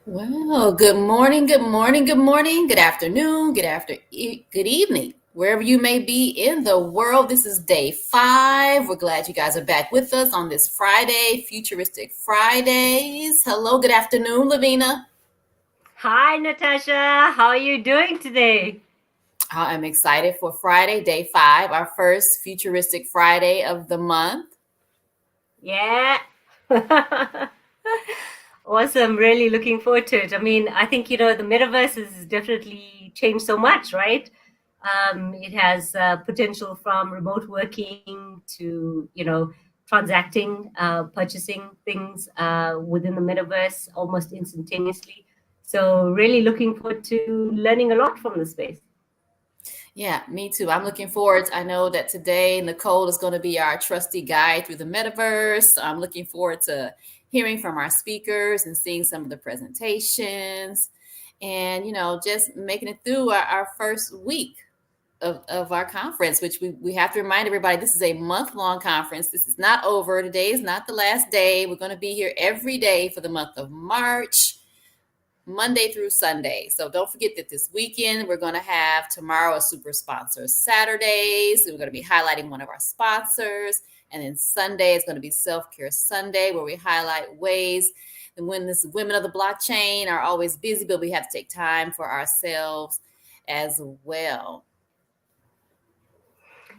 Well, good morning, good morning, good morning, good afternoon, good evening, wherever you may be in the world. This is day 5. We're glad you guys are back with us on this Friday, Futuristic Fridays. Hello, good afternoon, Lavina. Hi, Natasha. How are you doing today? I'm excited for Friday, day 5, our first Futuristic Friday of the month. Yeah. Awesome. Really looking forward to it. I mean, I think, the metaverse has definitely changed so much, right? It has potential from remote working to, transacting, purchasing things within the metaverse almost instantaneously. So really looking forward to learning a lot from the space. Yeah, me too. I'm looking forward. I know that today Nicole is going to be our trusty guide through the metaverse. I'm looking forward to hearing from our speakers and seeing some of the presentations and, just making it through our first week of our conference, which we have to remind everybody, this is a month-long conference. This is not over. Today is not the last day. We're going to be here every day for the month of March, Monday through Sunday. So don't forget that this weekend, we're going to have tomorrow a super sponsor Saturday. So we're going to be highlighting one of our sponsors. And then Sunday is going to be Self-Care Sunday, where we highlight ways that when this women of the blockchain are always busy, but we have to take time for ourselves as well.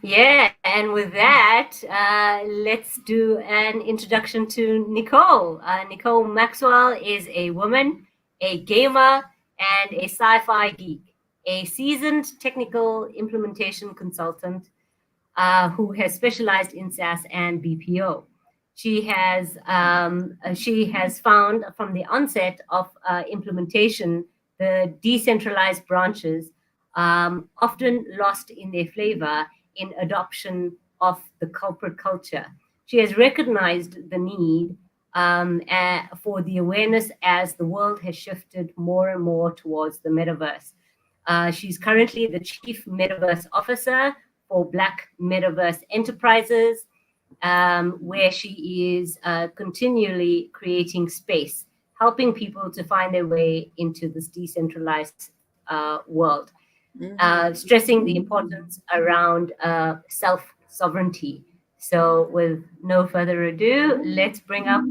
Yeah, and with that, let's do an introduction to Nicole. Nicole Maxwell is a woman, a gamer, and a sci-fi geek, a seasoned technical implementation consultant who has specialized in SaaS and BPO. She has found from the onset of implementation the decentralized branches often lost in their flavor in adoption of the corporate culture. She has recognized the need for the awareness as the world has shifted more and more towards the metaverse. She's currently the Chief Metaverse Officer for Black Metaverse Enterprises, where she is continually creating space, helping people to find their way into this decentralized world, stressing the importance around self-sovereignty. So with no further ado, let's bring up...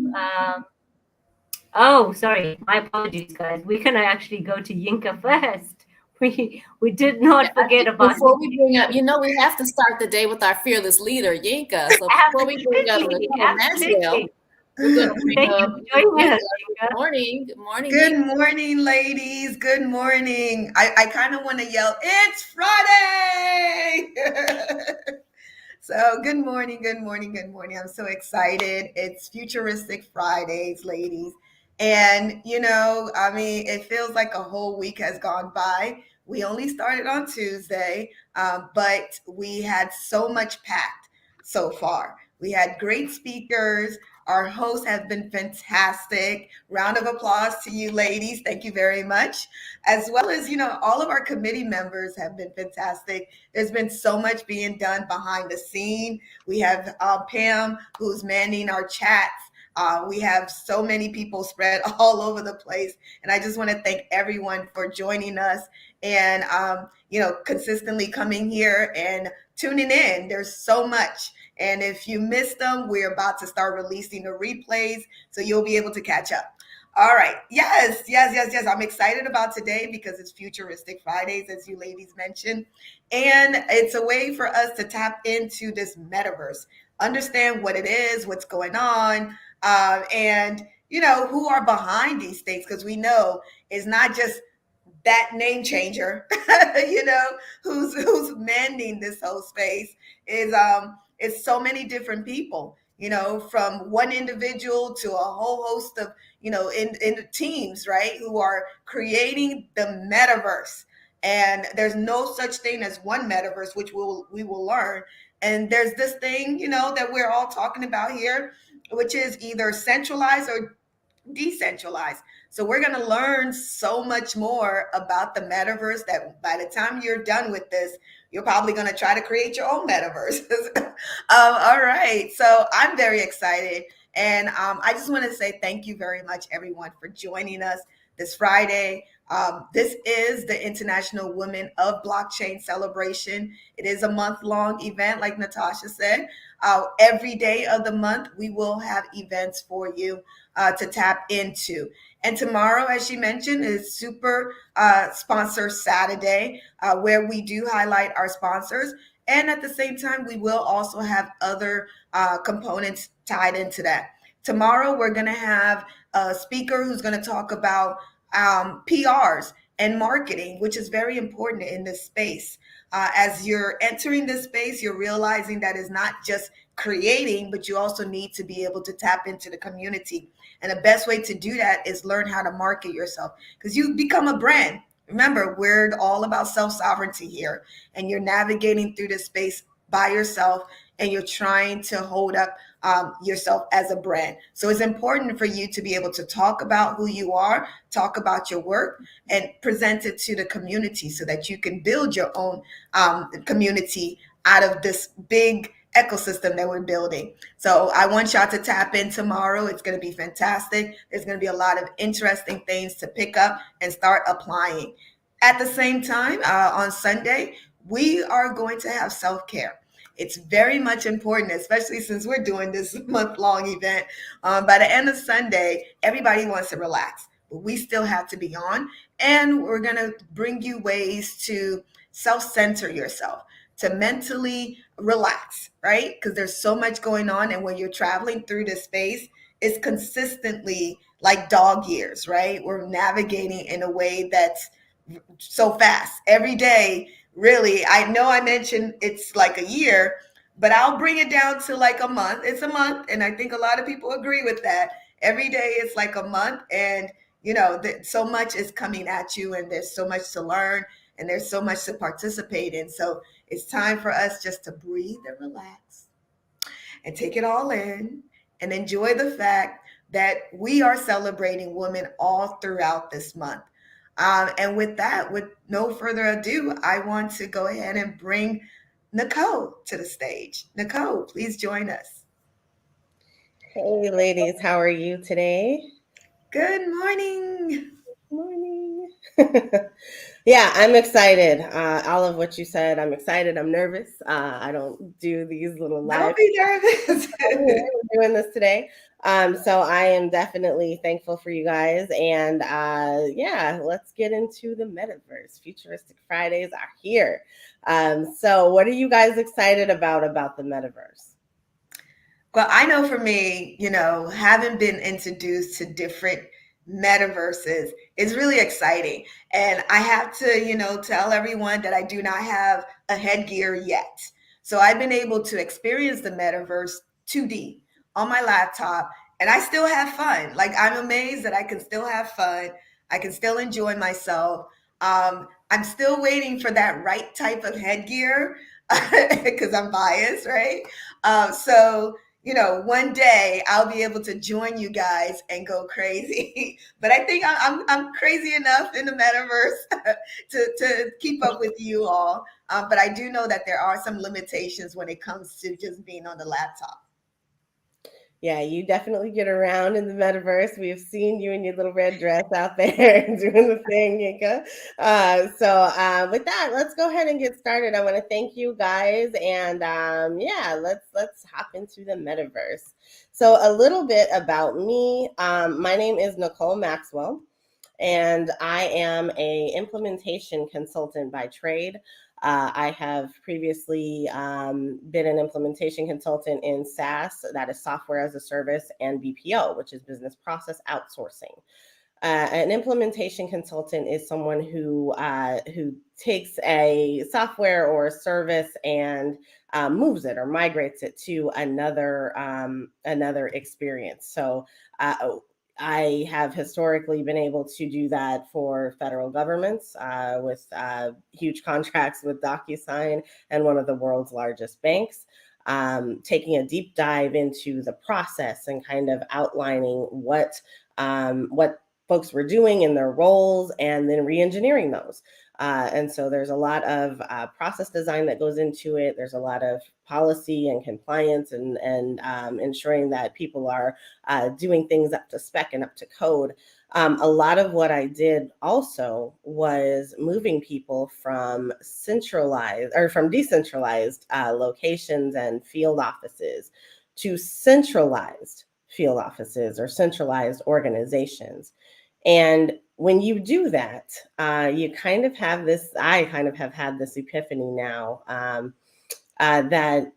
oh, sorry. My apologies, guys. We can actually go to Yinka first. We did not forget about... Before we bring up, we have to start the day with our fearless leader, Yinka. So before we bring up Nicole Maxwell, we're going to bring up Yinka. Good morning. Good morning. Good morning, ladies. Good morning. I kind of want to yell, it's Friday. So good morning, good morning, good morning. I'm so excited. It's Futuristic Fridays, ladies. And, it feels like a whole week has gone by. We only started on Tuesday, but we had so much packed so far. We had great speakers. Our hosts have been fantastic. Round of applause to you, ladies. Thank you very much. As well as, all of our committee members have been fantastic. There's been so much being done behind the scene. We have Pam, who's manning our chats. We have so many people spread all over the place. And I just want to thank everyone for joining us and, consistently coming here and tuning in. There's so much. And if you missed them, we're about to start releasing the replays, so you'll be able to catch up. All right. Yes. I'm excited about today because it's Futuristic Fridays, as you ladies mentioned. And it's a way for us to tap into this metaverse, understand what it is, what's going on, and, who are behind these things, because we know it's not just that name changer, who's mending this whole space is so many different people, from one individual to a whole host of, in teams, right, who are creating the metaverse. And there's no such thing as one metaverse, which we will learn. And there's this thing, that we're all talking about here, which is either centralized or decentralized. So we're going to learn so much more about the metaverse that by the time you're done with this, you're probably going to try to create your own metaverse. All right. So I'm very excited. And I just want to say thank you very much, everyone, for joining us this Friday. This is the International Women of Blockchain celebration. It is a month-long event, like Natasha said. Every day of the month, we will have events for you to tap into. And tomorrow, as she mentioned, is Super Sponsor Saturday, where we do highlight our sponsors. And at the same time, we will also have other components tied into that. Tomorrow, we're going to have a speaker who's going to talk about PRs and marketing, which is very important in this space. As you're entering this space, you're realizing that it's not just creating, but you also need to be able to tap into the community. And the best way to do that is learn how to market yourself, because you become a brand. Remember, we're all about self-sovereignty here, and you're navigating through this space by yourself, and you're trying to hold up yourself as a brand. So it's important for you to be able to talk about who you are, talk about your work, and present it to the community so that you can build your own community out of this big ecosystem that we're building. So I want y'all to tap in tomorrow. It's going to be fantastic. There's going to be a lot of interesting things to pick up and start applying. At the same time, on Sunday, we are going to have self-care. It's very much important, especially since we're doing this month-long event. By the end of Sunday, everybody wants to relax, but we still have to be on. And we're going to bring you ways to self-center yourself, to mentally relax, right? Because there's so much going on. And when you're traveling through this space, it's consistently like dog years, right? We're navigating in a way that's so fast. Every day, really, I know I mentioned it's like a year, but I'll bring it down to like a month. It's a month. And I think a lot of people agree with that. Every day it's like a month. And, you know, so much is coming at you, and there's so much to learn, and there's so much to participate in. So it's time for us just to breathe and relax and take it all in and enjoy the fact that we are celebrating women all throughout this month. And with that, with no further ado, I want to go ahead and bring Nicole to the stage. Nicole, please join us. Hey, ladies, how are you today? Good morning. Morning. Yeah, I'm excited. All of what you said, I'm excited. I'm nervous. I don't do these little live. Don't be nervous. We're doing this today. So I am definitely thankful for you guys. And yeah, let's get into the metaverse. Futuristic Fridays are here. So what are you guys excited about the metaverse? Well, I know for me, you know, having been introduced to different metaverses is really exciting. And I have to, you know, tell everyone that I do not have a headgear yet. So I've been able to experience the metaverse 2D on my laptop, and I still have fun. Like, I'm amazed that I can still have fun. I can still enjoy myself. I'm still waiting for that right type of headgear because I'm biased, right? So you know, one day I'll be able to join you guys and go crazy. But I think I'm crazy enough in the metaverse to keep up with you all. But I do know that there are some limitations when it comes to just being on the laptop. Yeah, you definitely get around in the metaverse. We have seen you in your little red dress out there doing the thing, Yinka. So with that, let's go ahead and get started. I want to thank you guys, and yeah, let's hop into the metaverse. So a little bit about me. My name is Nicole Maxwell, and I am a implementation consultant by trade. I have previously been an implementation consultant in SaaS, that is software as a service, and BPO, which is business process outsourcing. An implementation consultant is someone who takes a software or a service and moves it or migrates it to another experience. So I have historically been able to do that for federal governments with huge contracts with DocuSign and one of the world's largest banks, taking a deep dive into the process and kind of outlining what folks were doing in their roles and then re-engineering those. And so there's a lot of process design that goes into it. There's a lot of policy and compliance and ensuring that people are doing things up to spec and up to code. A lot of what I did also was moving people from decentralized locations and field offices to centralized field offices or centralized organizations. And when you do that, I kind of have had this epiphany now, that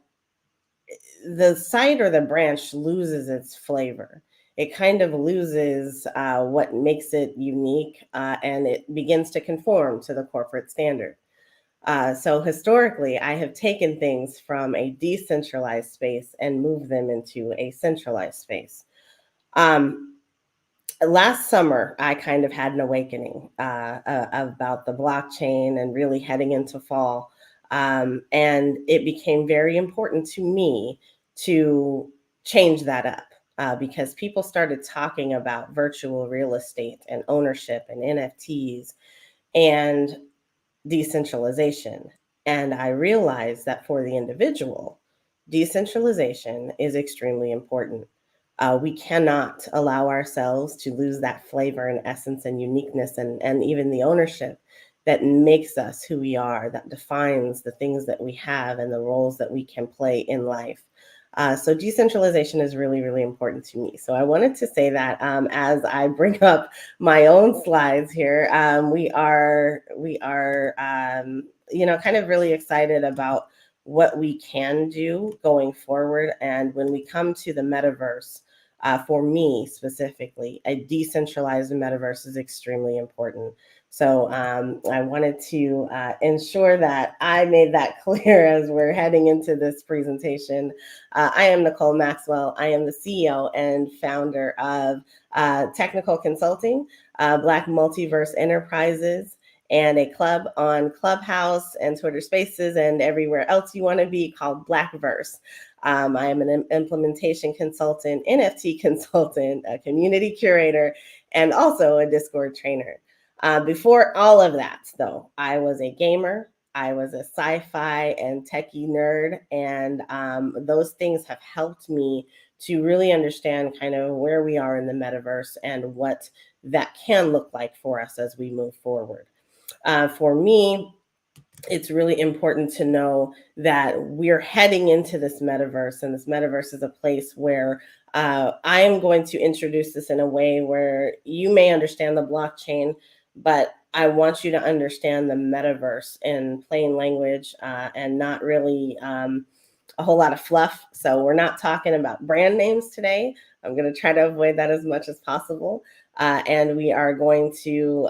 the site or the branch loses its flavor. It kind of loses what makes it unique, and it begins to conform to the corporate standard. So historically, I have taken things from a decentralized space and moved them into a centralized space. Last summer, I kind of had an awakening about the blockchain and really heading into fall. And it became very important to me to change that up, because people started talking about virtual real estate and ownership and NFTs and decentralization. And I realized that for the individual, decentralization is extremely important. We cannot allow ourselves to lose that flavor and essence and uniqueness and even the ownership that makes us who we are, that defines the things that we have and the roles that we can play in life. So decentralization is really, really important to me. So I wanted to say that as I bring up my own slides here, we are kind of really excited about what we can do going forward. And when we come to the metaverse, for me specifically, a decentralized metaverse is extremely important. So I wanted to ensure that I made that clear as we're heading into this presentation. I am Nicole Maxwell. I am the CEO and founder of Technical Consulting, Black Multiverse Enterprises, and a club on Clubhouse and Twitter Spaces and everywhere else you want to be called Blackverse. I am an implementation consultant, NFT consultant, a community curator, and also a Discord trainer. Before all of that, though, I was a gamer. I was a sci-fi and techie nerd, and those things have helped me to really understand kind of where we are in the metaverse and what that can look like for us as we move forward. For me, it's really important to know that we're heading into this metaverse, and this metaverse is a place where I am going to introduce this in a way where you may understand the blockchain, but I want you to understand the metaverse in plain language and not really a whole lot of fluff. So we're not talking about brand names today. I'm going to try to avoid that as much as possible. And we are going to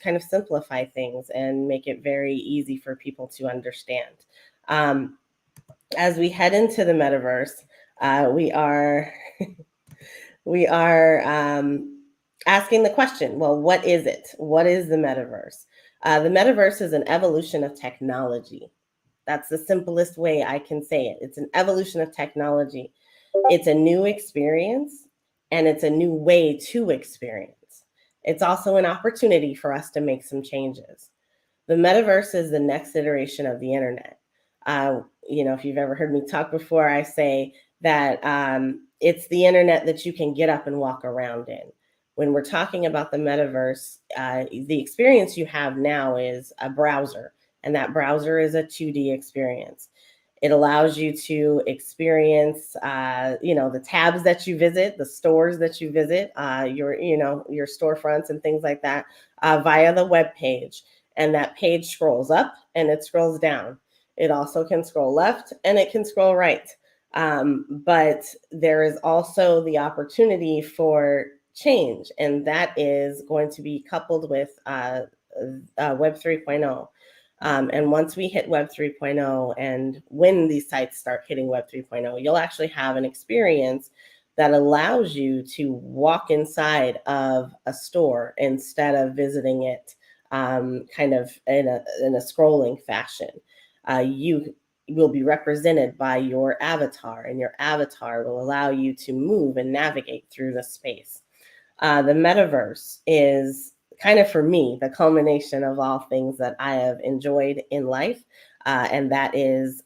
kind of simplify things and make it very easy for people to understand. As we head into the metaverse, we are asking the question, well, what is it? What is the metaverse? The metaverse is an evolution of technology. That's the simplest way I can say it. It's an evolution of technology. It's a new experience, and it's a new way to experience. It's also an opportunity for us to make some changes. The metaverse is the next iteration of the internet. If you've ever heard me talk before, I say that it's the internet that you can get up and walk around in. When we're talking about the metaverse, the experience you have now is a browser, and that browser is a 2D experience. It allows you to experience, the tabs that you visit, the stores that you visit, your storefronts and things like that via the web page. And that page scrolls up and it scrolls down. It also can scroll left and it can scroll right. But there is also the opportunity for change, and that is going to be coupled with Web 3.0. And once we hit Web 3.0, and when these sites start hitting Web 3.0, you'll actually have an experience that allows you to walk inside of a store instead of visiting it kind of in a scrolling fashion. You will be represented by your avatar, and your avatar will allow you to move and navigate through the space. The metaverse is kind of, for me, the culmination of all things that I have enjoyed in life. And that is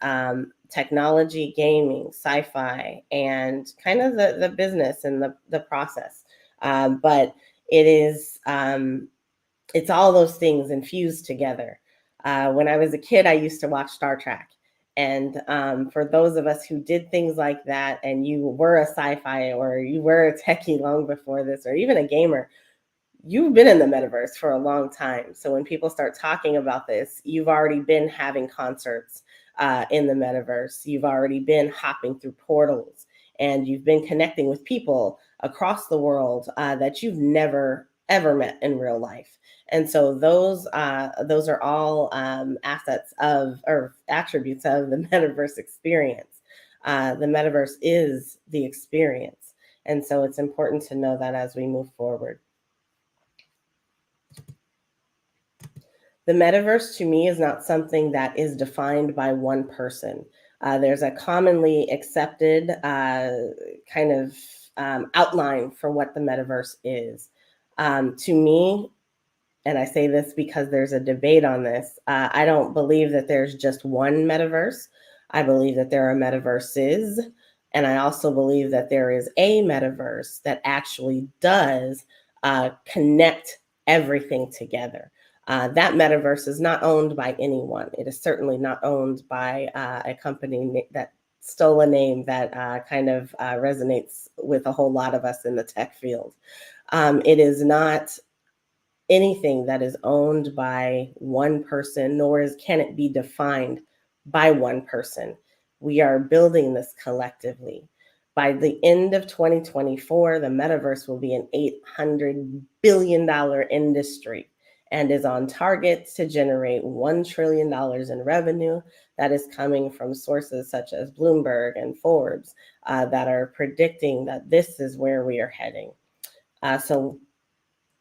technology, gaming, sci-fi, and kind of the business and the process. But It is, it's all those things infused together. When I was a kid, I used to watch Star Trek. And for those of us who did things like that, and you were a sci-fi or you were a techie long before this, or even a gamer, you've been in the metaverse for a long time. So when people start talking about this, you've already been having concerts in the metaverse. You've already been hopping through portals, and you've been connecting with people across the world that you've never ever met in real life. And so those are all assets of, or attributes of, the metaverse experience. The metaverse is the experience, and so it's important to know that as we move forward. The metaverse to me is not something that is defined by one person. There's a commonly accepted kind of outline for what the metaverse is. To me, and I say this because there's a debate on this, I don't believe that there's just one metaverse. I believe that there are metaverses, and I also believe that there is a metaverse that actually does connect everything together. That metaverse is not owned by anyone. It is certainly not owned by a company that stole a name that kind of resonates with a whole lot of us in the tech field. It is not anything that is owned by one person, nor can it be defined by one person. We are building this collectively. By the end of 2024, the metaverse will be an $800 billion industry and is on target to generate $1 trillion in revenue. That is coming from sources such as Bloomberg and Forbes that are predicting that this is where we are heading. So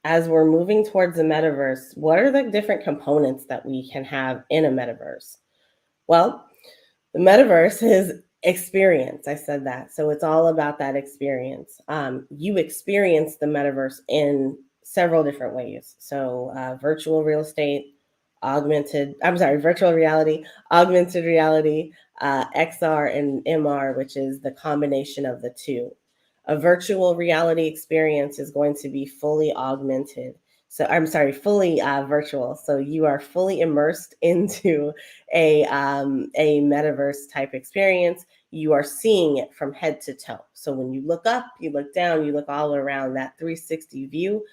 as we're moving towards the metaverse, what are the different components that we can have in a metaverse? Well, the metaverse is experience. I said that. So it's all about that experience. You experience the metaverse in several different ways. So virtual real estate, virtual reality, augmented reality, XR and MR, which is the combination of the two. A virtual reality experience is going to be fully augmented. So fully virtual. So you are fully immersed into a metaverse type experience. You are seeing it from head to toe. So when you look up, you look down, you look all around, that 360 view,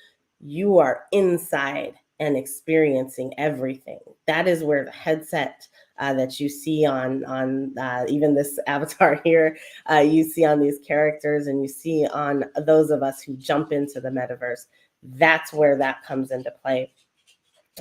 you are inside and experiencing everything. That is where the headset that you see on even this avatar here, you see on these characters, and you see on those of us who jump into the metaverse. That's where that comes into play.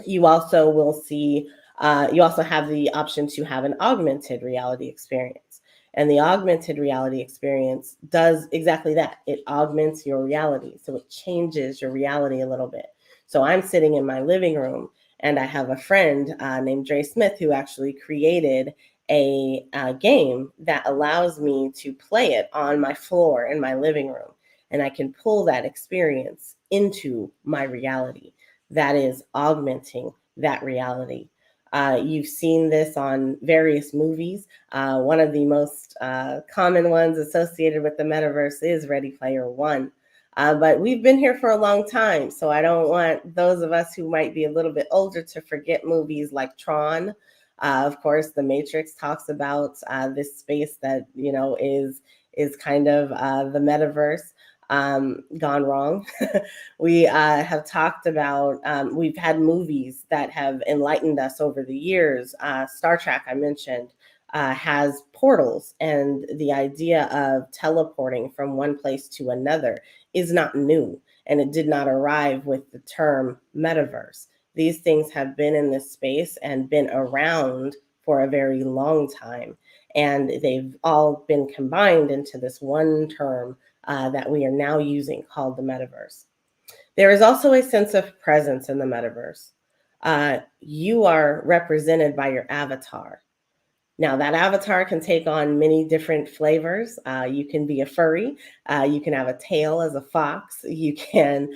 You also will see, you also have the option to have an augmented reality experience. And the augmented reality experience does exactly that. It augments your reality. So it changes your reality a little bit. So I'm sitting in my living room, and I have a friend named Adrian Smith who actually created a game that allows me to play it on my floor in my living room. And I can pull that experience into my reality. That is augmenting that reality. You've seen this on various movies. One of the most common ones associated with the metaverse is Ready Player One. But we've been here for a long time, so I don't want those of us who might be a little bit older to forget movies like Tron. Of course, The Matrix talks about this space that, you know, is kind of the metaverse gone wrong. We have talked about, we've had movies that have enlightened us over the years. Star Trek, I mentioned, has portals, and the idea of teleporting from one place to another is not new, and it did not arrive with the term metaverse. These things have been in this space and been around for a very long time, and they've all been combined into this one term that we are now using called the metaverse. There is also a sense of presence in the metaverse. You are represented by your avatar. Now, that avatar can take on many different flavors. You can be a furry. You can have a tail as a fox. You can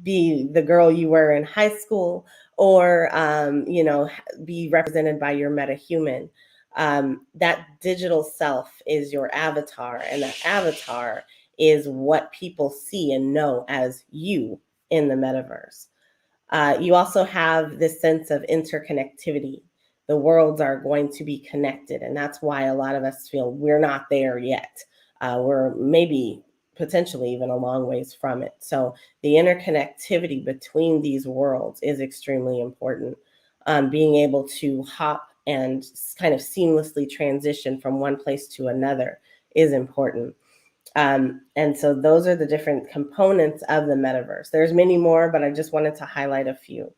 be the girl you were in high school, or you know, be represented by your metahuman. That digital self is your avatar, and that avatar is what people see and know as you in the metaverse. You also have this sense of interconnectivity. The worlds are going to be connected, and that's why a lot of us feel we're not there yet. We're maybe potentially even a long ways from it. So the interconnectivity between these worlds is extremely important. Being able to hop and kind of seamlessly transition from one place to another is important. And so those are the different components of the metaverse. There's many more, but I just wanted to highlight a few.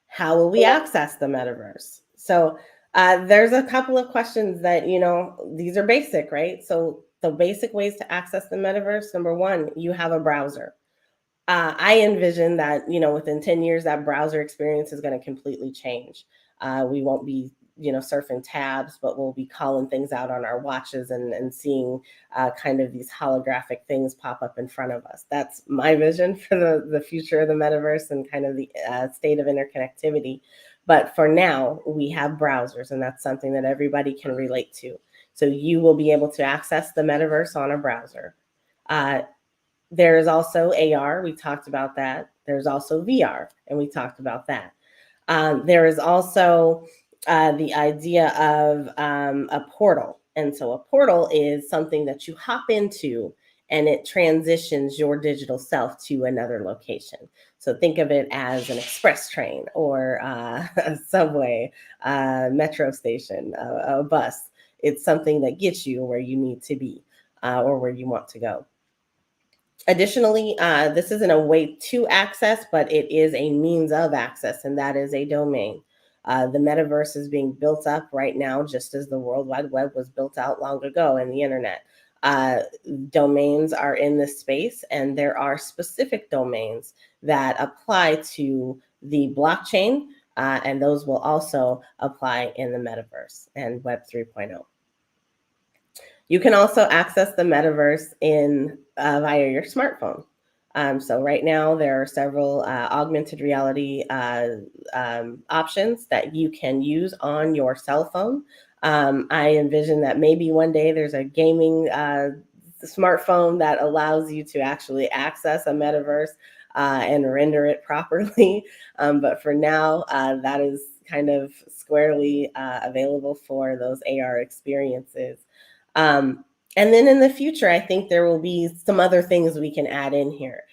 How will we access the metaverse? So there's a couple of questions that, these are basic, right? So the basic ways to access the metaverse, number one, you have a browser. I envision that, within 10 years, that browser experience is going to completely change. We won't be, surfing tabs, but we'll be calling things out on our watches and seeing kind of these holographic things pop up in front of us. That's my vision for the future of the metaverse and kind of the state of interconnectivity. But for now, we have browsers, and that's something that everybody can relate to. So you will be able to access the metaverse on a browser. There is also AR, we talked about that. There's also VR, and we talked about that. There is also the idea of a portal. And so a portal is something that you hop into and it transitions your digital self to another location. So think of it as an express train or a subway, metro station, a bus. It's something that gets you where you need to be or where you want to go. Additionally, this isn't a way to access, but it is a means of access, and that is a domain. The metaverse is being built up right now, just as the World Wide Web was built out long ago and the internet. Domains are in this space, and there are specific domains that apply to the blockchain, and those will also apply in the metaverse and Web 3.0. You can also access the metaverse via your smartphone. So right now there are several augmented reality options that you can use on your cell phone. I envision that maybe one day there's a gaming smartphone that allows you to actually access a metaverse and render it properly. But for now, that is kind of squarely available for those AR experiences. And then in the future, I think there will be some other things we can add in here.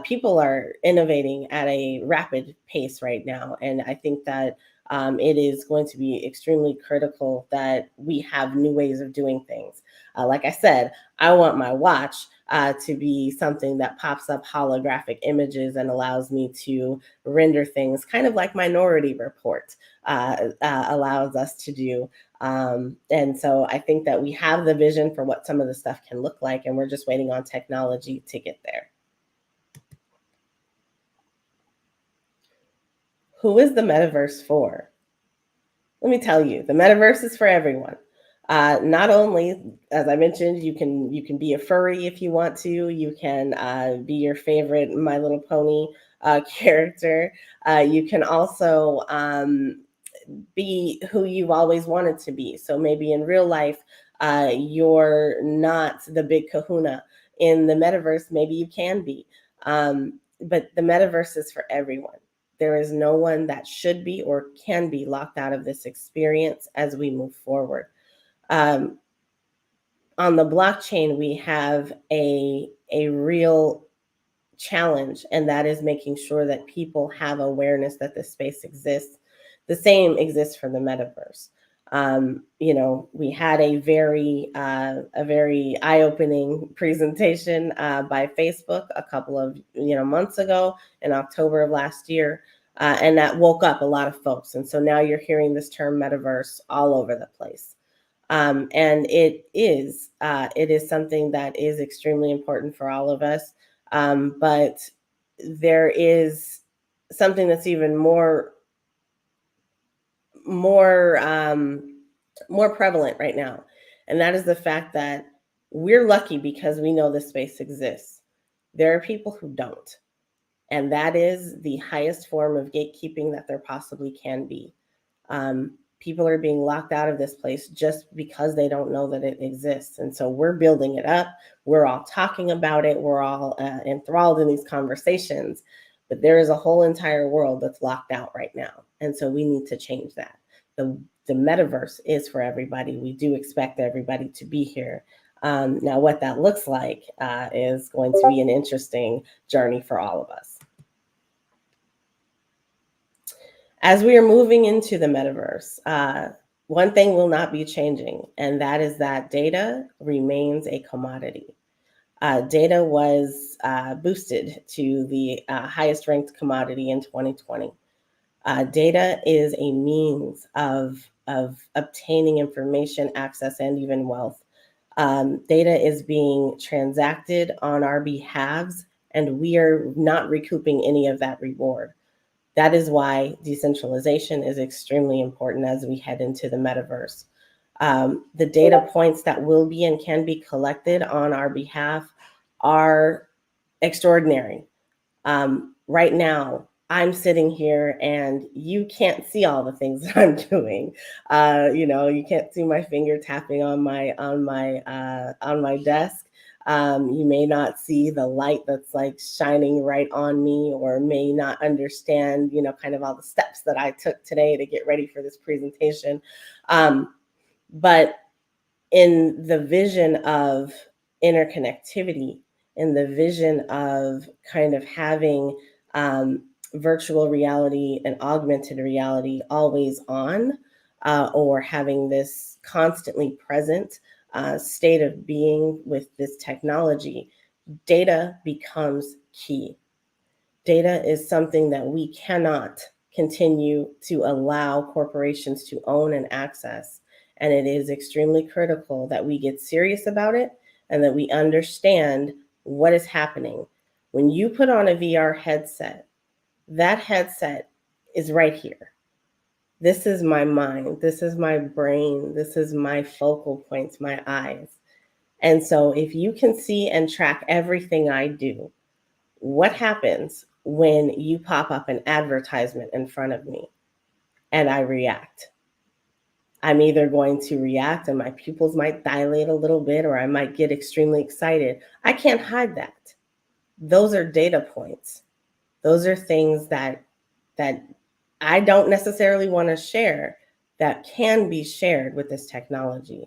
People are innovating at a rapid pace right now. And I think that it is going to be extremely critical that we have new ways of doing things. Like I said, I want my watch to be something that pops up holographic images and allows me to render things kind of like Minority Report allows us to do. And so I think that we have the vision for what some of the stuff can look like, and we're just waiting on technology to get there. Who is the metaverse for? Let me tell you, the metaverse is for everyone. Not only, as I mentioned, you can be a furry if you want to. You can be your favorite My Little Pony character. You can also be who you've always wanted to be. So maybe in real life, you're not the big kahuna. In the metaverse, maybe you can be. But the metaverse is for everyone. There is no one that should be or can be locked out of this experience as we move forward. On the blockchain, we have a real challenge, and that is making sure that people have awareness that this space exists. The same exists for the metaverse. We had a very eye-opening presentation by Facebook a couple of months ago in October of last year, and that woke up a lot of folks. And so now you're hearing this term metaverse all over the place. And it is something that is extremely important for all of us. But there is something that's even more prevalent right now. And that is the fact that we're lucky because we know this space exists. There are people who don't. And that is the highest form of gatekeeping that there possibly can be. People are being locked out of this place just because they don't know that it exists. And so we're building it up. We're all talking about it. We're all enthralled in these conversations. But there is a whole entire world that's locked out right now. And so we need to change that. The metaverse is for everybody. We do expect everybody to be here. Now, what that looks like is going to be an interesting journey for all of us. As we are moving into the metaverse, one thing will not be changing, and that is that data remains a commodity. Data was boosted to the highest ranked commodity in 2020. Data is a means of obtaining information, access, and even wealth. Data is being transacted on our behalves, and we are not recouping any of that reward. That is why decentralization is extremely important as we head into the metaverse. The data points that will be and can be collected on our behalf are extraordinary. Right now, I'm sitting here and you can't see all the things that I'm doing. You can't see my finger tapping on my desk. You may not see the light that's like shining right on me, or may not understand, kind of all the steps that I took today to get ready for this presentation. But in the vision of interconnectivity, in the vision of kind of having virtual reality and augmented reality always on, or having this constantly present state of being with this technology, data becomes key. Data is something that we cannot continue to allow corporations to own and access. And it is extremely critical that we get serious about it and that we understand what is happening. When you put on a VR headset, that headset is right here. This is my mind. This is my brain. This is my focal points, my eyes. And so if you can see and track everything I do, what happens when you pop up an advertisement in front of me and I react? I'm either going to react and my pupils might dilate a little bit, or I might get extremely excited. I can't hide that. Those are data points. Those are things that I don't necessarily want to share that can be shared with this technology.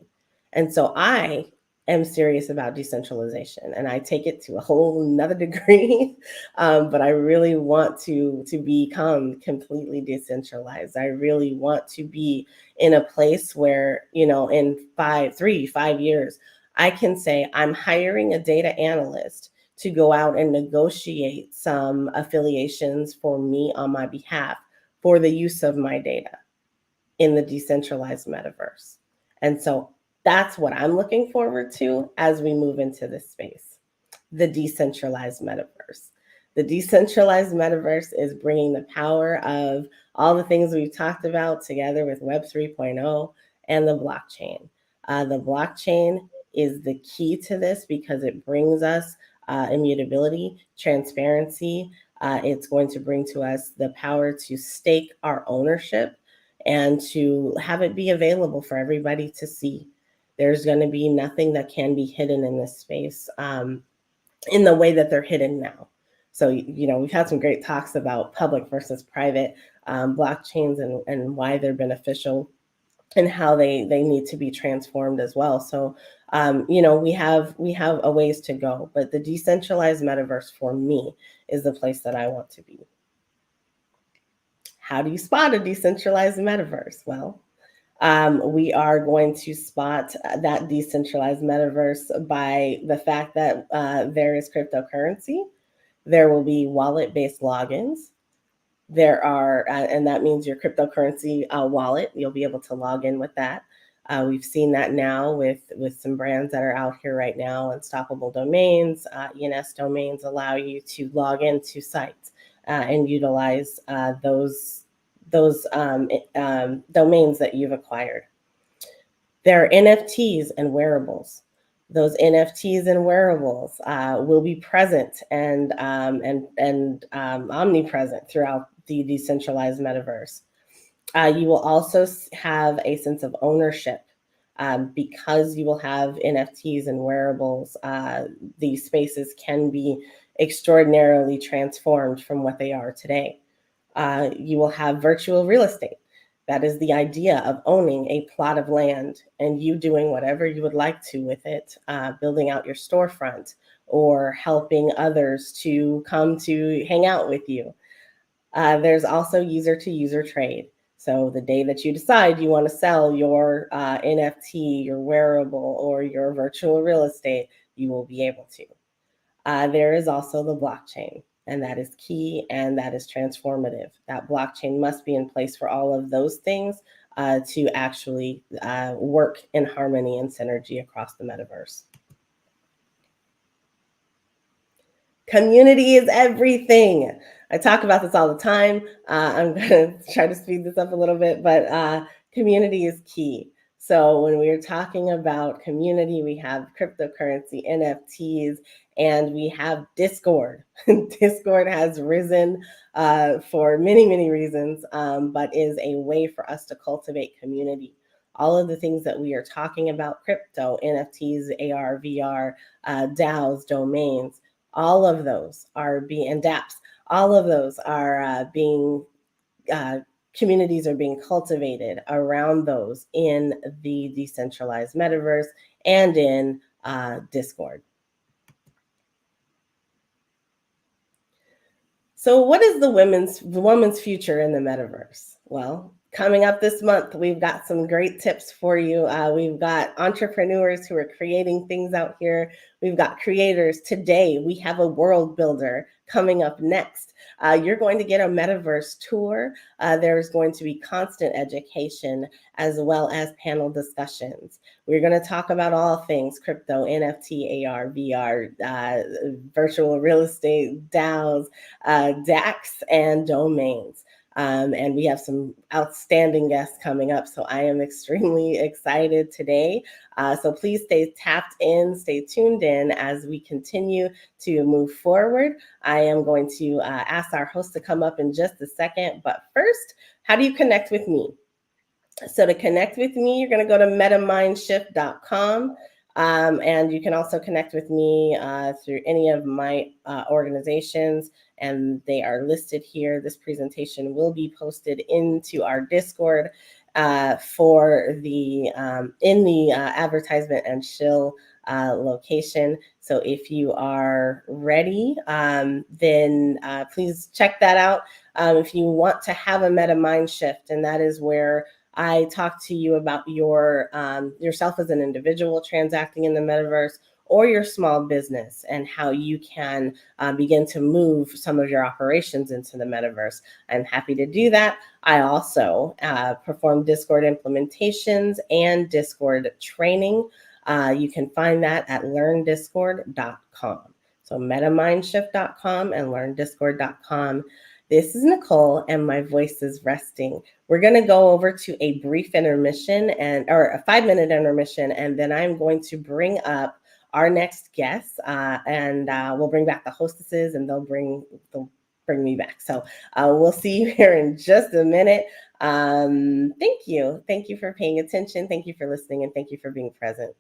And so I am serious about decentralization, and I take it to a whole nother degree. But I really want to become completely decentralized. I really want to be in a place where, in 5 years, I can say I'm hiring a data analyst to go out and negotiate some affiliations for me on my behalf for the use of my data in the decentralized metaverse. And so that's what I'm looking forward to as we move into this space, the decentralized metaverse. The decentralized metaverse is bringing the power of all the things we've talked about together with Web 3.0 and the blockchain. The blockchain is the key to this because it brings us immutability, transparency. It's going to bring to us the power to stake our ownership and to have it be available for everybody to see. There's going to be nothing that can be hidden in this space in the way that they're hidden now. So, we've had some great talks about public versus private blockchains and why they're beneficial and how they need to be transformed as well. So, we have a ways to go, but the decentralized metaverse for me is the place that I want to be. How do you spot a decentralized metaverse? Well, we are going to spot that decentralized metaverse by the fact that there is cryptocurrency. There will be wallet-based logins. There are, and that means your cryptocurrency wallet, you'll be able to log in with that. We've seen that now with some brands that are out here right now. Unstoppable domains, ENS domains allow you to log into sites and utilize those domains that you've acquired. There are NFTs and wearables. Those NFTs and wearables will be present and omnipresent throughout the decentralized metaverse. You will also have a sense of ownership because you will have NFTs and wearables. These spaces can be extraordinarily transformed from what they are today. You will have virtual real estate. That is the idea of owning a plot of land and you doing whatever you would like to with it, building out your storefront or helping others to come to hang out with you. There's also user-to-user trade. So the day that you decide you want to sell your NFT, your wearable, or your virtual real estate, you will be able to. There is also the blockchain, and that is key and that is transformative. That blockchain must be in place for all of those things to actually work in harmony and synergy across the metaverse. Community is everything. I talk about this all the time. I'm going to try to speed this up a little bit, but community is key. So when we're talking about community, we have cryptocurrency, NFTs, and we have Discord. Discord has risen for many, many reasons, but is a way for us to cultivate community. All of the things that we are talking about, crypto, NFTs, AR, VR, DAOs, domains, all of those are being, and dApps, all of those are communities are being cultivated around those in the decentralized metaverse and in Discord. So what is the woman's future in the metaverse? Well, coming up this month, we've got some great tips for you. We've got entrepreneurs who are creating things out here. We've got creators. Today, we have a world builder coming up next. You're going to get a metaverse tour. There's going to be constant education as well as panel discussions. We're going to talk about all things crypto, NFT, AR, VR, virtual real estate, DAOs, DAX, and domains. And we have some outstanding guests coming up. So I am extremely excited today. So please stay tapped in, stay tuned in as we continue to move forward. I am going to ask our host to come up in just a second. But first, how do you connect with me? So to connect with me, you're going to go to metamindshift.com. And you can also connect with me through any of my organizations, and they are listed here. This presentation will be posted into our Discord for the in the advertisement and shill location. So if you are ready, then please check that out. If you want to have a meta mind shift, and that is where I talk to you about your yourself as an individual transacting in the metaverse, or your small business, and how you can begin to move some of your operations into the metaverse. I'm happy to do that. I also perform Discord implementations and Discord training. You can find that at learndiscord.com. So metamindshift.com and learndiscord.com. This is Nicole, and my voice is resting. We're going to go over to a brief intermission or a 5-minute intermission, and then I'm going to bring up our next guest, and we'll bring back the hostesses, and they'll bring me back. So we'll see you here in just a minute. Thank you. Thank you for paying attention. Thank you for listening, and thank you for being present.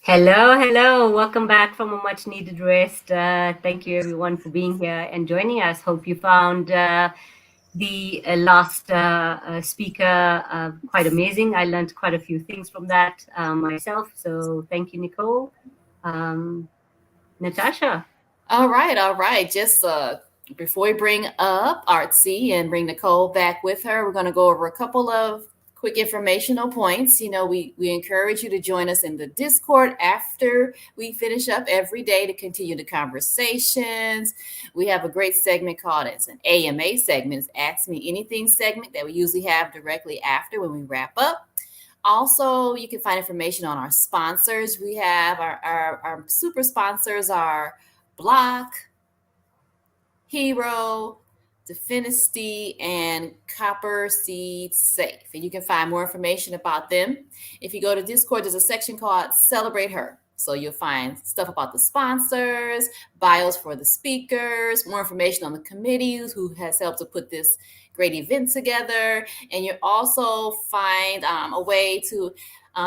Hello, hello. Welcome back from a much needed rest. Thank you everyone for being here and joining us. Hope you found the last speaker quite amazing. I learned quite a few things from that myself. So thank you, Nicole. Natasha. All right. Just before we bring up Artsy and bring Nicole back with her, we're going to go over a couple of quick informational points. You know, we encourage you to join us in the Discord after we finish up every day to continue the conversations. We have a great segment called, it's an AMA segment, it's Ask Me Anything segment that we usually have directly after when we wrap up. Also, you can find information on our sponsors. We have our super sponsors are Block, Hero, Definisty, and Copper Seed Safe. And you can find more information about them. If you go to Discord, there's a section called Celebrate Her. So you'll find stuff about the sponsors, bios for the speakers, more information on the committees who has helped to put this great event together. And you'll also find a way to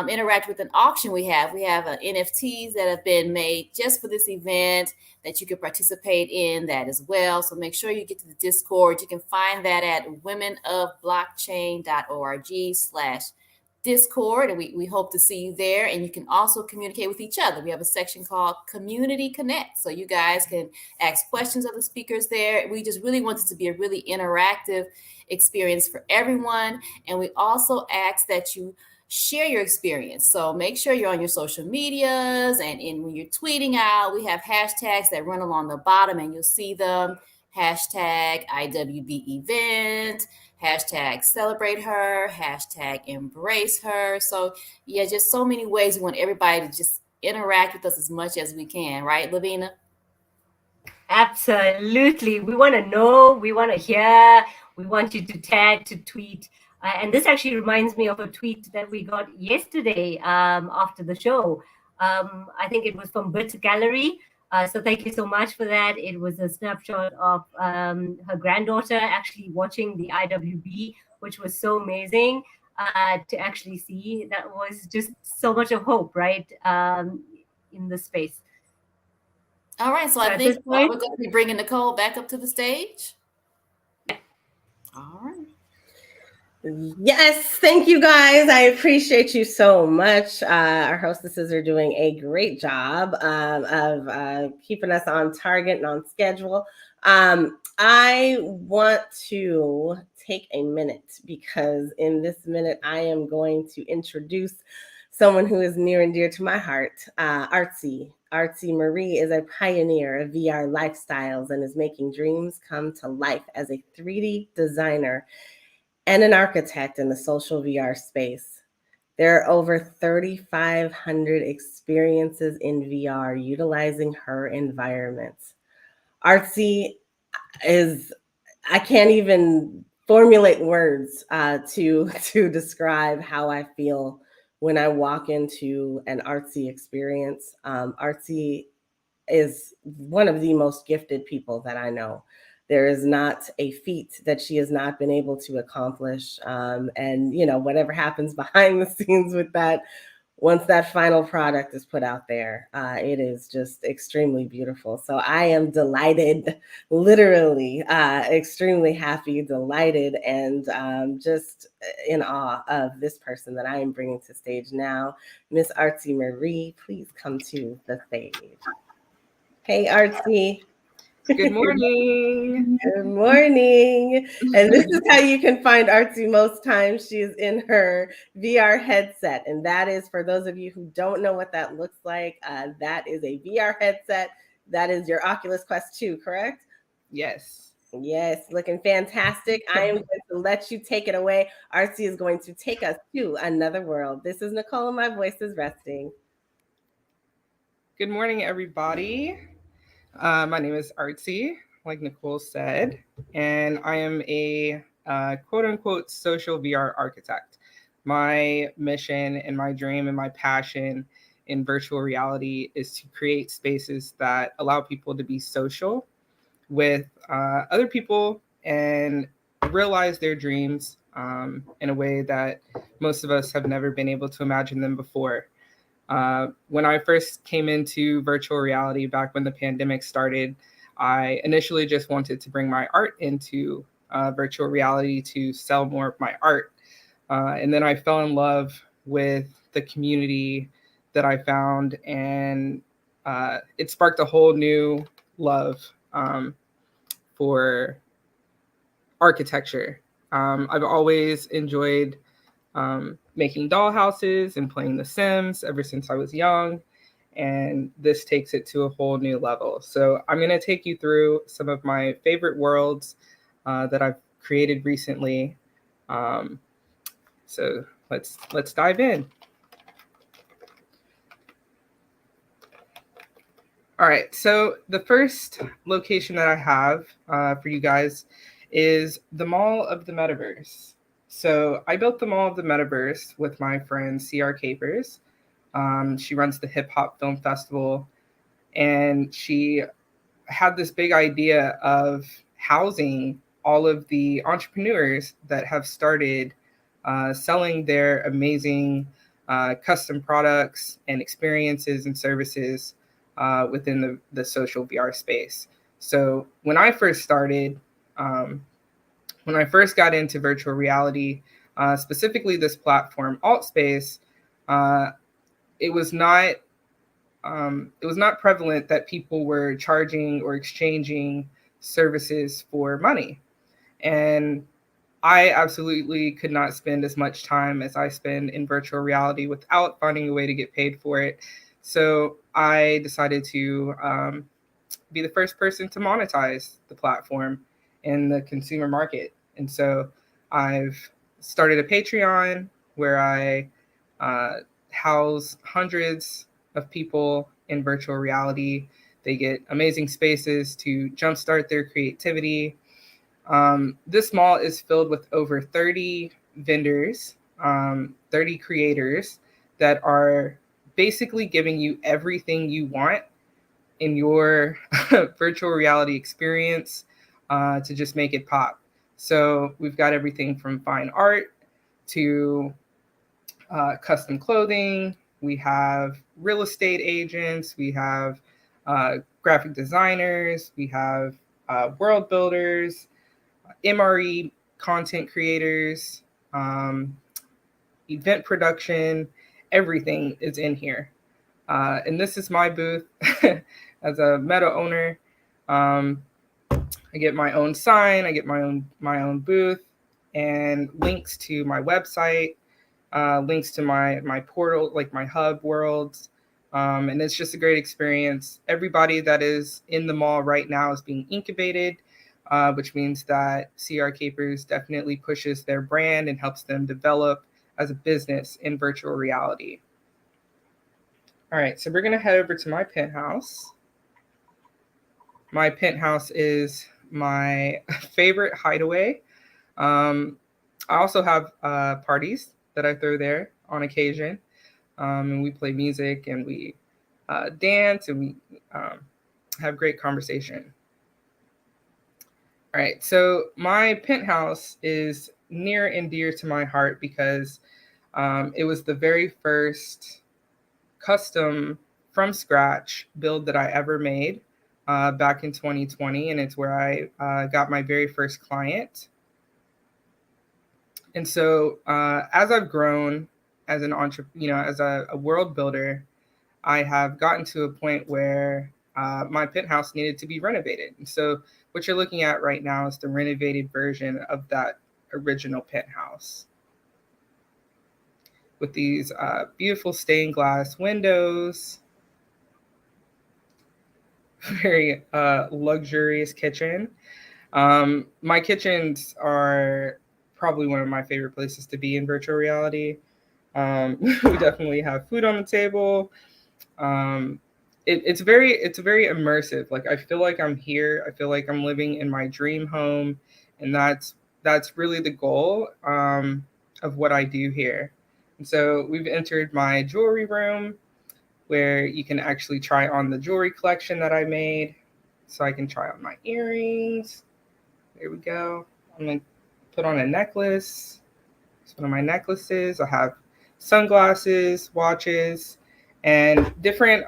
interact with an auction we have. We have NFTs that have been made just for this event that you can participate in that as well. So make sure you get to the Discord. You can find that at womenofblockchain.org/Discord. And we hope to see you there. And you can also communicate with each other. We have a section called Community Connect. So you guys can ask questions of the speakers there. We just really want it to be a really interactive experience for everyone. And we also ask that you share your experience. So make sure you're on your social medias and when you're tweeting out, we have hashtags that run along the bottom and you'll see them. Hashtag IWBEVENT, hashtag celebrate her, hashtag embrace her. So yeah, just so many ways we want everybody to just interact with us as much as we can, right, Lavina? Absolutely. We want to know, we want to hear, we want you to tag, to tweet. And this actually reminds me of a tweet that we got yesterday after the show. I think it was from Bit Gallery. So thank you so much for that. It was a snapshot of her granddaughter actually watching the IWB, which was so amazing to actually see. That was just so much of hope, right, in the space. All right, so I at think this we're point, going to be bringing Nicole back up to the stage. All right. Yes, thank you guys. I appreciate you so much. Our hostesses are doing a great job of keeping us on target and on schedule. I want to take a minute because in this minute, I am going to introduce someone who is near and dear to my heart, Artsy. Artsy Marie is a pioneer of VR lifestyles and is making dreams come to life as a 3D designer and an architect in the social VR space. There are over 3,500 experiences in VR utilizing her environments. Artsy is, I can't even formulate words to describe how I feel when I walk into an Artsy experience. Artsy is one of the most gifted people that I know. There is not a feat that she has not been able to accomplish. And, you know, whatever happens behind the scenes with that, once that final product is put out there, it is just extremely beautiful. So I am delighted, literally extremely happy, delighted, and just in awe of this person that I am bringing to stage now. Miss Artsy Marie, please come to the stage. Hey, Artsy. Good morning. Good morning. And this is how you can find Artsy most times. She is in her VR headset. And that is, for those of you who don't know what that looks like, that is a VR headset. That is your Oculus Quest 2, correct? Yes. Yes, looking fantastic. I am going to let you take it away. Artsy is going to take us to another world. This is Nicole, and my voice is resting. Good morning, everybody. My name is Artsy, like Nicole said, and I am a quote-unquote social VR architect. My mission and my dream and my passion in virtual reality is to create spaces that allow people to be social with other people and realize their dreams in a way that most of us have never been able to imagine them before. When I first came into virtual reality back when the pandemic started, I initially just wanted to bring my art into virtual reality to sell more of my art. And then I fell in love with the community that I found, and it sparked a whole new love for architecture. I've always enjoyed making dollhouses and playing The Sims ever since I was young. And this takes it to a whole new level. So I'm going to take you through some of my favorite worlds that I've created recently. So let's dive in. All right. So the first location that I have for you guys is the Mall of the Metaverse. So I built the Mall of the Metaverse with my friend CR Capers. She runs the Hip Hop Film Festival, and she had this big idea of housing all of the entrepreneurs that have started selling their amazing custom products and experiences and services within the social VR space. So when I first started, when I first got into virtual reality, specifically this platform, AltSpace, it was not prevalent that people were charging or exchanging services for money. And I absolutely could not spend as much time as I spend in virtual reality without finding a way to get paid for it. So I decided to be the first person to monetize the platform in the consumer market. And so I've started a Patreon where I house hundreds of people in virtual reality. They get amazing spaces to jumpstart their creativity. This mall is filled with over 30 vendors, 30 creators that are basically giving you everything you want in your virtual reality experience to just make it pop. So we've got everything from fine art to custom clothing. We have real estate agents. We have graphic designers. We have world builders, MRE content creators, event production. Everything is in here. And this is my booth as a Meta owner. I get my own sign. I get my own booth, and links to my website, links to my portal, like my hub worlds. And it's just a great experience. Everybody that is in the mall right now is being incubated, which means that CR Capers definitely pushes their brand and helps them develop as a business in virtual reality. All right, so we're gonna head over to my penthouse. My penthouse is my favorite hideaway. I also have parties that I throw there on occasion. And we play music and we dance and we have great conversation. All right, so my penthouse is near and dear to my heart because it was the very first custom from scratch build that I ever made back in 2020. And it's where I got my very first client. And so as I've grown as an entrepreneur, as a world builder, I have gotten to a point where my penthouse needed to be renovated. And so what you're looking at right now is the renovated version of that original penthouse with these beautiful stained glass windows, very luxurious kitchen. My kitchens are probably one of my favorite places to be in virtual reality. We definitely have food on the table. It's very immersive. Like I feel like I'm here. I feel like I'm living in my dream home, and that's really the goal of what I do here. And so we've entered my jewelry room, where you can actually try on the jewelry collection that I made. So I can try on my earrings. There we go. I'm gonna put on a necklace. It's one of my necklaces. I have sunglasses, watches, and different,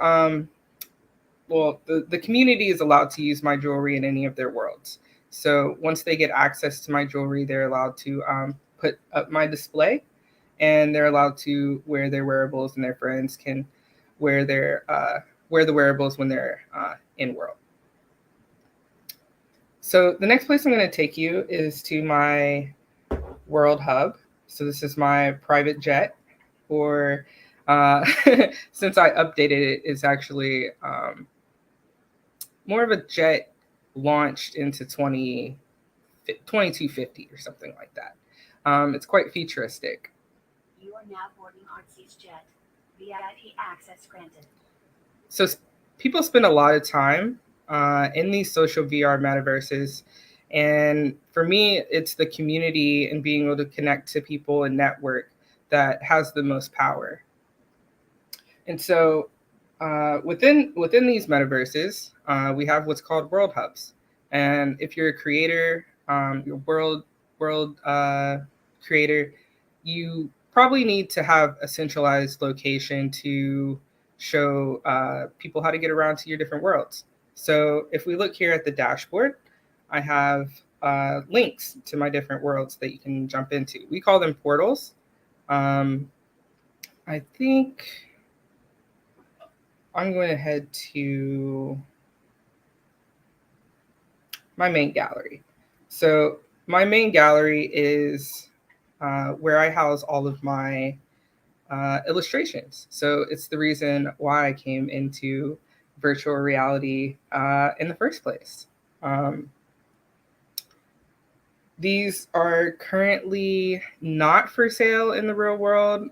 the community is allowed to use my jewelry in any of their worlds. So once they get access to my jewelry, they're allowed to put up my display, and they're allowed to wear their wearables, and their friends can wear the wearables when they're in world. So the next place I'm going to take you is to my world hub. So this is my private jet, or since I updated it, it's actually more of a jet launched into 2250 or something like that. It's quite futuristic. You are now boarding Artsy's jet. VIP access granted. So people spend a lot of time in these social VR metaverses. And for me, it's the community and being able to connect to people and network that has the most power. And so within these metaverses, we have what's called world hubs. And if you're a creator, your world creator, you probably need to have a centralized location to show people how to get around to your different worlds. So if we look here at the dashboard, I have links to my different worlds that you can jump into. We call them portals. I think I'm going to head to my main gallery. So my main gallery is where I house all of my illustrations. So it's the reason why I came into virtual reality in the first place. These are currently not for sale in the real world.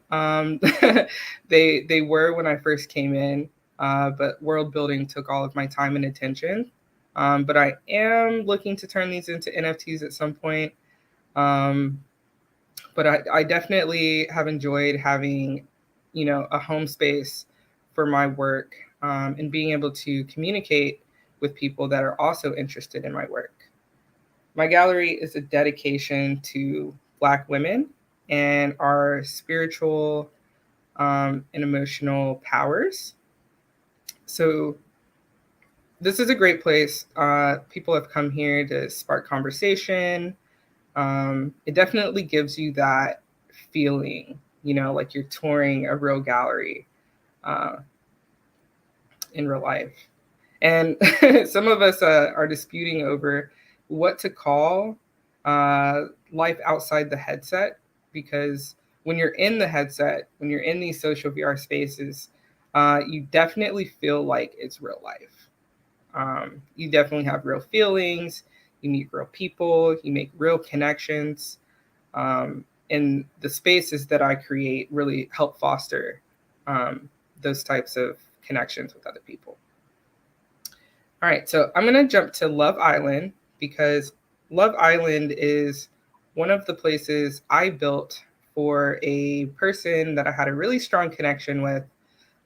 They were when I first came in, but world building took all of my time and attention. But I am looking to turn these into NFTs at some point. But I definitely have enjoyed having, a home space for my work and being able to communicate with people that are also interested in my work. My gallery is a dedication to Black women and our spiritual and emotional powers. So this is a great place. People have come here to spark conversation. It definitely gives you that feeling, like you're touring a real gallery in real life. And some of us are disputing over what to call life outside the headset, because when you're in the headset, when you're in these social VR spaces, you definitely feel like it's real life. You definitely have real feelings, you meet real people, you make real connections. And the spaces that I create really help foster those types of connections with other people. All right, so I'm going to jump to Love Island, because Love Island is one of the places I built for a person that I had a really strong connection with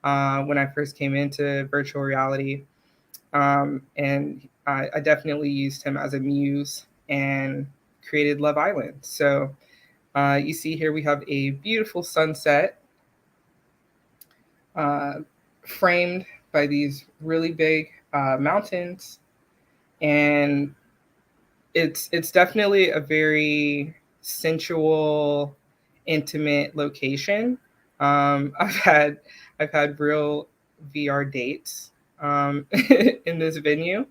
when I first came into virtual reality. And I definitely used him as a muse and created Love Island. So you see here we have a beautiful sunset framed by these really big mountains, and it's definitely a very sensual, intimate location. I've had real VR dates in this venue.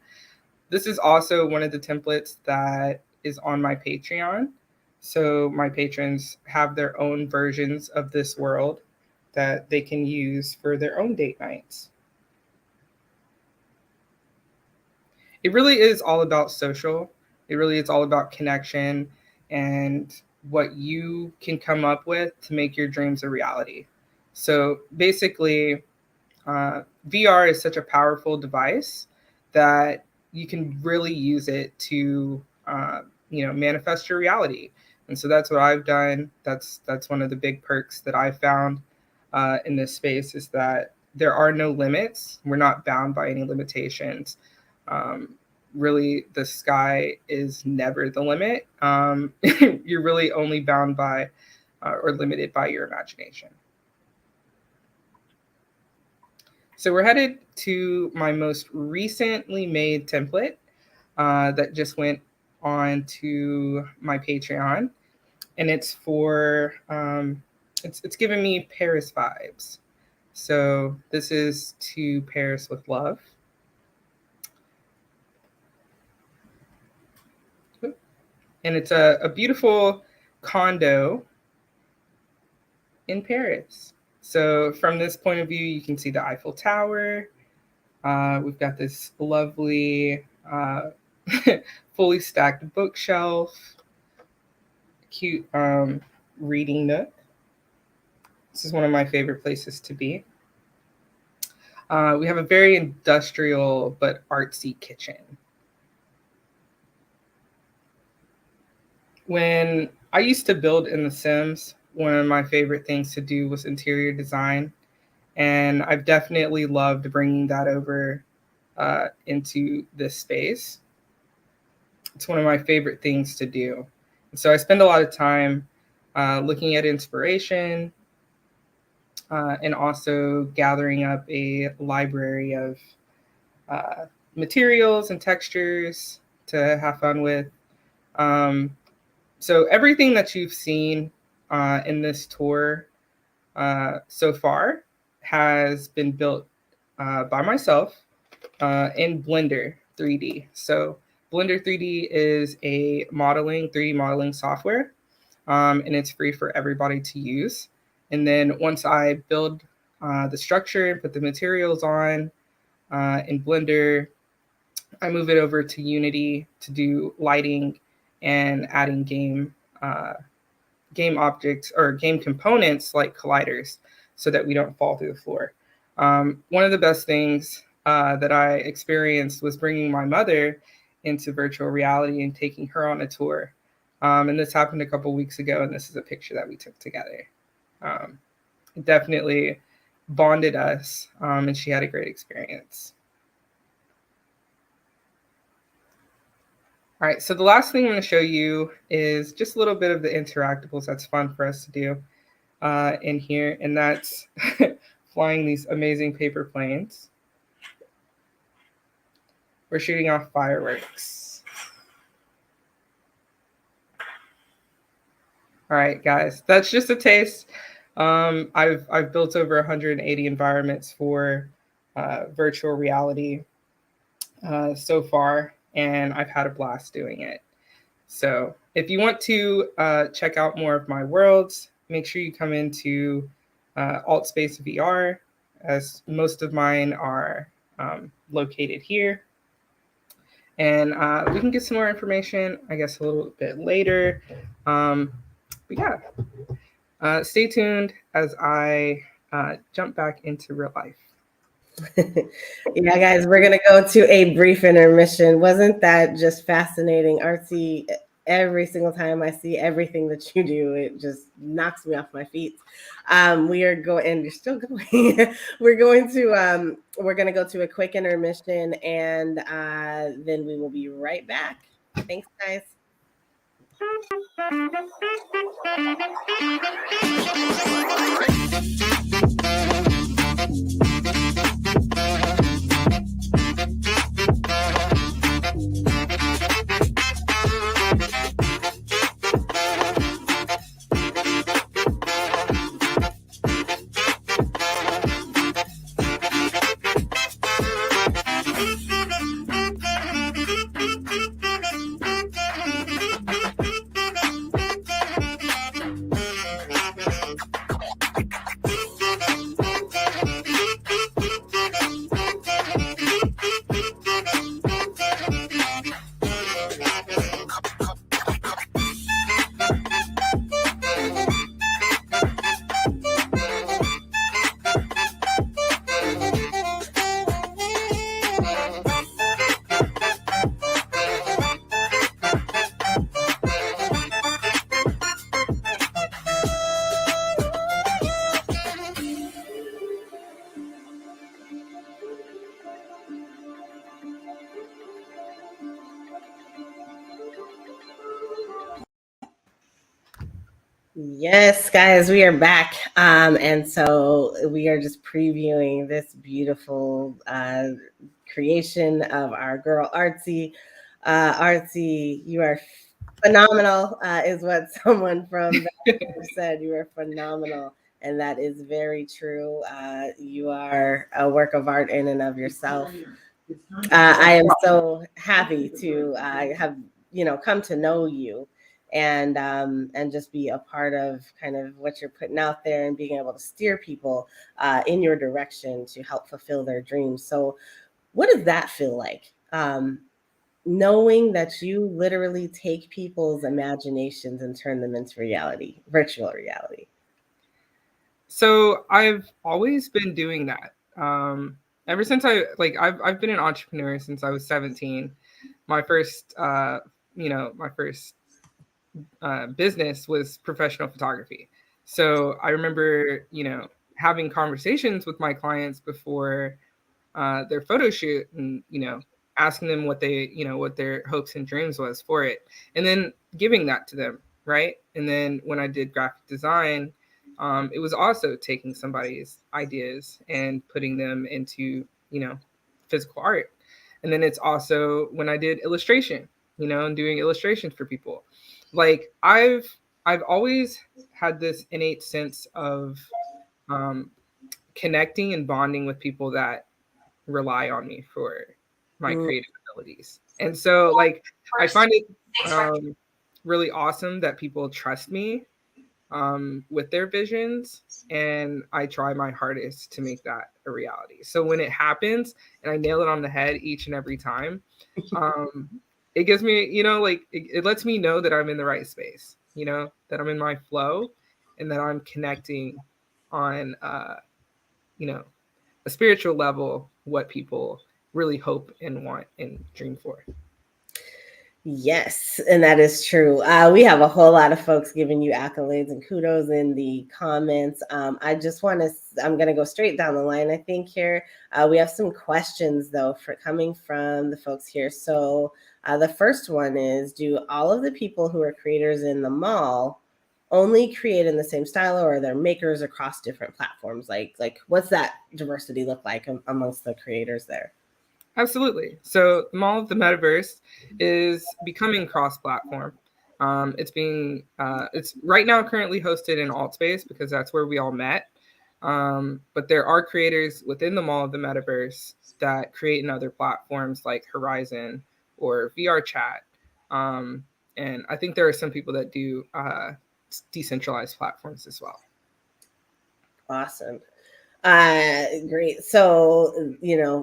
This is also one of the templates that is on my Patreon. So my patrons have their own versions of this world that they can use for their own date nights. It really is all about social. It really is all about connection and what you can come up with to make your dreams a reality. So basically, VR is such a powerful device that you can really use it to, manifest your reality. And so that's what I've done. That's one of the big perks that I found in this space, is that there are no limits. We're not bound by any limitations. Really, the sky is never the limit. You're really only bound by or limited by your imagination. So we're headed to my most recently made template that just went on to my Patreon, and it's for it's giving me Paris vibes. So this is To Paris with Love. And it's a beautiful condo in Paris. So from this point of view, you can see the Eiffel Tower. We've got this lovely, fully stacked bookshelf, cute reading nook. This is one of my favorite places to be. We have a very industrial but artsy kitchen. When I used to build in The Sims, one of my favorite things to do was interior design. And I've definitely loved bringing that over into this space. It's one of my favorite things to do. And so I spend a lot of time looking at inspiration and also gathering up a library of materials and textures to have fun with. So everything that you've seen in this tour so far has been built by myself in Blender 3D. So Blender 3D is a 3D modeling software, and it's free for everybody to use. And then once I build the structure and put the materials on in Blender, I move it over to Unity to do lighting and adding game objects or game components like colliders so that we don't fall through the floor. One of the best things that I experienced was bringing my mother into virtual reality and taking her on a tour. And this happened a couple weeks ago, and this is a picture that we took together. It definitely bonded us, and she had a great experience. All right, so the last thing I'm going to show you is just a little bit of the interactables that's fun for us to do in here, and that's flying these amazing paper planes. We're shooting off fireworks. All right, guys, that's just a taste. I've built over 180 environments for virtual reality so far, and I've had a blast doing it. So if you want to check out more of my worlds, make sure you come into Altspace VR, as most of mine are located here. And we can get some more information, I guess, a little bit later. But yeah, stay tuned as I jump back into real life. Yeah, guys, we're going to go to a brief intermission. Wasn't that just fascinating, Artsy? Every single time I see everything that you do, it just knocks me off my feet. We are going, and you're still going. We're going to go to a quick intermission, and then we will be right back. Thanks, guys. Yes, guys, we are back. And so we are just previewing this beautiful creation of our girl, Artsy. Artsy, you are phenomenal, is what someone from that said. You are phenomenal. And that is very true. You are a work of art in and of yourself. I am so happy to have, come to know you and just be a part of kind of what you're putting out there and being able to steer people in your direction to help fulfill their dreams. So what does that feel like? Knowing that you literally take people's imaginations and turn them into reality, virtual reality. So I've always been doing that. Ever since I've been an entrepreneur since I was 17. My first, business was professional photography. So I remember, having conversations with my clients before their photo shoot and, asking them what their hopes and dreams was for it, and then giving that to them. Right. And then when I did graphic design, it was also taking somebody's ideas and putting them into, physical art. And then it's also when I did illustration, and doing illustrations for people. Like I've always had this innate sense of connecting and bonding with people that rely on me for my creative abilities. And so like, I find it really awesome that people trust me with their visions, and I try my hardest to make that a reality. So when it happens and I nail it on the head each and every time, it gives me, it lets me know that I'm in the right space, that I'm in my flow and that I'm connecting on, a spiritual level, what people really hope and want and dream for. Yes, and that is true. We have a whole lot of folks giving you accolades and kudos in the comments. I'm going to go straight down the line, I think, here. We have some questions, though, for coming from the folks here. So the first one is, do all of the people who are creators in the mall only create in the same style, or are there makers across different platforms? Like what's that diversity look like amongst the creators there? Absolutely. So the Mall of the Metaverse is becoming cross-platform. It's right now currently hosted in Altspace because that's where we all met. But there are creators within the Mall of the Metaverse that create in other platforms like Horizon or VR Chat. And I think there are some people that do decentralized platforms as well. Awesome. Great. So,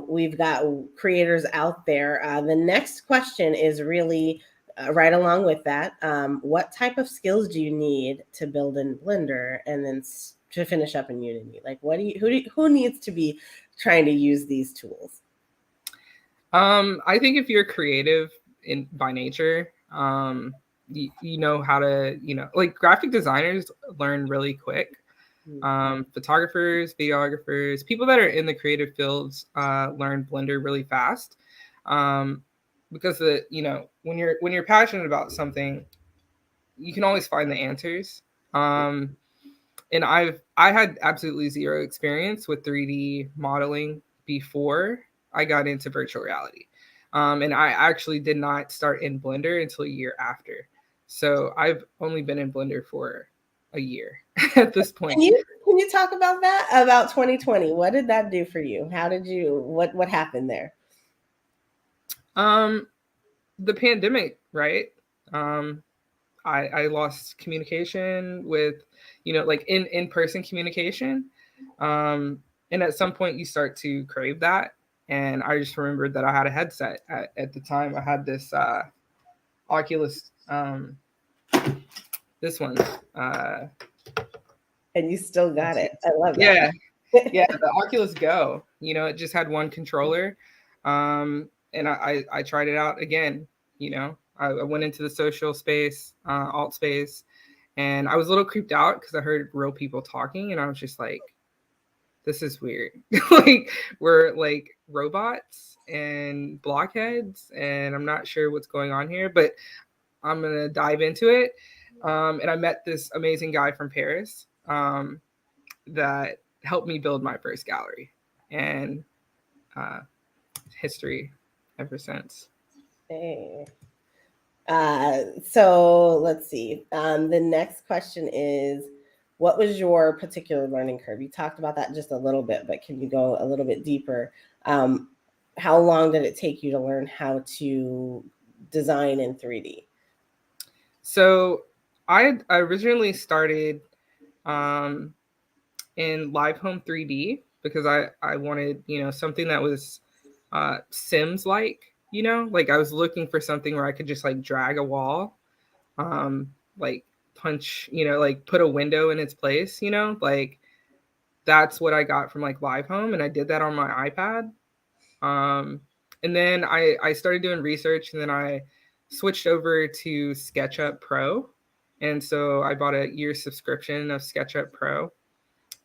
we've got creators out there. The next question is really right along with that. What type of skills do you need to build in Blender and then to finish up in Unity? Like, who needs to be trying to use these tools? I think if you're creative by nature, you know how to, like graphic designers learn really quick. Photographers, videographers, people that are in the creative fields learn Blender really fast, because when you're passionate about something, you can always find the answers. And I had absolutely zero experience with 3D modeling before I got into virtual reality, and I actually did not start in Blender until a year after. So I've only been in Blender for a year at this point. Can you talk about that, about 2020? What did that do for you? What happened there? The pandemic, right? I lost communication with, like in-person communication. And at some point you start to crave that. And I just remembered that I had a headset at the time. I had this Oculus, this one. And you still got it. I love that. Yeah. Yeah, the Oculus Go, it just had one controller. And I tried it out again. I went into the social space, alt space, and I was a little creeped out because I heard real people talking, and I was just like, this is weird. Like, we're like robots and blockheads, and I'm not sure what's going on here, but I'm going to dive into it. And I met this amazing guy from Paris that helped me build my first gallery, and history ever since. Hey. So let's see. The next question is, what was your particular learning curve? You talked about that just a little bit, but can you go a little bit deeper? How long did it take you to learn how to design in 3D? So I originally started in Live Home 3D because I wanted, something that was Sims like, like I was looking for something where I could just like drag a wall, like punch, like put a window in its place, like that's what I got from like Live Home, and I did that on my iPad. And then I started doing research, and then I switched over to SketchUp Pro. And so I bought a year subscription of SketchUp Pro.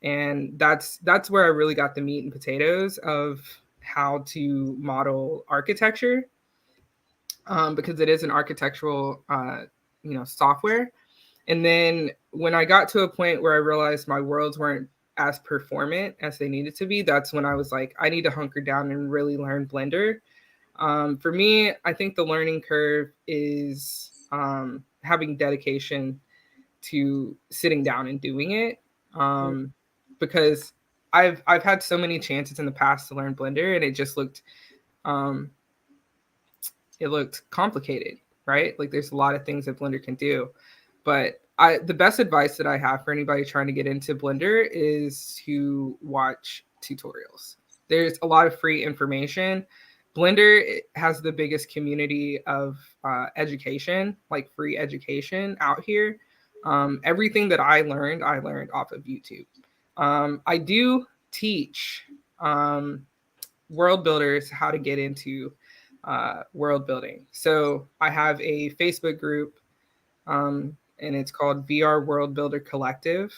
And that's where I really got the meat and potatoes of how to model architecture, because it is an architectural, software. And then when I got to a point where I realized my worlds weren't as performant as they needed to be, that's when I was like, I need to hunker down and really learn Blender. For me, I think the learning curve is having dedication to sitting down and doing it. Because I've had so many chances in the past to learn Blender, and it just looked complicated, right? Like there's a lot of things that Blender can do, but the best advice that I have for anybody trying to get into Blender is to watch tutorials. There's a lot of free information. Blender has the biggest community of education, like free education out here. Everything that I learned off of YouTube. I do teach world builders how to get into world building. So I have a Facebook group, and it's called VR World Builder Collective.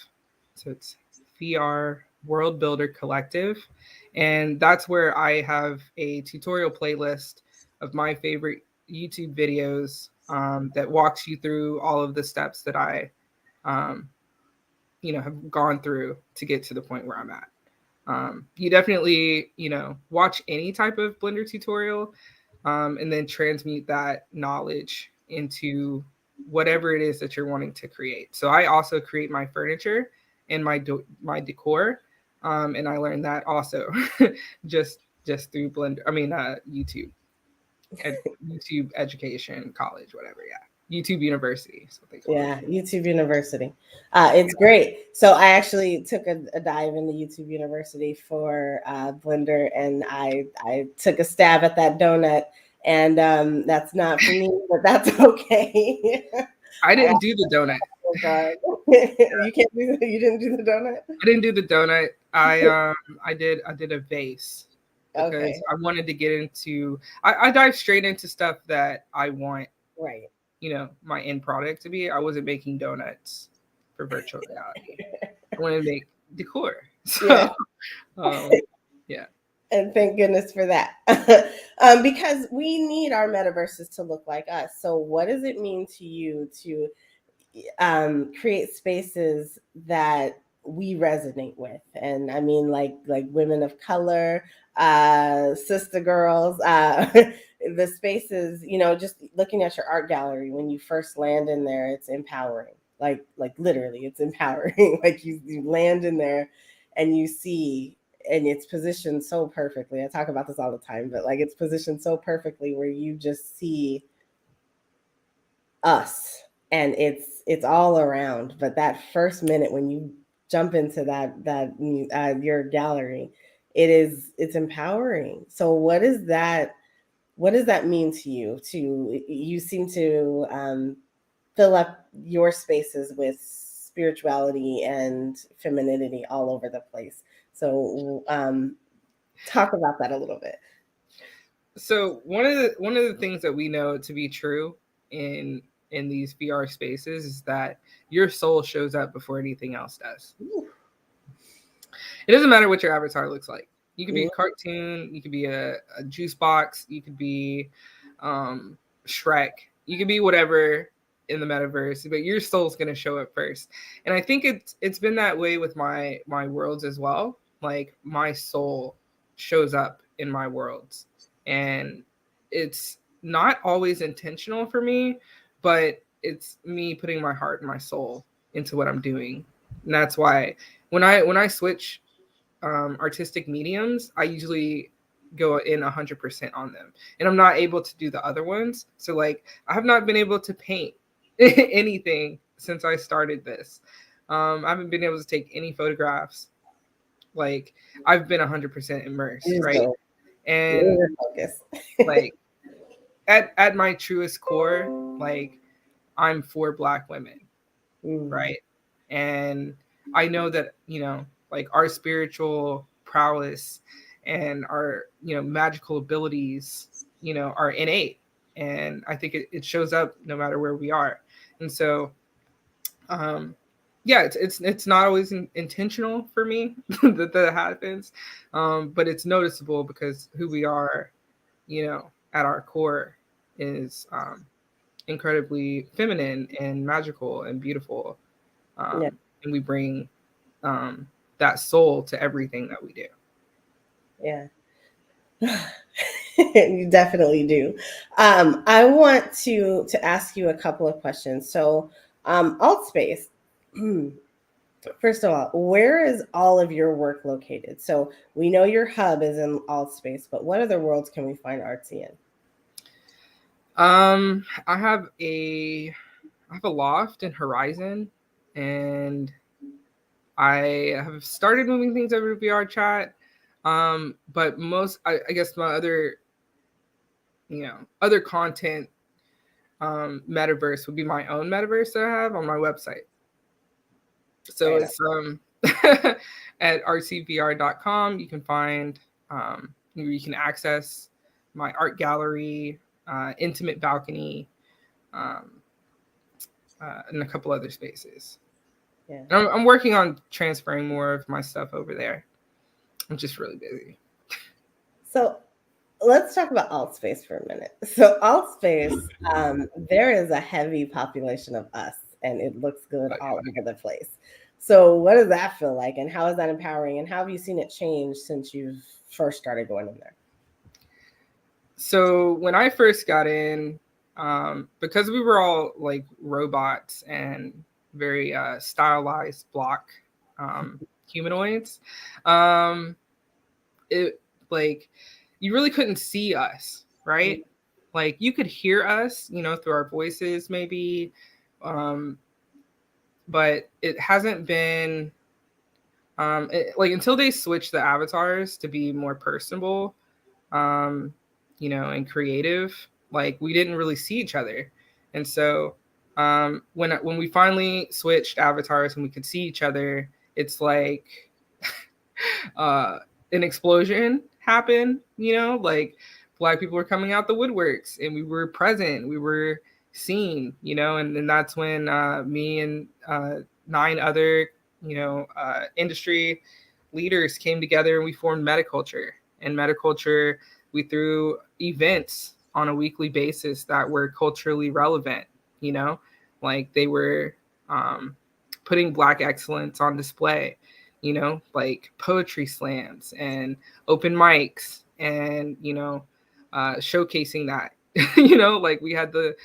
So it's VR World Builder Collective. And that's where I have a tutorial playlist of my favorite YouTube videos that walks you through all of the steps that I, have gone through to get to the point where I'm at. You definitely, watch any type of Blender tutorial and then transmute that knowledge into whatever it is that you're wanting to create. So I also create my furniture and my decor, and I learned that also just through Blender. I mean, YouTube, YouTube education, college, whatever. Yeah. YouTube University. Yeah, YouTube University. It's great. So I actually took a dive into YouTube University for Blender, and I took a stab at that donut, and that's not for me, but that's okay. I didn't do the donut. You didn't do the donut? I didn't do the donut. I did a vase because Okay. I wanted to get into. I dive straight into stuff that I want. Right. My end product to be. I wasn't making donuts for virtual reality. I wanted to make decor. So, yeah. And thank goodness for that. Because we need our metaverses to look like us. So what does it mean to you to create spaces that we resonate with? And I mean, like women of color, sister girls, the spaces, just looking at your art gallery, when you first land in there, it's empowering. Like literally, it's empowering. Like you land in there and you see, and it's positioned so perfectly. I talk about this all the time, but like it's positioned so perfectly where you just see us, and it's all around. But that first minute when you jump into that your gallery, it's empowering. So what does that mean to you? You seem to fill up your spaces with spirituality and femininity all over the place. So talk about that a little bit. So one of the things that we know to be true in these VR spaces is that your soul shows up before anything else does. Ooh. It doesn't matter what your avatar looks like. You could be a cartoon, you could be a juice box, you could be Shrek, you could be whatever in the metaverse, but your soul's going to show up first. And I think it's been that way with my worlds as well. Like my soul shows up in my worlds, and it's not always intentional for me, but it's me putting my heart and my soul into what I'm doing. And that's why when I switch artistic mediums, I usually go in 100% on them, and I'm not able to do the other ones. So like I have not been able to paint anything since I started this. I haven't been able to take any photographs. Like I've been 100% immersed, right? And like at my truest core, like I'm for Black women, right? And I know that, like our spiritual prowess and our, magical abilities, are innate. And I think it shows up no matter where we are. And so, it's not always intentional for me that happens, but it's noticeable because who we are, at our core is incredibly feminine and magical and beautiful. And we bring that soul to everything that we do. Yeah. You definitely do. I want to ask you a couple of questions. So Altspace, first of all, where is all of your work located? So we know your hub is in Altspace, but what other worlds can we find Artsy in? I have a loft in Horizon, and I have started moving things over to VR chat. But I guess my other content metaverse would be my own metaverse that I have on my website. So it's at rcvr.com. You can find you can access my art gallery, intimate balcony, and a couple other spaces. Yeah. I'm working on transferring more of my stuff over there. I'm just really busy. So let's talk about alt space for a minute. So alt space, there is a heavy population of us, and it looks good all over the place. So what does that feel like, and how is that empowering, and how have you seen it change since you've first started going in there? So when I first got in, because we were all like robots and very stylized block humanoids, it like you really couldn't see us, right? Like you could hear us, you know, through our voices maybe, but it hasn't been like until they switched the avatars to be more personable, you know, and creative, like we didn't really see each other. And so when we finally switched avatars and we could see each other, it's like an explosion happened, you know, like Black people were coming out the woodworks and we were present, we were seen, you know, and then that's when me and 9 other, you know, industry leaders came together and we formed Metaculture. And Metaculture, we threw events on a weekly basis that were culturally relevant, you know, like they were putting Black excellence on display, you know, like poetry slams and open mics and, you know, showcasing that, you know, like we had the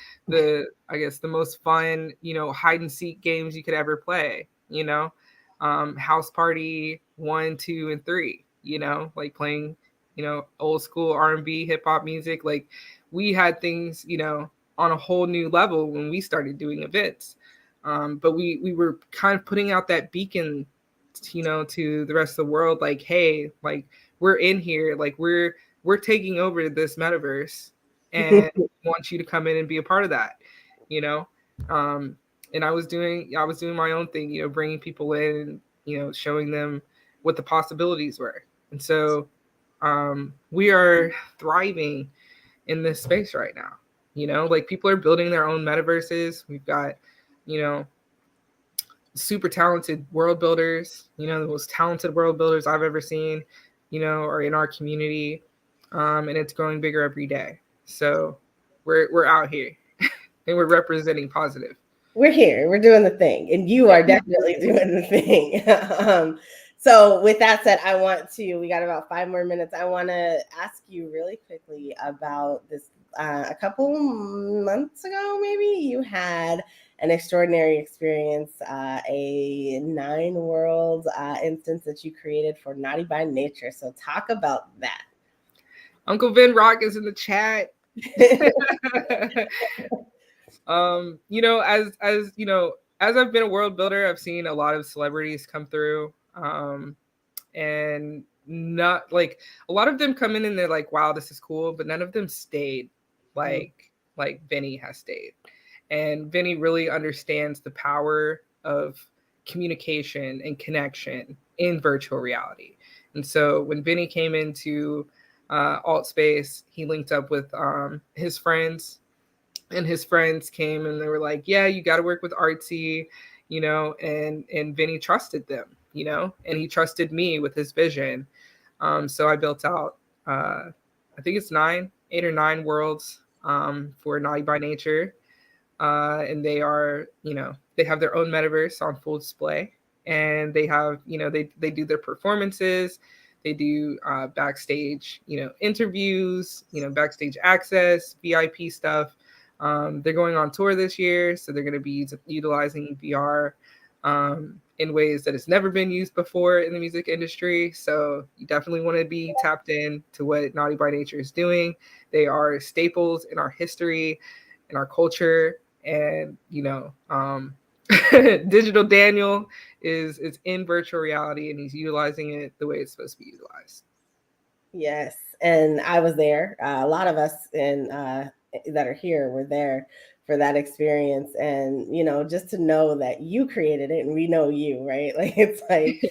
I guess the most fun, you know, hide and seek games you could ever play, you know, house party 1, 2, and 3, you know, like playing, you know, old school R&B hip hop music. Like we had things, you know, on a whole new level when we started doing events. But we were kind of putting out that beacon, you know, to the rest of the world, like, hey, like we're in here, like we're taking over this metaverse and want you to come in and be a part of that, you know. And I was doing my own thing, you know, bringing people in and, you know, showing them what the possibilities were. And so we are thriving in this space right now, you know, like people are building their own metaverses. We've got, you know, super talented world builders, you know, the most talented world builders I've ever seen, you know, are in our community. And it's growing bigger every day. So we're out here and we're representing positive. We're here, we're doing the thing, and you are definitely doing the thing. So with that said, we got about 5 more minutes. I want to ask you really quickly about this. A couple months ago, maybe you had an extraordinary experience, a 9 world instance that you created for Naughty by Nature. So talk about that. Uncle Vin Rock is in the chat. You know, as you know, as I've been a world builder, I've seen a lot of celebrities come through, and not like a lot of them come in and they're like, wow, this is cool, but none of them stayed like Vinny has stayed. And Vinny really understands the power of communication and connection in virtual reality. And so when Vinny came into alt space, he linked up with his friends, and his friends came and they were like, yeah, you got to work with Artsy, you know, and Vinny trusted them, you know, and he trusted me with his vision. So I built out, I think it's 8 or 9 worlds for Naughty by Nature. And they are, you know, they have their own metaverse on full display, and they have, you know, they do their performances. They do backstage, you know, interviews, you know, backstage access, VIP stuff. They're going on tour this year, so they're going to be utilizing VR in ways that has never been used before in the music industry. So you definitely want to be tapped in to what Naughty by Nature is doing. They are staples in our history, in our culture, and, you know, Digital Daniel is in virtual reality, and he's utilizing it the way it's supposed to be utilized. Yes, and I was there. A lot of us in that are here were there for that experience. And, you know, just to know that you created it and we know you, right? Like, it's like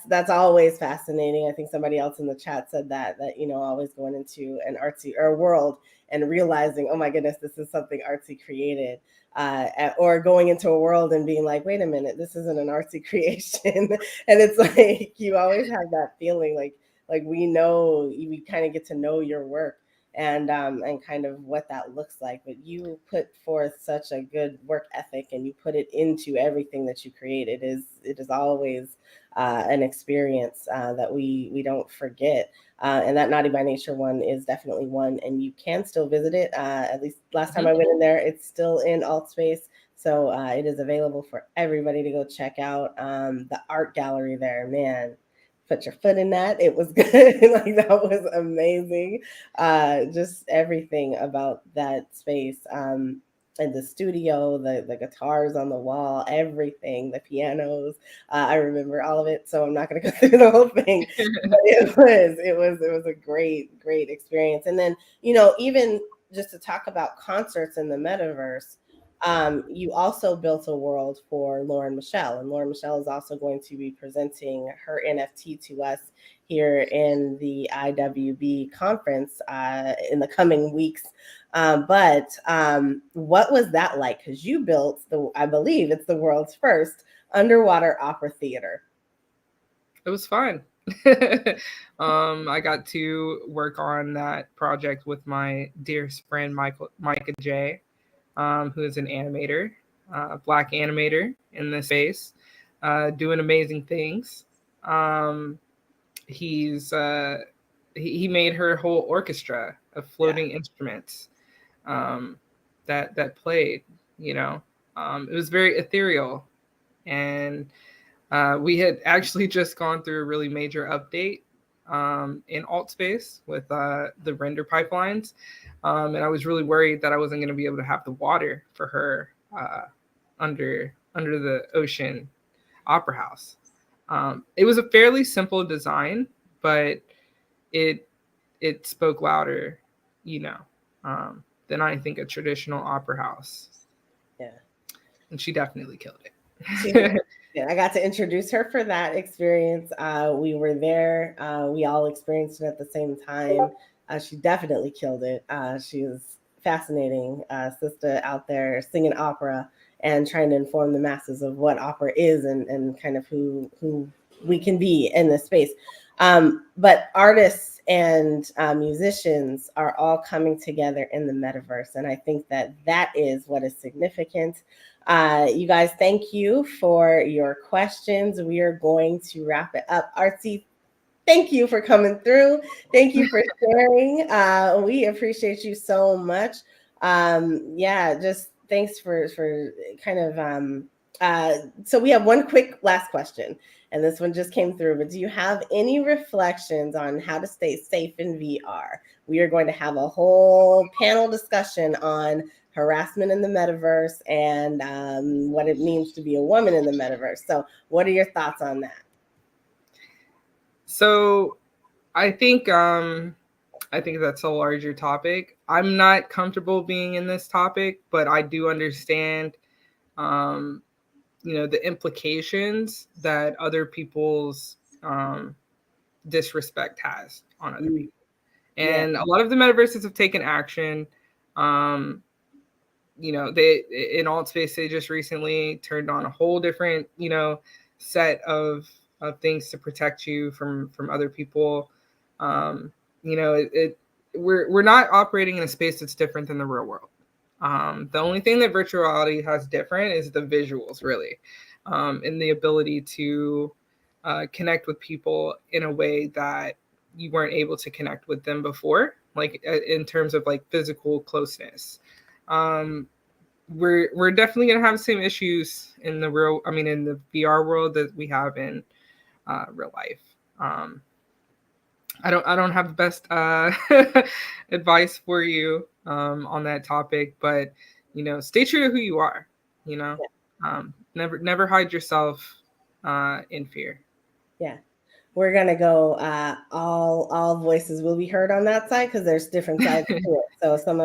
that's always fascinating. I think somebody else in the chat said that, you know, always going into an artsy or a world and realizing, oh my goodness, this is something artsy created. Or going into a world and being like, wait a minute, this isn't an artsy creation. And it's like, you always have that feeling like we know, we kind of get to know your work and kind of what that looks like. But you put forth such a good work ethic and you put it into everything that you create. It is always an experience that we don't forget. And that Naughty by Nature one is definitely one, and you can still visit it. At least last time I went in there, it's still in alt space. So it is available for everybody to go check out. The art gallery there, man, put your foot in that. It was good. Like, that was amazing. Just everything about that space. And the studio, the guitars on the wall, everything, the pianos. I remember all of it, so I'm not going to go through the whole thing. But it was a great experience. And then, you know, even just to talk about concerts in the metaverse, you also built a world for Lauren Michelle, and Lauren Michelle is also going to be presenting her NFT to us here in the IWB conference in the coming weeks. But what was that like? Because you built I believe it's the world's first underwater opera theater. It was fun. I got to work on that project with my dearest friend, Micah J., who is an animator, Black animator in this space, doing amazing things. He made her whole orchestra of floating instruments that played. You know, it was very ethereal, and we had actually just gone through a really major update in alt space with the render pipelines. And I was really worried that I wasn't going to be able to have the water for her under the ocean opera house. It was a fairly simple design, but it spoke louder, you know, than I think a traditional opera house. Yeah. And she definitely killed it. Yeah, I got to introduce her for that experience. We were there. We all experienced it at the same time. She definitely killed it. She was fascinating sister out there singing opera and trying to inform the masses of what opera is and kind of who we can be in this space. But artists and musicians are all coming together in the metaverse. And I think that is what is significant. You guys, thank you for your questions. We are going to wrap it up. Artsy, thank you for coming through. Thank you for sharing. We appreciate you so much. Yeah, just thanks for kind of, so we have one quick last question, and this one just came through, but do you have any reflections on how to stay safe in VR? We are going to have a whole panel discussion on harassment in the metaverse and what it means to be a woman in the metaverse. So what are your thoughts on that? So I think that's a larger topic. I'm not comfortable being in this topic, but I do understand, you know, the implications that other people's disrespect has on other people. And a lot of the metaverses have taken action. You know, they in alt space, they just recently turned on a whole different, you know, set of things to protect you from other people. You know, we're not operating in a space that's different than the real world. The only thing that virtual reality has different is the visuals, really, and the ability to connect with people in a way that you weren't able to connect with them before, like in terms of like physical closeness. We're definitely gonna have the same issues in the VR world that we have in real life. I don't have the best advice for you on that topic, but you know, stay true to who you are. You know, never hide yourself in fear. Yeah. we're gonna go all voices will be heard on that side, because there's different sides to it. So some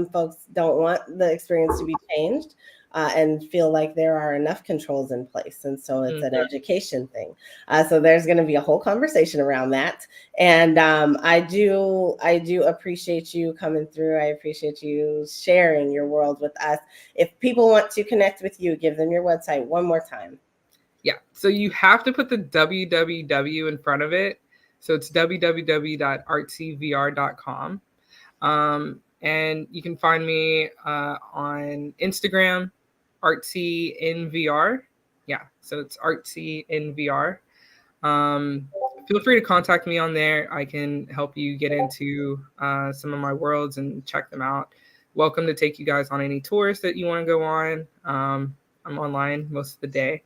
folks don't want the experience to be changed and feel like there are enough controls in place, and so it's an education thing. So there's going to be a whole conversation around that, and I do appreciate you coming through. I appreciate you sharing your world with us. If people want to connect with you, give them your website one more time. Yeah, so you have to put the www in front of it. So it's www.artsyvr.com. And you can find me on Instagram, Artsy in VR. Yeah, so it's Artsy in VR. Feel free to contact me on there. I can help you get into some of my worlds and check them out. Welcome to take you guys on any tours that you want to go on. I'm online most of the day.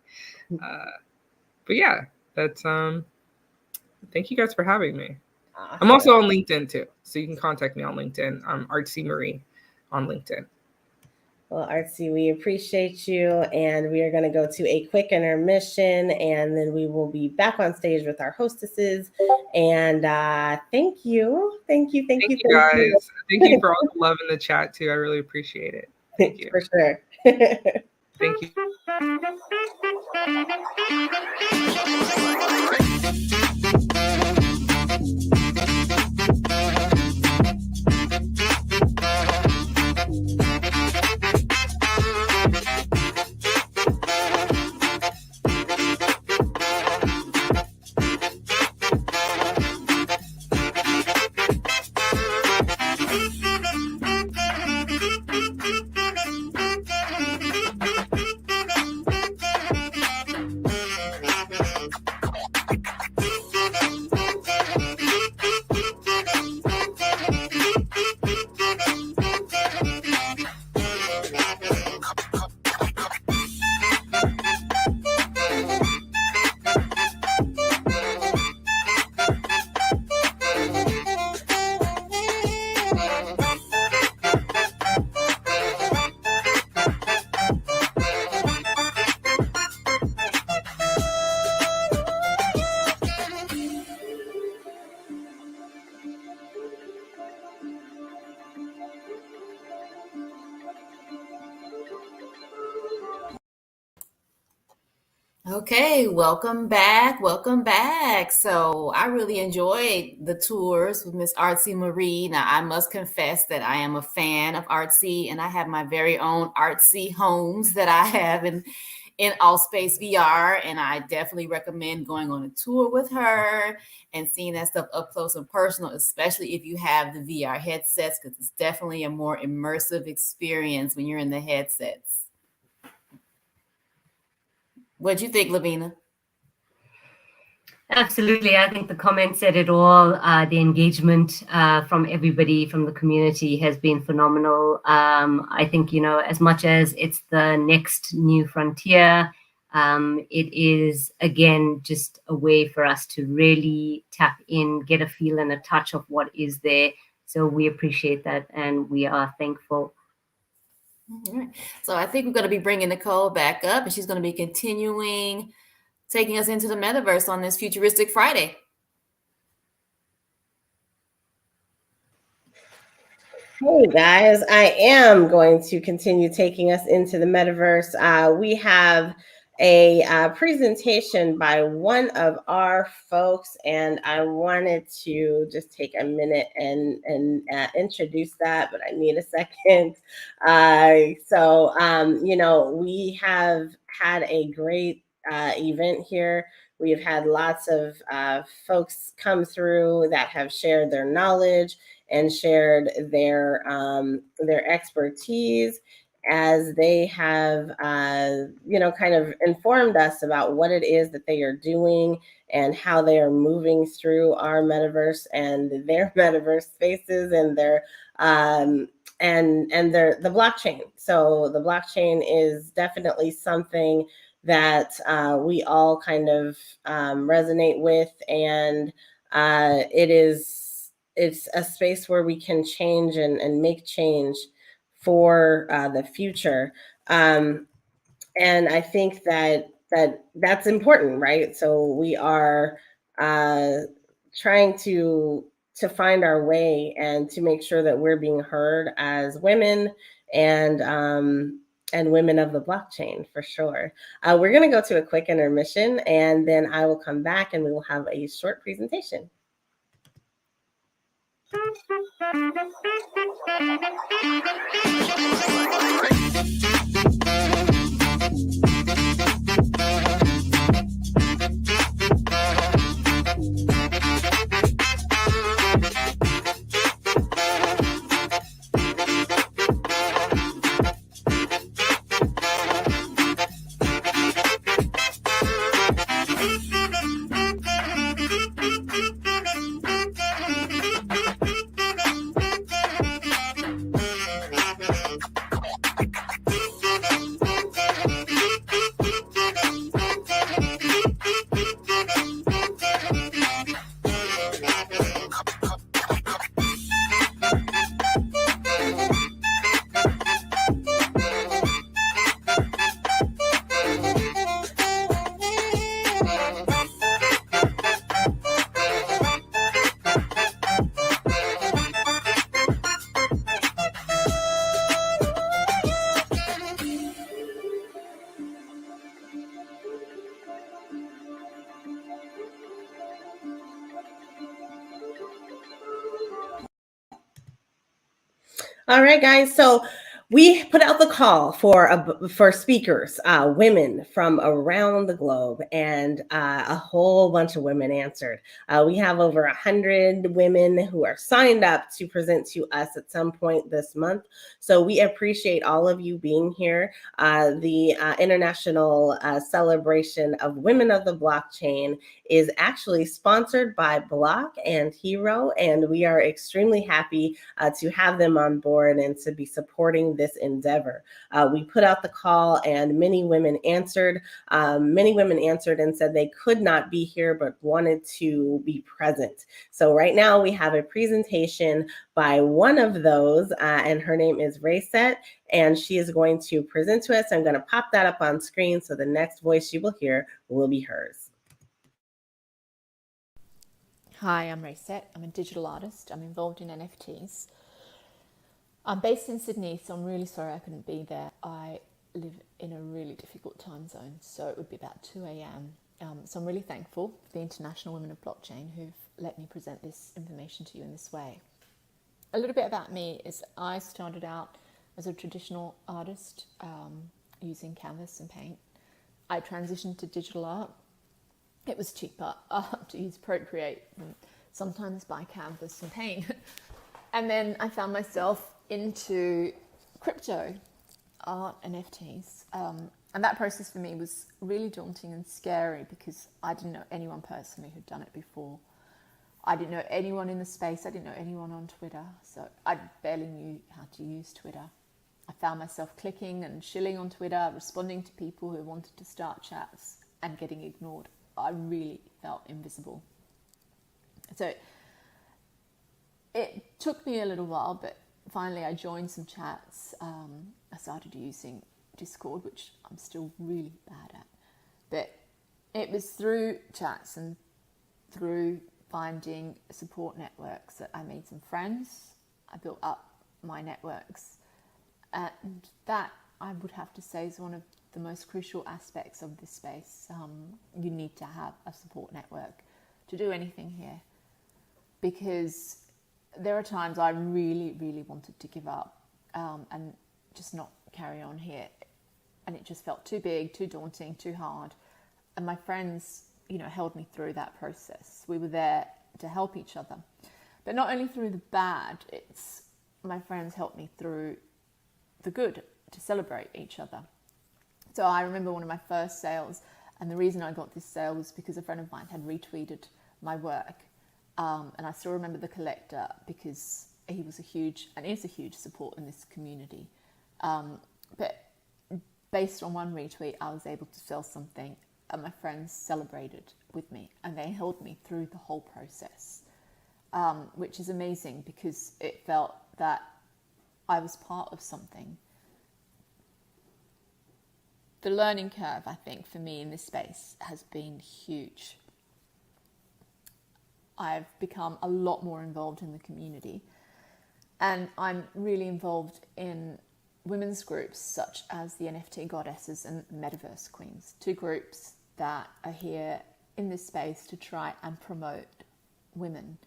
But yeah, that's thank you guys for having me. Awesome. I'm also on LinkedIn too, so you can contact me on LinkedIn. I'm Artsy Marie on LinkedIn. Well, Artsy, we appreciate you, and we are going to go to a quick intermission, and then we will be back on stage with our hostesses. And thank you guys. Thank you for all the love in the chat too. I really appreciate it. Thank you for sure. Thank you. Okay, welcome back. Welcome back. So I really enjoyed the tours with Miss Artsy Marie. Now, I must confess that I am a fan of Artsy, and I have my very own Artsy homes that I have in Allspace VR, and I definitely recommend going on a tour with her and seeing that stuff up close and personal, especially if you have the VR headsets, because it's definitely a more immersive experience when you're in the headsets. What'd you think, Lavina? Absolutely. I think the comments said it all. The engagement from everybody from the community has been phenomenal. I think, as much as it's the next new frontier, it is, again, just a way for us to really tap in, get a feel and a touch of what is there. So we appreciate that, and we are thankful. All right. So I think we're going to be bringing Nicole back up, and she's going to be continuing taking us into the metaverse on this Futuristic Friday. Hey guys, I am going to continue taking us into the metaverse. We have a presentation by one of our folks, and I wanted to just take a minute and introduce that, but I need a second. We have had a great event here. We have had lots of folks come through that have shared their knowledge and shared their expertise, as they have, kind of informed us about what it is that they are doing and how they are moving through our metaverse and their metaverse spaces and their the blockchain. So the blockchain is definitely something that we all kind of resonate with, and it's a space where we can change and make change for the future. And I think that's important, right? So we are trying to find our way and to make sure that we're being heard as women and women of the blockchain, for sure. We're going to go to a quick intermission, and then I will come back and we will have a short presentation. All right, guys. So we put out the call for speakers, women from around the globe, and a whole bunch of women answered. We have over 100 women who are signed up to present to us at some point this month. So we appreciate all of you being here. The International Celebration of Women of the Blockchain is actually sponsored by Block and Hero, and we are extremely happy to have them on board and to be supporting this endeavor. We put out the call and many women answered. Many women answered and said they could not be here but wanted to be present. So right now we have a presentation by one of those, and her name is Rayset, and she is going to present to us. I'm going to pop that up on screen so the next voice you will hear will be hers. Hi, I'm Rayset. I'm a digital artist. I'm involved in NFTs. I'm based in Sydney, so I'm really sorry I couldn't be there. I live in a really difficult time zone, so it would be about 2 a.m. So I'm really thankful for the International Women of Blockchain who've let me present this information to you in this way. A little bit about me is I started out as a traditional artist using canvas and paint. I transitioned to digital art. It was cheaper to use Procreate than sometimes buy canvas and paint. And then I found myself into crypto art, NFTs. And that process for me was really daunting and scary because I didn't know anyone personally who'd done it before. I didn't know anyone in the space. I didn't know anyone on Twitter. So I barely knew how to use Twitter. I found myself clicking and shilling on Twitter, responding to people who wanted to start chats and getting ignored. I really felt invisible. So it took me a little while, but finally I joined some chats. I started using Discord, which I'm still really bad at. But it was through chats and through finding support networks that I made some friends. I built up my networks. And that, I would have to say, is one of the most crucial aspects of this space. You need to have a support network to do anything here, because there are times I really, really wanted to give up and just not carry on here, and it just felt too big, too daunting, too hard. And my friends, held me through that process. We were there to help each other, but not only through the bad. It's my friends helped me through the good, to celebrate each other. So I remember one of my first sales, and the reason I got this sale was because a friend of mine had retweeted my work. And I still remember the collector because he was a huge support in this community. But based on one retweet, I was able to sell something, and my friends celebrated with me, and they held me through the whole process, which is amazing because it felt that I was part of something. The learning curve, I think, for me in this space has been huge. I've become a lot more involved in the community. And I'm really involved in women's groups such as the NFT Goddesses and Metaverse Queens, two groups that are here in this space to try and promote women,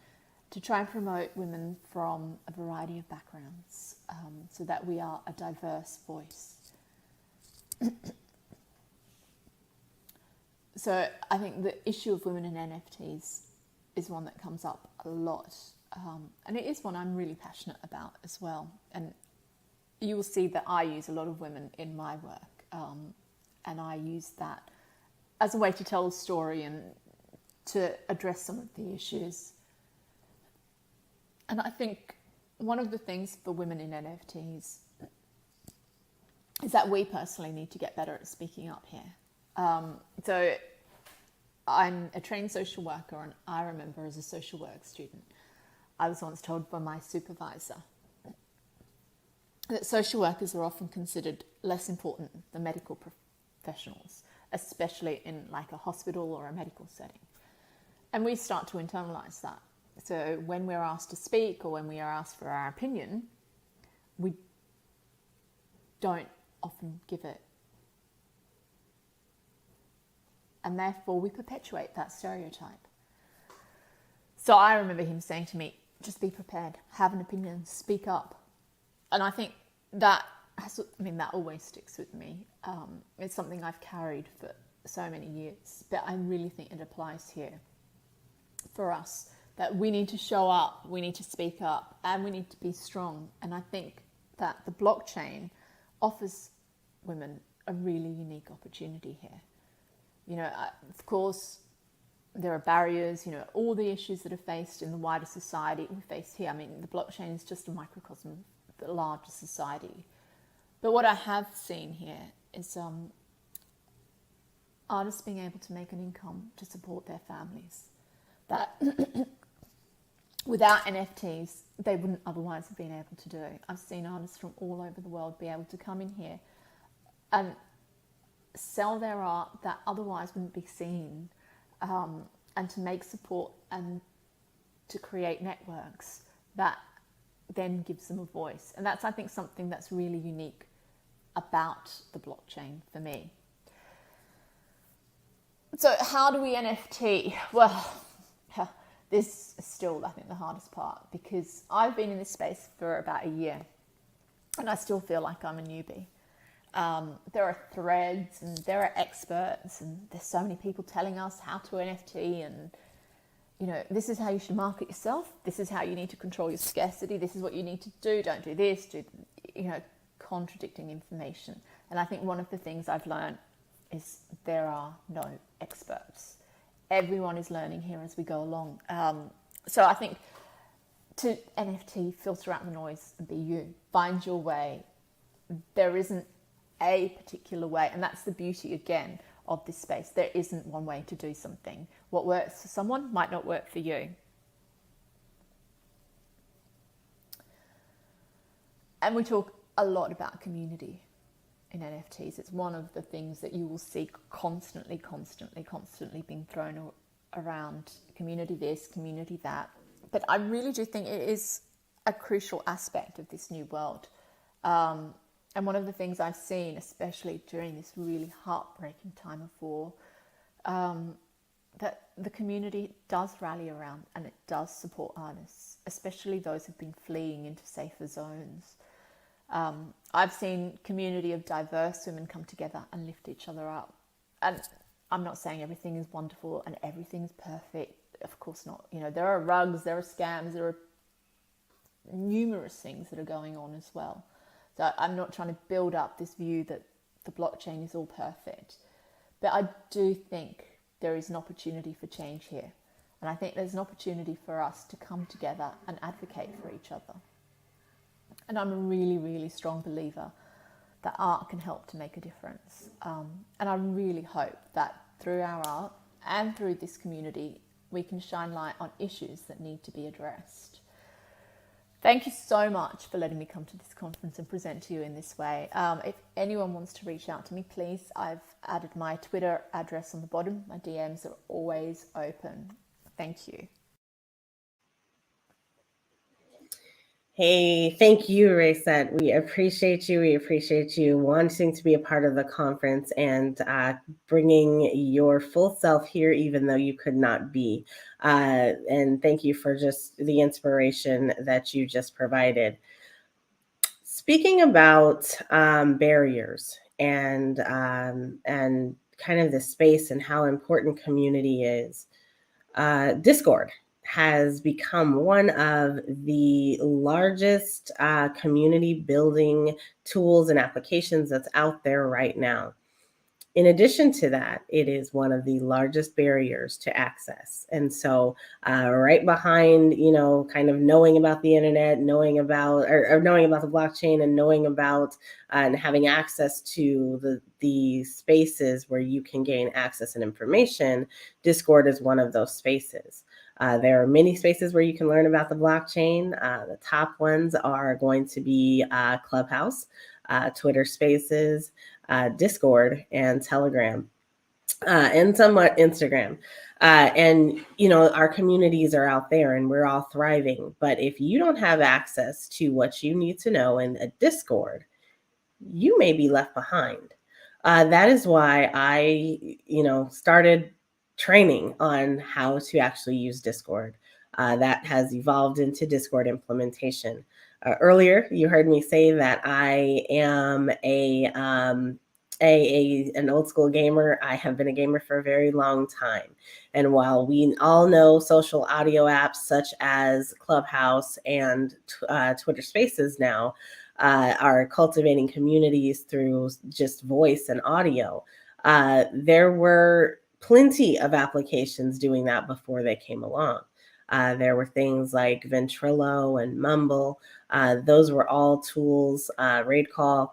from a variety of backgrounds, so that we are a diverse voice. So I think the issue of women in NFTs is one that comes up a lot, and it is one I'm really passionate about as well. And you will see that I use a lot of women in my work, and I use that as a way to tell a story and to address some of the issues. And I think one of the things for women in NFTs is that we personally need to get better at speaking up here. So I'm a trained social worker, and I remember as a social work student, I was once told by my supervisor that social workers are often considered less important than medical professionals, especially in like a hospital or a medical setting. And we start to internalize that. So when we're asked to speak or when we are asked for our opinion, we don't often give it. And therefore we perpetuate that stereotype. So I remember him saying to me, just be prepared, have an opinion, speak up. And I think that that always sticks with me. It's something I've carried for so many years, but I really think it applies here for us, that we need to show up, we need to speak up, and we need to be strong. And I think that the blockchain offers women a really unique opportunity here. You know, of course, there are barriers, you know, all the issues that are faced in the wider society we face here. I mean, the blockchain is just a microcosm of the larger society. But what I have seen here is artists being able to make an income to support their families that without NFTs, they wouldn't otherwise have been able to do. I've seen artists from all over the world be able to come in here and sell their art that otherwise wouldn't be seen, and to make support and to create networks that then gives them a voice. And that's, I think, something that's really unique about the blockchain for me. So how do we NFT? Well, this is still, I think, the hardest part, because I've been in this space for about a year and I still feel like I'm a newbie. There are threads and there are experts and there's so many people telling us how to NFT, and you know, this is how you should market yourself, this is how you need to control your scarcity, this is what you need to do, don't do this, contradicting information. And I think one of the things I've learned is there are no experts. Everyone is learning here as we go along. So I think to NFT, filter out the noise and be you. Find your way. There isn't a particular way, and that's the beauty again of this space. There isn't one way to do something. What works for someone might not work for you. And we talk a lot about community in NFTs. It's one of the things that you will see constantly being thrown around. Community this, community that. But I really do think it is a crucial aspect of this new world. And one of the things I've seen, especially during this really heartbreaking time of war, that the community does rally around and it does support artists, especially those who've been fleeing into safer zones. I've seen community of diverse women come together and lift each other up. And I'm not saying everything is wonderful and everything is perfect. Of course not. You know, there are rugs, there are scams, there are numerous things that are going on as well. So I'm not trying to build up this view that the blockchain is all perfect. But I do think there is an opportunity for change here. And I think there's an opportunity for us to come together and advocate for each other. And I'm a really, really strong believer that art can help to make a difference. And I really hope that through our art and through this community, we can shine light on issues that need to be addressed. Thank you so much for letting me come to this conference and present to you in this way. If anyone wants to reach out to me, please, I've added my Twitter address on the bottom. My DMs are always open. Thank you. Hey, thank you, Rayset. We appreciate you. We appreciate you wanting to be a part of the conference and bringing your full self here, even though you could not be. And thank you for just the inspiration that you just provided. Speaking about barriers and kind of the space and how important community is, Discord has become one of the largest community building tools and applications that's out there right now. In addition to that, it is one of the largest barriers to access. And so right behind, kind of knowing about the internet, knowing about or knowing about the blockchain and knowing about and having access to the spaces where you can gain access and information, Discord is one of those spaces. There are many spaces where you can learn about the blockchain. The top ones are going to be Clubhouse, Twitter Spaces, Discord, and Telegram, and somewhat Instagram. And, our communities are out there and we're all thriving. But if you don't have access to what you need to know in a Discord, you may be left behind. That is why I, started training on how to actually use Discord. That has evolved into Discord implementation. Earlier, you heard me say that I am an old school gamer. I have been a gamer for a very long time. And while we all know social audio apps such as Clubhouse and Twitter Spaces now are cultivating communities through just voice and audio, there were plenty of applications doing that before they came along. There were things like Ventrilo and Mumble. Those were all tools, RaidCall.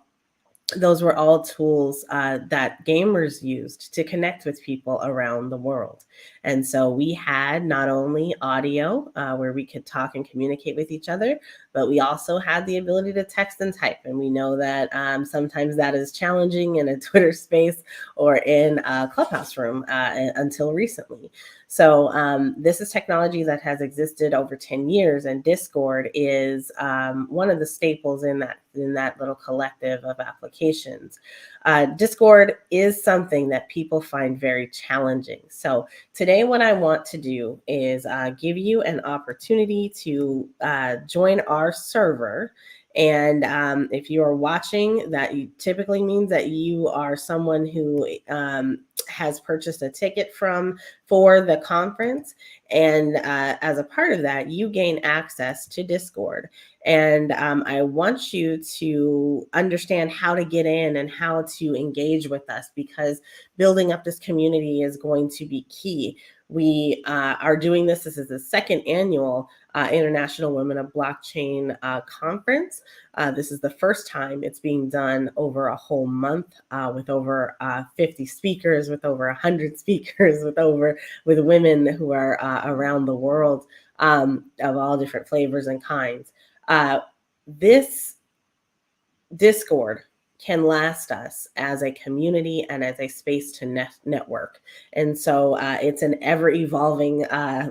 Those were all tools that gamers used to connect with people around the world. And so we had not only audio where we could talk and communicate with each other, but we also had the ability to text and type. And we know that sometimes that is challenging in a Twitter space or in a Clubhouse room until recently. So this is technology that has existed over 10 years, and Discord is one of the staples in that little collective of applications. Discord is something that people find very challenging. So today what I want to do is give you an opportunity to join our server. And if you are watching, that typically means that you are someone who has purchased a ticket for the conference. And as a part of that, you gain access to Discord. And I want you to understand how to get in and how to engage with us, because building up this community is going to be key. We are doing this. This is the second annual International Women of Blockchain Conference. This is the first time it's being done over a whole month with over 50 speakers, with over 100 speakers, with women who are around the world of all different flavors and kinds. This Discord can last us as a community and as a space to network. And so it's an ever evolving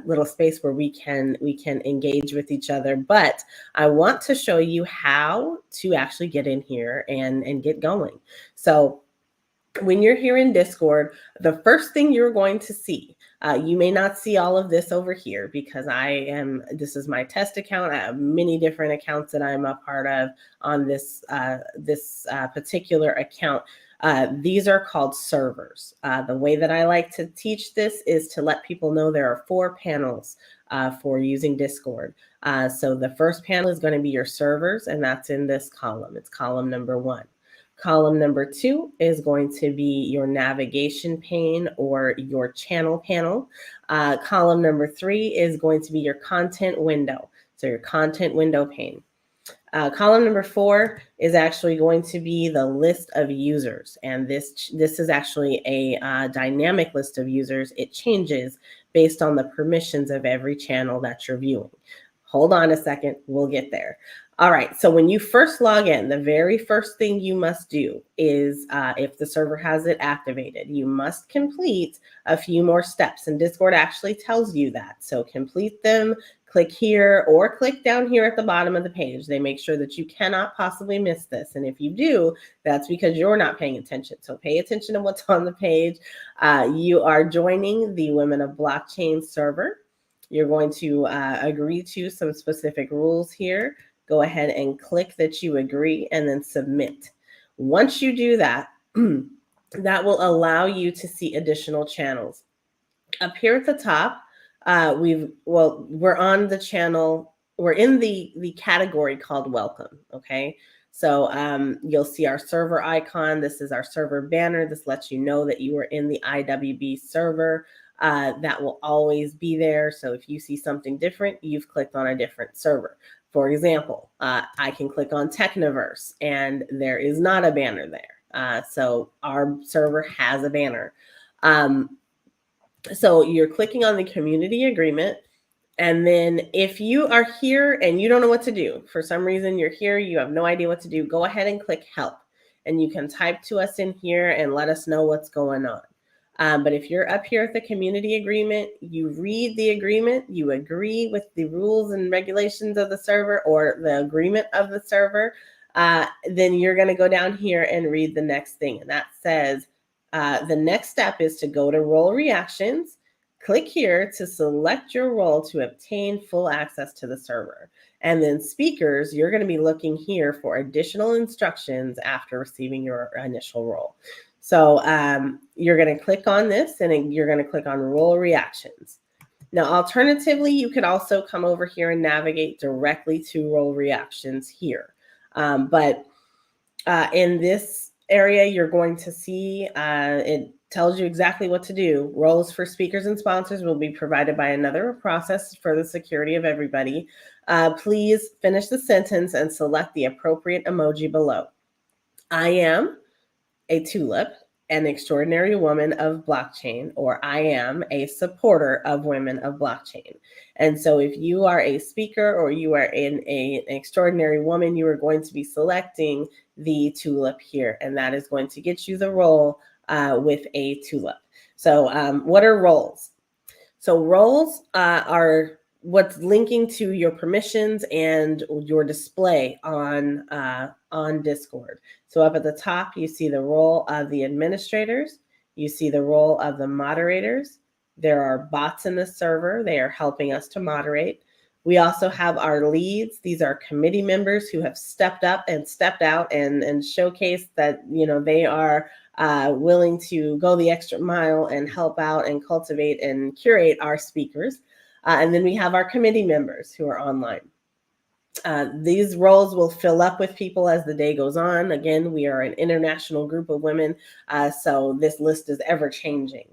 little space where we can engage with each other. But I want to show you how to actually get in here and get going. So when you're here in Discord, the first thing you're going to see, you may not see all of this over here because this is my test account. I have many different accounts that I'm a part of on this particular account. These are called servers. The way that I like to teach this is to let people know there are 4 panels for using Discord. So the first panel is going to be your servers, and that's in this column. It's column number 1. Column number 2 is going to be your navigation pane or your channel panel. Column number 3 is going to be your content window. So your content window pane. Column number 4 is actually going to be the list of users. And this is actually a dynamic list of users. It changes based on the permissions of every channel that you're viewing. Hold on a second, we'll get there. All right, so when you first log in, the very first thing you must do is, if the server has it activated, you must complete a few more steps. And Discord actually tells you that. So complete them, click here or click down here at the bottom of the page. They make sure that you cannot possibly miss this. And if you do, that's because you're not paying attention. So pay attention to what's on the page. You are joining the Women of Blockchain server. You're going to agree to some specific rules here. Go ahead and click that you agree and then submit. Once you do that, that will allow you to see additional channels. Up here at the top, we're on the channel, we're in the category called welcome, okay? So you'll see our server icon. This is our server banner. This lets you know that you are in the IWB server. That will always be there. So if you see something different, you've clicked on a different server. For example, I can click on Techniverse and there is not a banner there. So our server has a banner. So you're clicking on the community agreement. And then if you are here and you don't know what to do, for some reason you're here, you have no idea what to do, go ahead and click help. And you can type to us in here and let us know what's going on. But if you're up here at the community agreement, you read the agreement, you agree with the rules and regulations of the server or the agreement of the server, then you're going to go down here and read the next thing. And that says the next step is to go to role reactions. Click here to select your role to obtain full access to the server. And then speakers, you're going to be looking here for additional instructions after receiving your initial role. So you're going to click on this and you're going to click on role reactions. Now, alternatively, you could also come over here and navigate directly to role reactions here. But in this area, you're going to see it tells you exactly what to do. Roles for speakers and sponsors will be provided by another process for the security of everybody. Please finish the sentence and select the appropriate emoji below. I am a tulip, an extraordinary woman of blockchain, or I am a supporter of women of blockchain. And so if you are a speaker or you are an extraordinary woman, you are going to be selecting the tulip here, and that is going to get you the role with a tulip. So what are roles? So roles are what's linking to your permissions and your display on Discord. So up at the top, you see the role of the administrators. You see the role of the moderators. There are bots in the server. They are helping us to moderate. We also have our leads. These are committee members who have stepped up and stepped out and showcased that, you know, they are willing to go the extra mile and help out and cultivate and curate our speakers. And then we have our committee members who are online. These roles will fill up with people as the day goes on. Again, we are an international group of women, so this list is ever changing.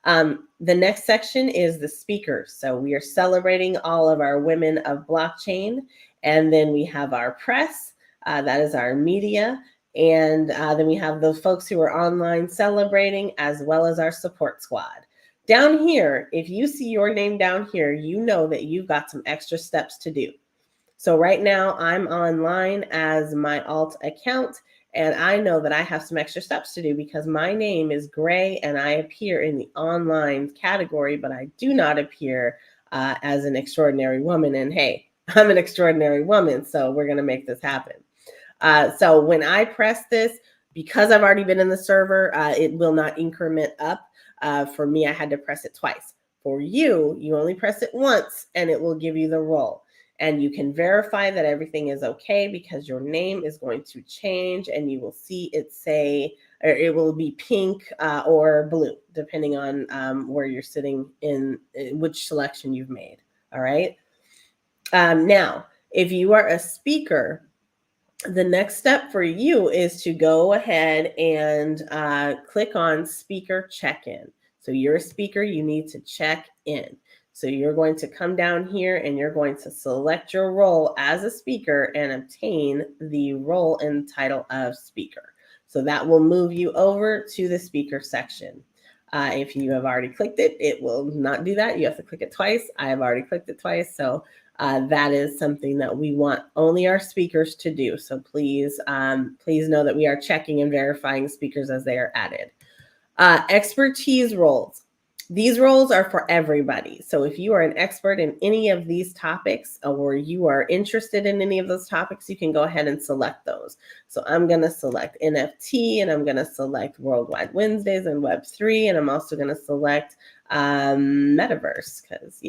The next section is the speakers. So we are celebrating all of our women of blockchain. And then we have our press, that is our media. And then we have the folks who are online celebrating, as well as our support squad. Down here, if you see your name down here, you know that you've got some extra steps to do. So right now I'm online as my alt account, and I know that I have some extra steps to do because my name is Gray and I appear in the online category, but I do not appear as an extraordinary woman. And hey, I'm an extraordinary woman, so we're going to make this happen. So when I press this, because I've already been in the server, it will not increment up. For me, I had to press it twice. For you, you only press it once and it will give you the role. And you can verify that everything is okay because your name is going to change and you will see it say, or it will be pink or blue, depending on where you're sitting in which selection you've made. All right. Now, if you are a speaker, the next step for you is to go ahead and click on speaker check-in. So you're a speaker, you need to check in. So you're going to come down here and you're going to select your role as a speaker and obtain the role and title of speaker. So that will move you over to the speaker section. If you have already clicked it, it will not do that. You have to click it twice. I have already clicked it twice. So that is something that we want only our speakers to do. So please, please know that we are checking and verifying speakers as they are added. Expertise roles. These roles are for everybody. So if you are an expert in any of these topics, or you are interested in any of those topics, you can go ahead and select those. So I'm going to select NFT, and I'm going to select Worldwide Wednesdays and Web3, and I'm also going to select Metaverse, because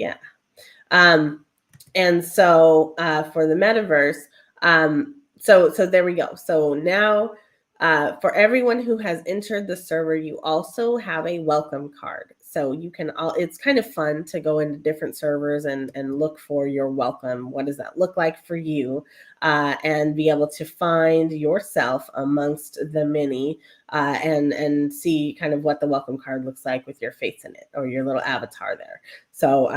and so for the Metaverse, so there we go. So now for everyone who has entered the server, you also have a welcome card. So you can it's kind of fun to go into different servers and look for your welcome. What does that look like for you? And be able to find yourself amongst the many and see kind of what the welcome card looks like with your face in it, or your little avatar there. So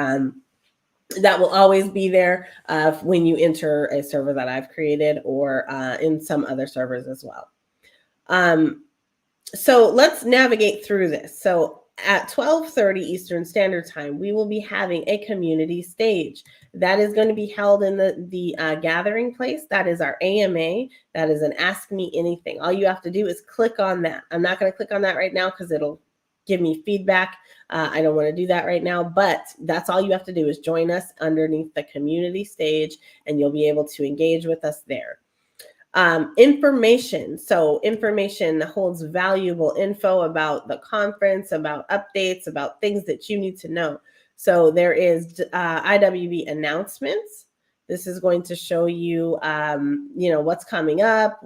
that will always be there when you enter a server that I've created, or in some other servers as well. So let's navigate through this. So at 12:30 Eastern Standard Time, we will be having a community stage. That is going to be held in the gathering place. That is our AMA. That is an Ask Me Anything. All you have to do is click on that. I'm not going to click on that right now because it'll give me feedback. I don't want to do that right now, but that's all you have to do is join us underneath the community stage, and you'll be able to engage with us there. Information. So information holds valuable info about the conference, about updates, about things that you need to know. So there is IWB Announcements. This is going to show you, what's coming up,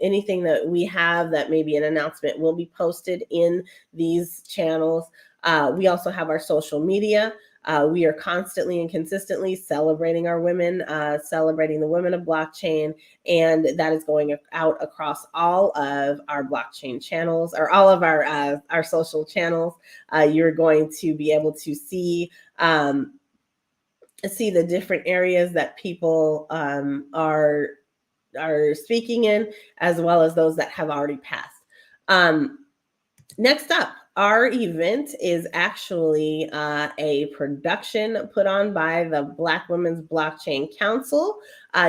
anything that we have that maybe an announcement will be posted in these channels. We also have our social media. We are constantly and consistently celebrating our women, celebrating the women of blockchain, and that is going out across all of our blockchain channels, or all of our social channels. You're going to be able to see the different areas that people are speaking in, as well as those that have already passed. Next up, our event is actually a production put on by the Black Women's Blockchain Council.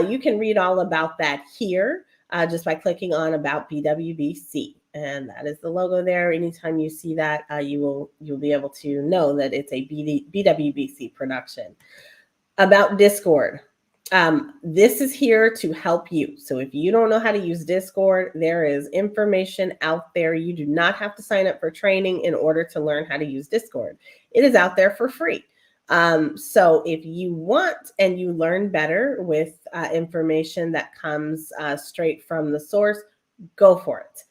You can read all about that here just by clicking on About BWBC. And that is the logo there. Anytime you see that, you'll be able to know that it's a BWBC production. About Discord. This is here to help you. So if you don't know how to use Discord, there is information out there. You do not have to sign up for training in order to learn how to use Discord. It is out there for free. So if you want and you learn better with information that comes straight from the source, go for it.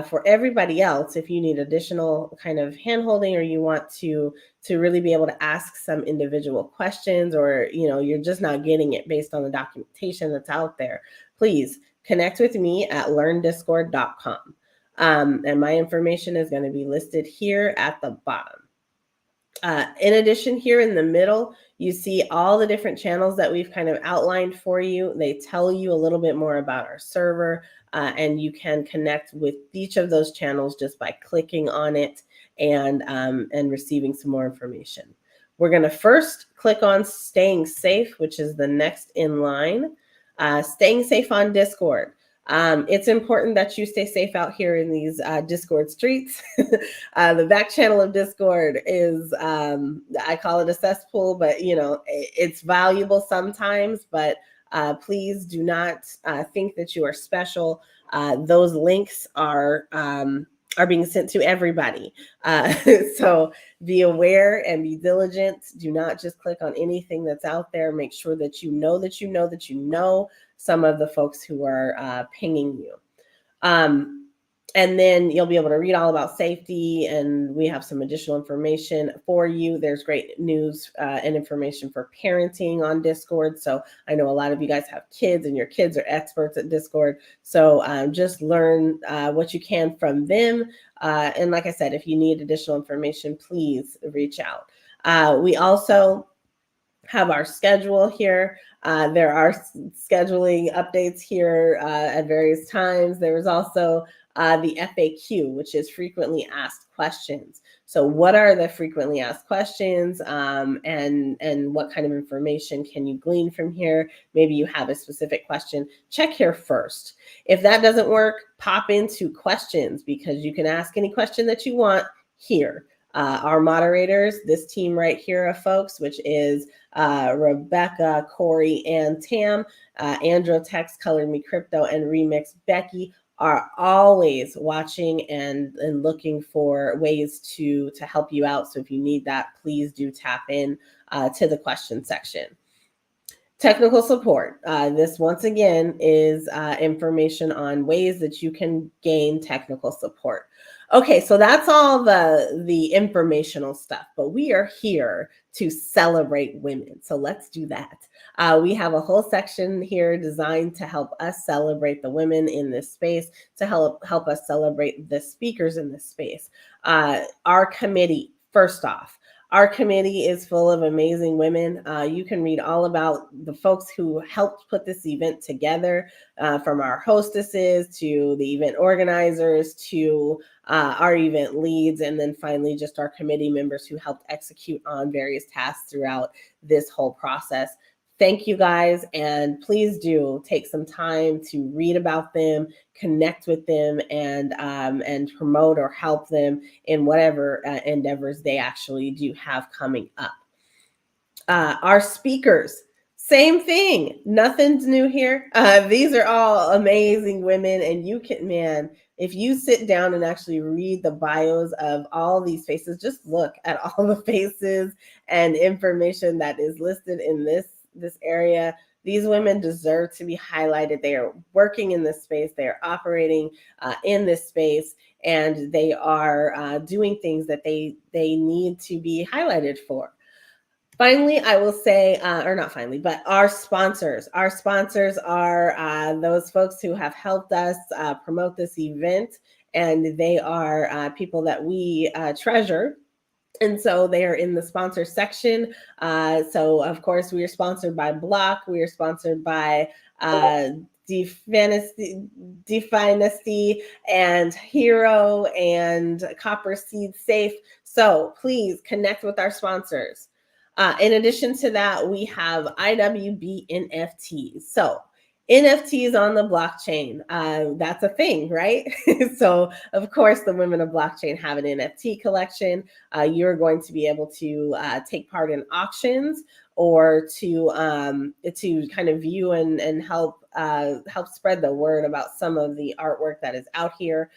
For everybody else, if you need additional kind of handholding, or you want to really be able to ask some individual questions, or you're just not getting it based on the documentation that's out there, please connect with me at learndiscord.com. And my information is going to be listed here at the bottom. In addition, here in the middle, you see all the different channels that we've kind of outlined for you. They tell you a little bit more about our server, and you can connect with each of those channels just by clicking on it and receiving some more information. We're going to first click on Staying Safe, which is the next in line. Staying safe on Discord. It's important that you stay safe out here in these Discord streets. The back channel of Discord is, I call it a cesspool, but it's valuable sometimes, but please do not think that you are special. Those links are being sent to everybody. So be aware and be diligent. Do not just click on anything that's out there. Make sure that you know some of the folks who are pinging you. And then you'll be able to read all about safety, and we have some additional information for you. There's great news and information for parenting on Discord. So I know a lot of you guys have kids, and your kids are experts at Discord. So just learn what you can from them. And like I said, if you need additional information, please reach out. We also have our schedule here. There are scheduling updates here at various times. There is also the FAQ, which is frequently asked questions. So what are the frequently asked questions, and what kind of information can you glean from here? Maybe you have a specific question. Check here first. If that doesn't work, pop into questions, because you can ask any question that you want here. Our moderators, this team right here of folks, which is Rebecca, Corey, and Tam, Androtex, Colored Me Crypto, and Remix Becky, are always watching and looking for ways to help you out. So if you need that, please do tap in to the question section. Technical support. This once again is information on ways that you can gain technical support. Okay, so that's all the informational stuff, but we are here to celebrate women. So let's do that. We have a whole section here designed to help us celebrate the women in this space, to help us celebrate the speakers in this space. Our committee, first off, our committee is full of amazing women. You can read all about the folks who helped put this event together, from our hostesses to the event organizers to our event leads, and then finally just our committee members who helped execute on various tasks throughout this whole process. Thank you guys, and please do take some time to read about them, connect with them, and promote or help them in whatever endeavors they actually do have coming up. Our speakers, same thing. Nothing's new here. These are all amazing women, and you can, man, if you sit down and actually read the bios of all these faces, just look at all the faces and information that is listed in this area. These women deserve to be highlighted. They are working in this space. They are operating in this space, and they are doing things that they need to be highlighted for. Finally, I will say, or not finally, but our sponsors. Our sponsors are those folks who have helped us promote this event, and they are people that we treasure. And so they are in the sponsor section. So of course we are sponsored by Block. We are sponsored by Definity and Hero and Copper Seed Safe. So please connect with our sponsors. In addition to that, we have IWBEVENT. So NFTs on the blockchain, that's a thing, right? So of course, the Women of Blockchain have an NFT collection. You're going to be able to take part in auctions or to kind of view and help spread the word about some of the artwork that is out here.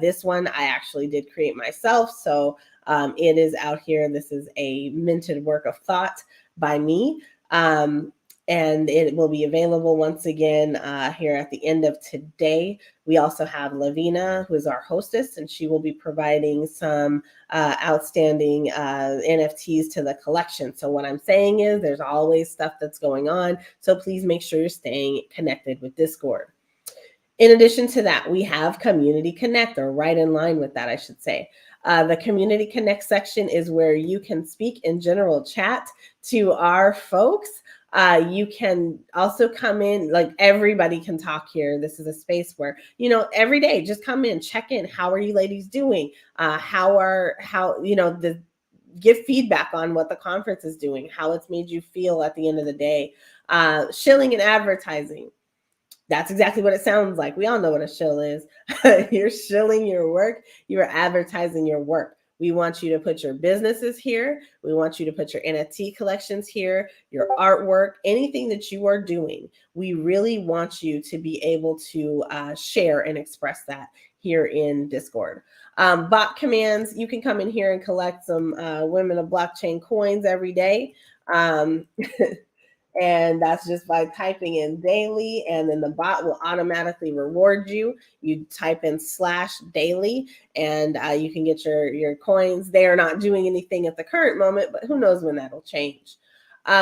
This one I actually did create myself, so it is out here. This is a minted work of thought by me. And it will be available once again here at the end of today. We also have Lavina, who is our hostess, and she will be providing some outstanding NFTs to the collection. So what I'm saying is there's always stuff that's going on. So please make sure you're staying connected with Discord. In addition to that, we have Community Connect, or right in line with that, I should say. The Community Connect section is where you can speak in general chat to our folks. You can also come in, like everybody can talk here. This is a space where, every day just come in, check in. How are you ladies doing? Give feedback on what the conference is doing, how it's made you feel at the end of the day. Shilling and advertising. That's exactly what it sounds like. We all know what a shill is. You're shilling your work. You are advertising your work. We want you to put your businesses here. We want you to put your NFT collections here, your artwork, anything that you are doing. We really want you to be able to share and express that here in Discord. Bot commands, you can come in here and collect some Women of Blockchain coins every day. And that's just by typing in daily, and then the bot will automatically reward you. You type in /daily, and you can get your coins. They are not doing anything at the current moment, but who knows when that'll change.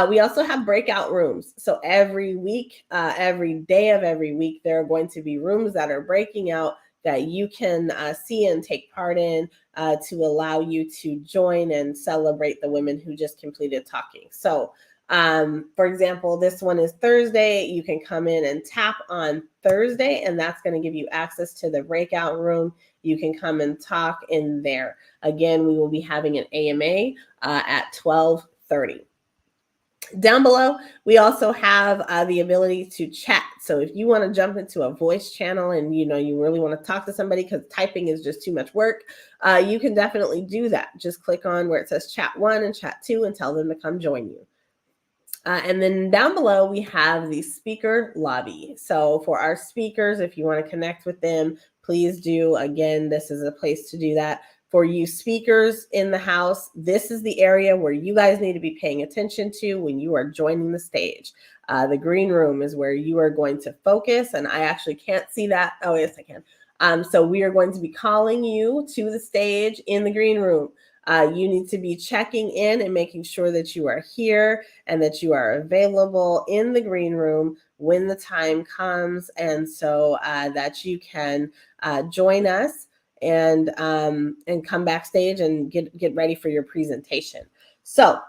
We also have breakout rooms. So every week, every day of every week, there are going to be rooms that are breaking out that you can see and take part in to allow you to join and celebrate the women who just completed talking. So for example, this one is Thursday. You can come in and tap on Thursday, and that's going to give you access to the breakout room. You can come and talk in there. Again, we will be having an AMA at 12:30. Down below, we also have the ability to chat. So if you want to jump into a voice channel and you really want to talk to somebody because typing is just too much work, you can definitely do that. Just click on where it says chat 1 and chat 2 and tell them to come join you. And then down below, we have the speaker lobby. So for our speakers, if you want to connect with them, please do. Again, this is a place to do that. For you speakers in the house, this is the area where you guys need to be paying attention to when you are joining the stage. The green room is where you are going to focus, and I actually can't see that. Oh, yes, I can. So we are going to be calling you to the stage in the green room. You need to be checking in and making sure that you are here and that you are available in the green room when the time comes, and so that you can join us and come backstage and get ready for your presentation. So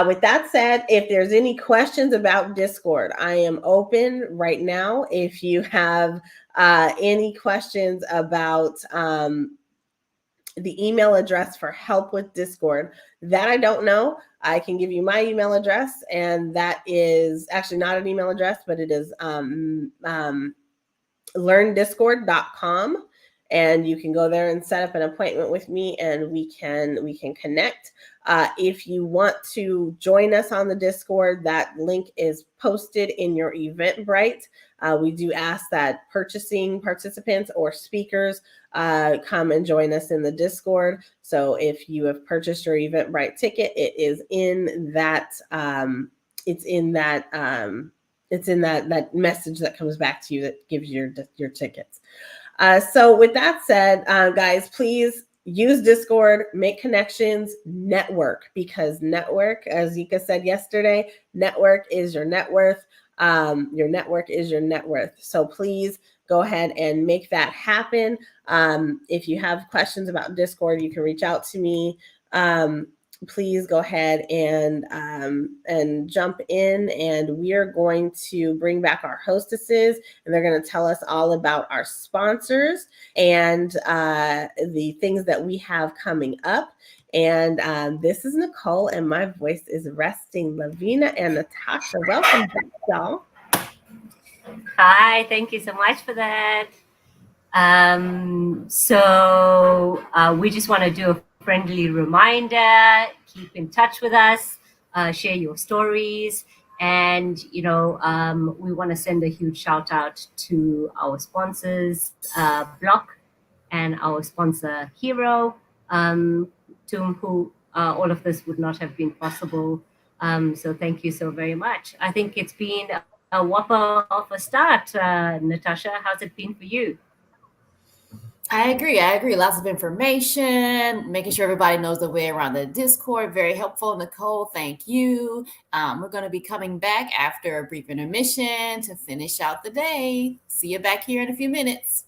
with that said, if there's any questions about Discord, I am open right now. If you have any questions about the email address for help with Discord, that I don't know, I can give you my email address, and that is actually not an email address, but it is learndiscord.com. And you can go there and set up an appointment with me, and we can connect. If you want to join us on the Discord, that link is posted in your Eventbrite. We do ask that purchasing participants or speakers come and join us in the Discord. So if you have purchased your Eventbrite ticket, it is in that that message that comes back to you that gives you your tickets. So with that said, guys, please use Discord, make connections, network, because network, as Yika said yesterday, network is your net worth. Your network is your net worth. So please go ahead and make that happen. If you have questions about Discord, you can reach out to me. Please go ahead and jump in, and we are going to bring back our hostesses, and they're going to tell us all about our sponsors and the things that we have coming up. And this is Nicole, and my voice is resting. Lavina and Natasha, welcome back, y'all. Hi, thank you so much for that. We just want to do a friendly reminder, keep in touch with us, share your stories, and we want to send a huge shout out to our sponsors, Block, and our sponsor Hero, to whom all of this would not have been possible. So thank you so very much. I think it's been a whopper of a start. Natasha, how's it been for you? I agree. Lots of information, making sure everybody knows the way around the Discord. Very helpful. Nicole, thank you. We're going to be coming back after a brief intermission to finish out the day. See you back here in a few minutes.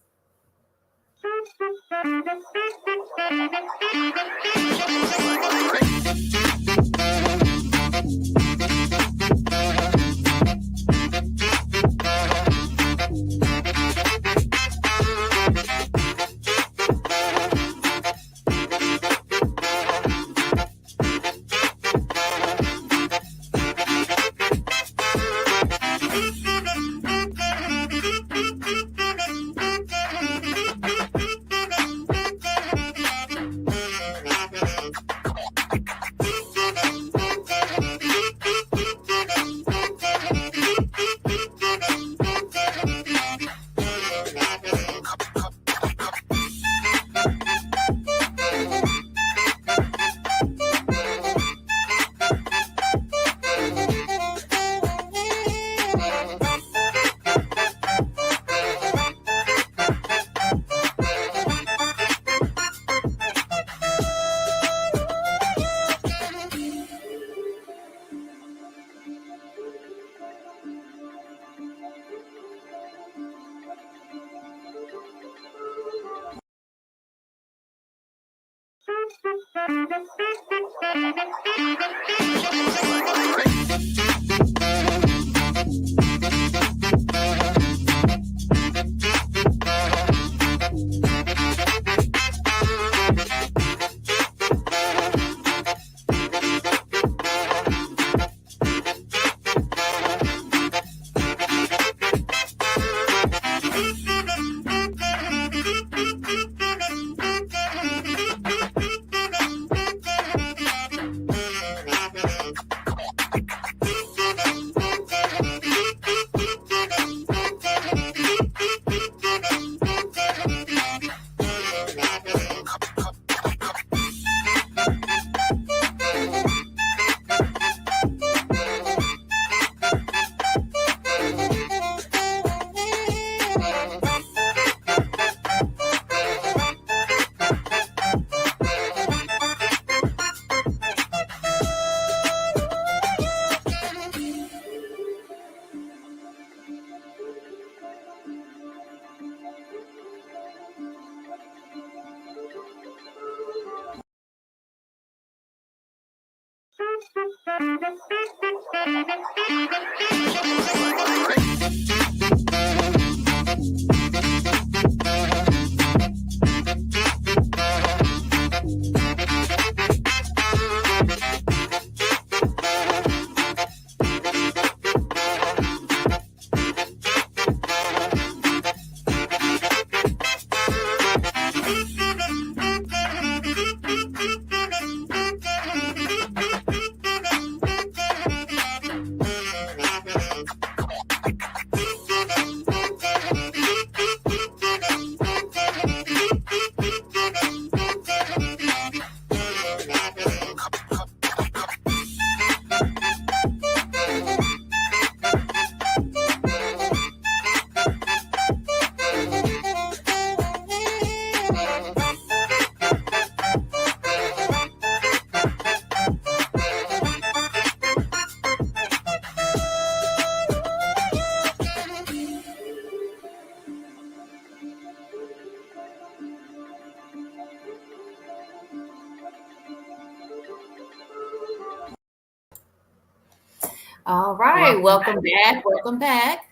All right, Welcome welcome back.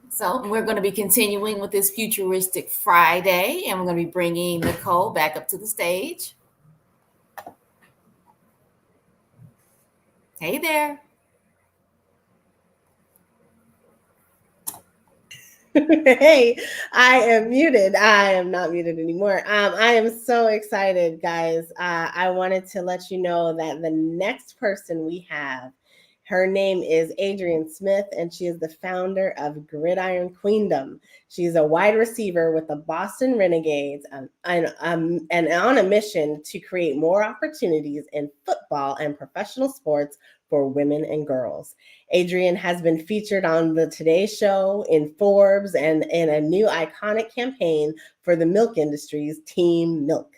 So we're going to be continuing with this Futuristic Friday, and we're going to be bringing Nicole back up to the stage. Hey there. Hey, I am muted. I am not muted anymore. I am so excited, guys. I wanted to let you know that the next person we have, her name is Adrian Smith, and she is the founder of Gridiron Queendom. She's a wide receiver with the Boston Renegades and on a mission to create more opportunities in football and professional sports for women and girls. Adrian has been featured on the Today Show, in Forbes, and in a new iconic campaign for the milk industry's Team Milk.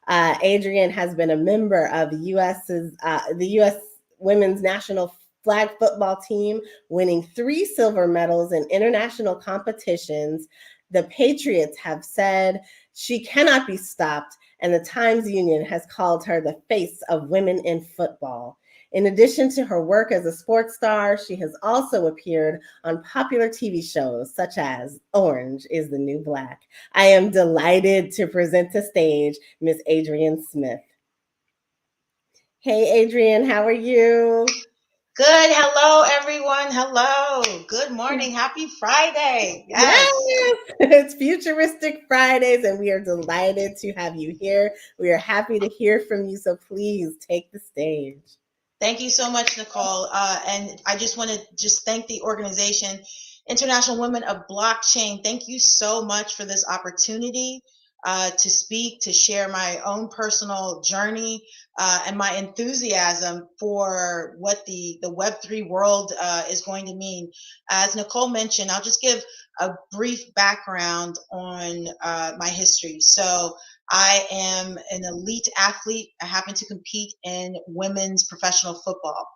Adrian has been a member of the U.S. Women's National Flag Football Team, winning 3 silver medals in international competitions. The Patriots have said she cannot be stopped, and the Times Union has called her the face of women in football. In addition to her work as a sports star, she has also appeared on popular TV shows such as Orange is the New Black. I am delighted to present to stage Miss Adrian Smith. Hey, Adrian, how are you? Good. Hello, everyone. Hello. Good morning. Happy Friday. Yes. It's Futuristic Fridays, and we are delighted to have you here. We are happy to hear from you, so please take the stage. Thank you so much, Nicole. And I just want to thank the organization, International Women of Blockchain. Thank you so much for this opportunity to speak, to share my own personal journey and my enthusiasm for what the Web3 world is going to mean. As Nicole mentioned, I'll just give a brief background on my history. So I am an elite athlete. I happen to compete in women's professional football,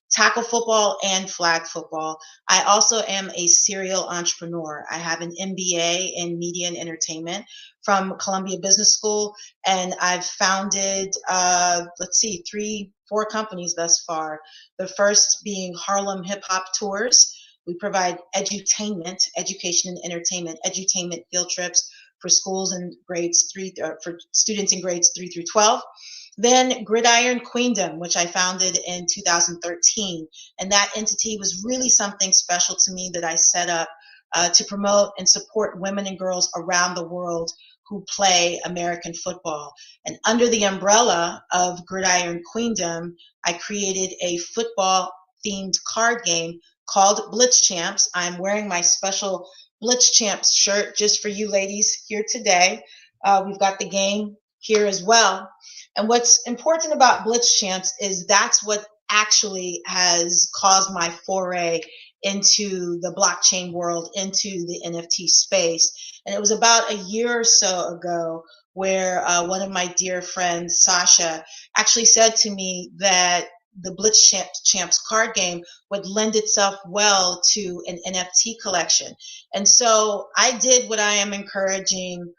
tackle football, and flag football. I also am a serial entrepreneur. I have an MBA in media and entertainment from Columbia Business School, and I've founded, 4 companies thus far. The first being Harlem Hip Hop Tours. We provide edutainment, education and entertainment, edutainment field trips for schools in for students in grades 3 through 12. Then Gridiron Queendom, which I founded in 2013. And that entity was really something special to me that I set up to promote and support women and girls around the world who play American football. And under the umbrella of Gridiron Queendom, I created a football-themed card game called Blitz Champs. I'm wearing my special Blitz Champs shirt just for you ladies here today. We've got the game here as well. And what's important about Blitz Champs is that's what actually has caused my foray into the blockchain world, into the NFT space. And it was about a year or so ago where one of my dear friends, Sasha, actually said to me that the Blitz Champs card game would lend itself well to an NFT collection. And so I did what I am encouraging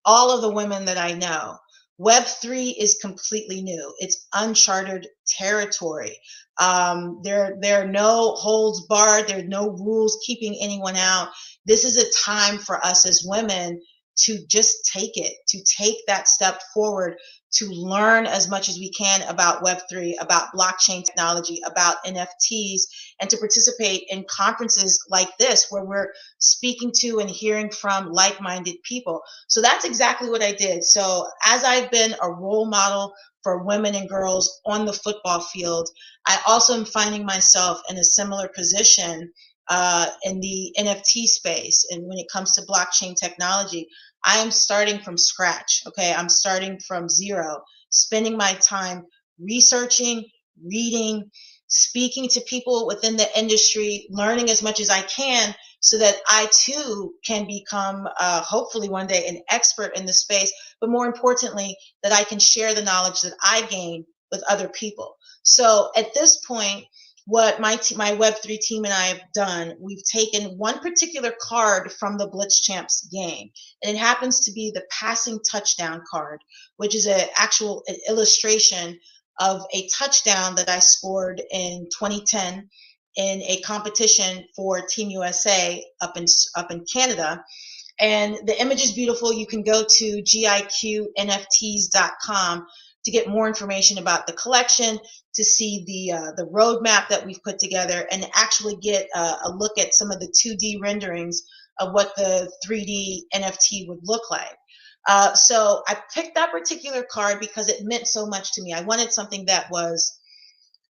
all of the women that I know. Web3 is completely new. It's uncharted territory. There are no holds barred. There are no rules keeping anyone out. This is a time for us as women to just take it, to take that step forward, to learn as much as we can about Web3, about blockchain technology, about NFTs, and to participate in conferences like this where we're speaking to and hearing from like-minded people. So that's exactly what I did. So as I've been a role model for women and girls on the football field, I also am finding myself in a similar position in the NFT space. And when it comes to blockchain technology, I am starting from scratch. Okay. I'm starting from zero, spending my time researching, reading, speaking to people within the industry, learning as much as I can so that I too can become, hopefully one day, an expert in the space, but more importantly, that I can share the knowledge that I gain with other people. So at this point, what my Web3 team and I have done, we've taken one particular card from the Blitz Champs game, and it happens to be the passing touchdown card, which is an illustration of a touchdown that I scored in 2010 in a competition for Team USA up in Canada. And the image is beautiful. You can go to giqnfts.com to get more information about the collection, to see the roadmap that we've put together, and actually get a look at some of the 2D renderings of what the 3D NFT would look like. So I picked that particular card because it meant so much to me. I wanted something that was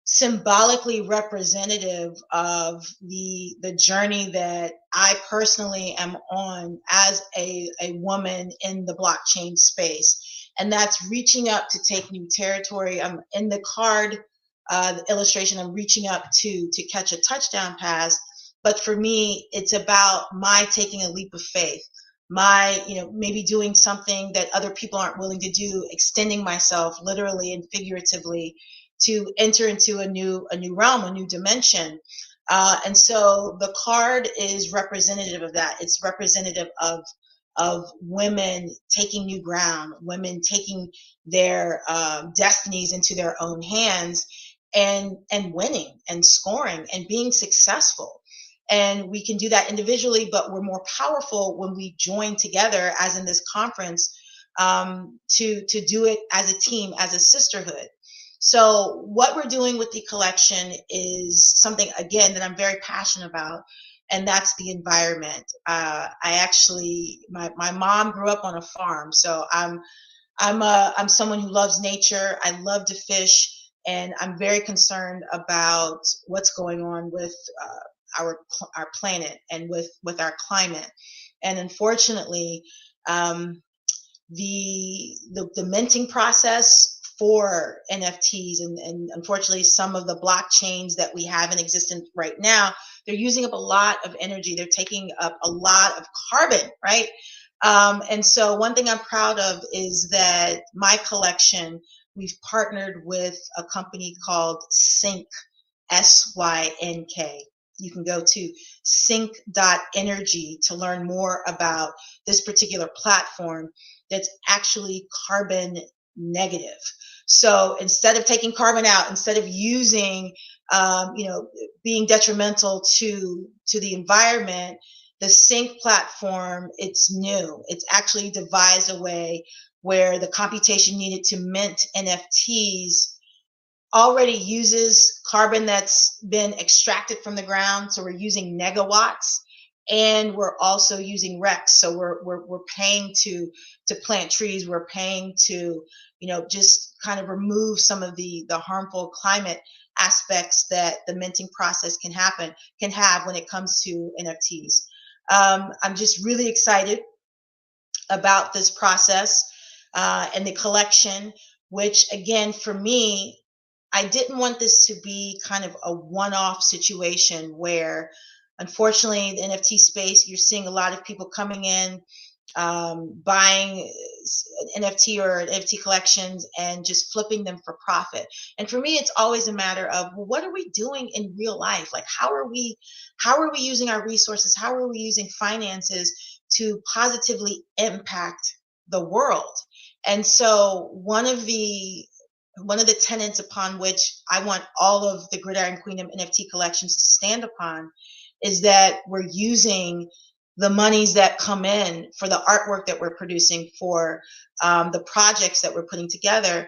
symbolically representative of the journey that I personally am on as a woman in the blockchain space. And that's reaching up to take new territory. I'm in the card, the illustration, I'm reaching up to catch a touchdown pass. But for me, it's about my taking a leap of faith, my, maybe doing something that other people aren't willing to do, extending myself literally and figuratively to enter into a new realm, a new dimension. And so the card is representative of that. It's representative of women taking new ground, women taking their destinies into their own hands, and winning and scoring and being successful. And we can do that individually, but we're more powerful when we join together, as in this conference, to do it as a team, as a sisterhood. So what we're doing with the collection is something, again, that I'm very passionate about, and that's the environment. My mom grew up on a farm, so I'm someone who loves nature. I love to fish, and I'm very concerned about what's going on with our planet and with our climate. And unfortunately, the minting process for NFTs and unfortunately some of the blockchains that we have in existence right now, they're using up a lot of energy. They're taking up a lot of carbon, right? And so one thing I'm proud of is that my collection, we've partnered with a company called Sync, SYNK. You can go to sync.energy to learn more about this particular platform that's actually carbon negative. So instead of taking carbon out, instead of using, being detrimental to the environment, the Sync platform, it's new. It's actually devised a way where the computation needed to mint NFTs already uses carbon that's been extracted from the ground. So we're using negawatts, and we're also using RECs. So we're paying to plant trees. We're paying to, just kind of remove some of the harmful climate aspects that the minting process can have when it comes to NFTs. I'm just really excited about this process and the collection, which again, for me, I didn't want this to be kind of a one-off situation where, unfortunately, the NFT space, you're seeing a lot of people coming in, buying NFT or NFT collections and just flipping them for profit. And for me, it's always a matter of, well, what are we doing in real life? Like, how are we using our resources? How are we using finances to positively impact the world? And so one of the tenets upon which I want all of the Gridiron Queendom NFT collections to stand upon is that we're using the monies that come in for the artwork that we're producing, for the projects that we're putting together,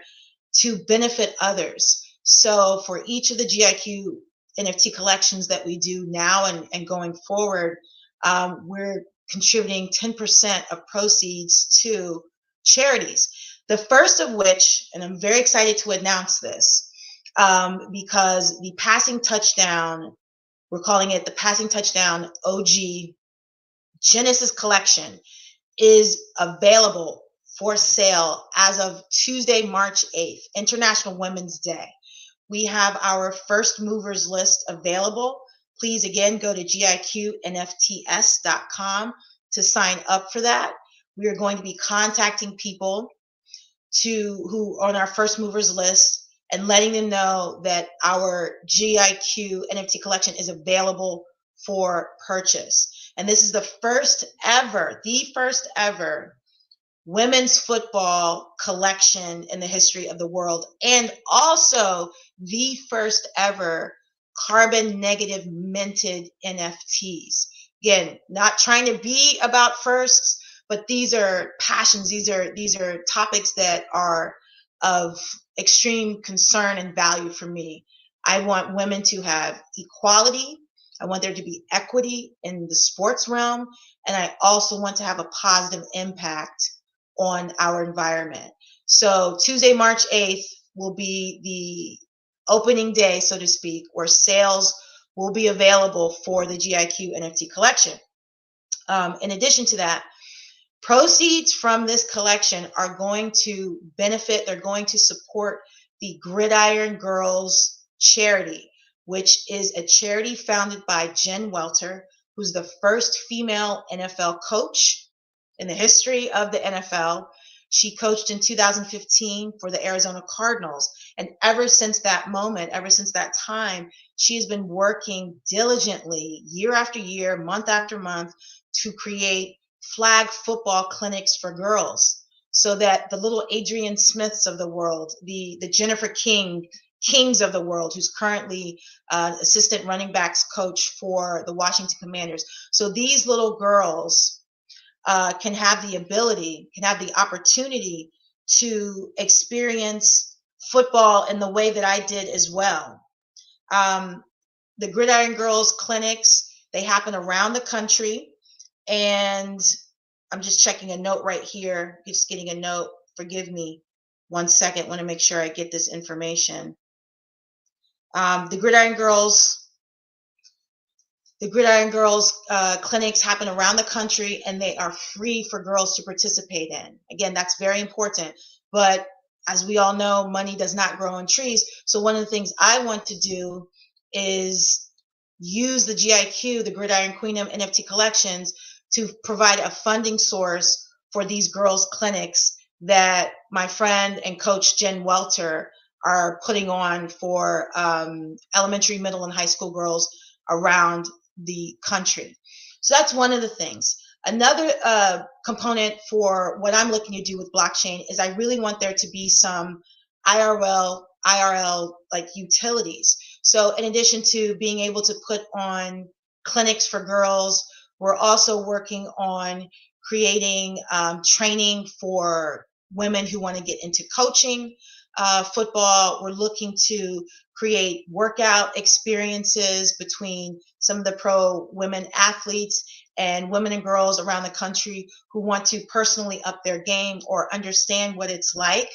to benefit others. So for each of the GIQ NFT collections that we do now and going forward, we're contributing 10% of proceeds to charities. The first of which, and I'm very excited to announce this, because the Passing Touchdown, we're calling it the Passing Touchdown OG Genesis collection, is available for sale as of Tuesday, March 8th, International Women's Day. We have our first movers list available. Please, again, go to giqnfts.com to sign up for that. We are going to be contacting people who are on our first movers list and letting them know that our GIQ NFT collection is available for purchase. And this is the first ever women's football collection in the history of the world, and also the first ever carbon negative minted NFTs. Again, not trying to be about firsts, but these are passions. These are topics that are of extreme concern and value for me. I want women to have equality. I want there to be equity in the sports realm. And I also want to have a positive impact on our environment. So Tuesday, March 8th will be the opening day, so to speak, where sales will be available for the GIQ NFT collection. In addition to that, proceeds from this collection are going to benefit, they're going to support the Gridiron Girls charity, which is a charity founded by Jen Welter, who's the first female NFL coach in the history of the NFL. She coached in 2015 for the Arizona Cardinals. And ever since that moment, ever since that time, she has been working diligently year after year, month after month, to create flag football clinics for girls, so that the little Adrian Smiths of the world, the Jennifer Kings of the world, who's currently assistant running backs coach for the Washington Commanders. So these little girls can have the opportunity to experience football in the way that I did as well. The Gridiron Girls clinics, they happen around the country. And I'm just checking a note right here, just getting a note. Forgive me 1 second. Want to make sure I get this information. The Gridiron Girls clinics happen around the country, and they are free for girls to participate in. Again, that's very important. But as we all know, money does not grow on trees. So one of the things I want to do is use the GIQ, the Gridiron Queendom NFT collections, to provide a funding source for these girls' clinics that my friend and coach Jen Welter are putting on for elementary, middle, and high school girls around the country. So that's one of the things. Another component for what I'm looking to do with blockchain is I really want there to be some IRL like utilities. So in addition to being able to put on clinics for girls, we're also working on creating training for women who want to get into coaching football. We're looking to create workout experiences between some of the pro women athletes and women and girls around the country who want to personally up their game or understand what it's like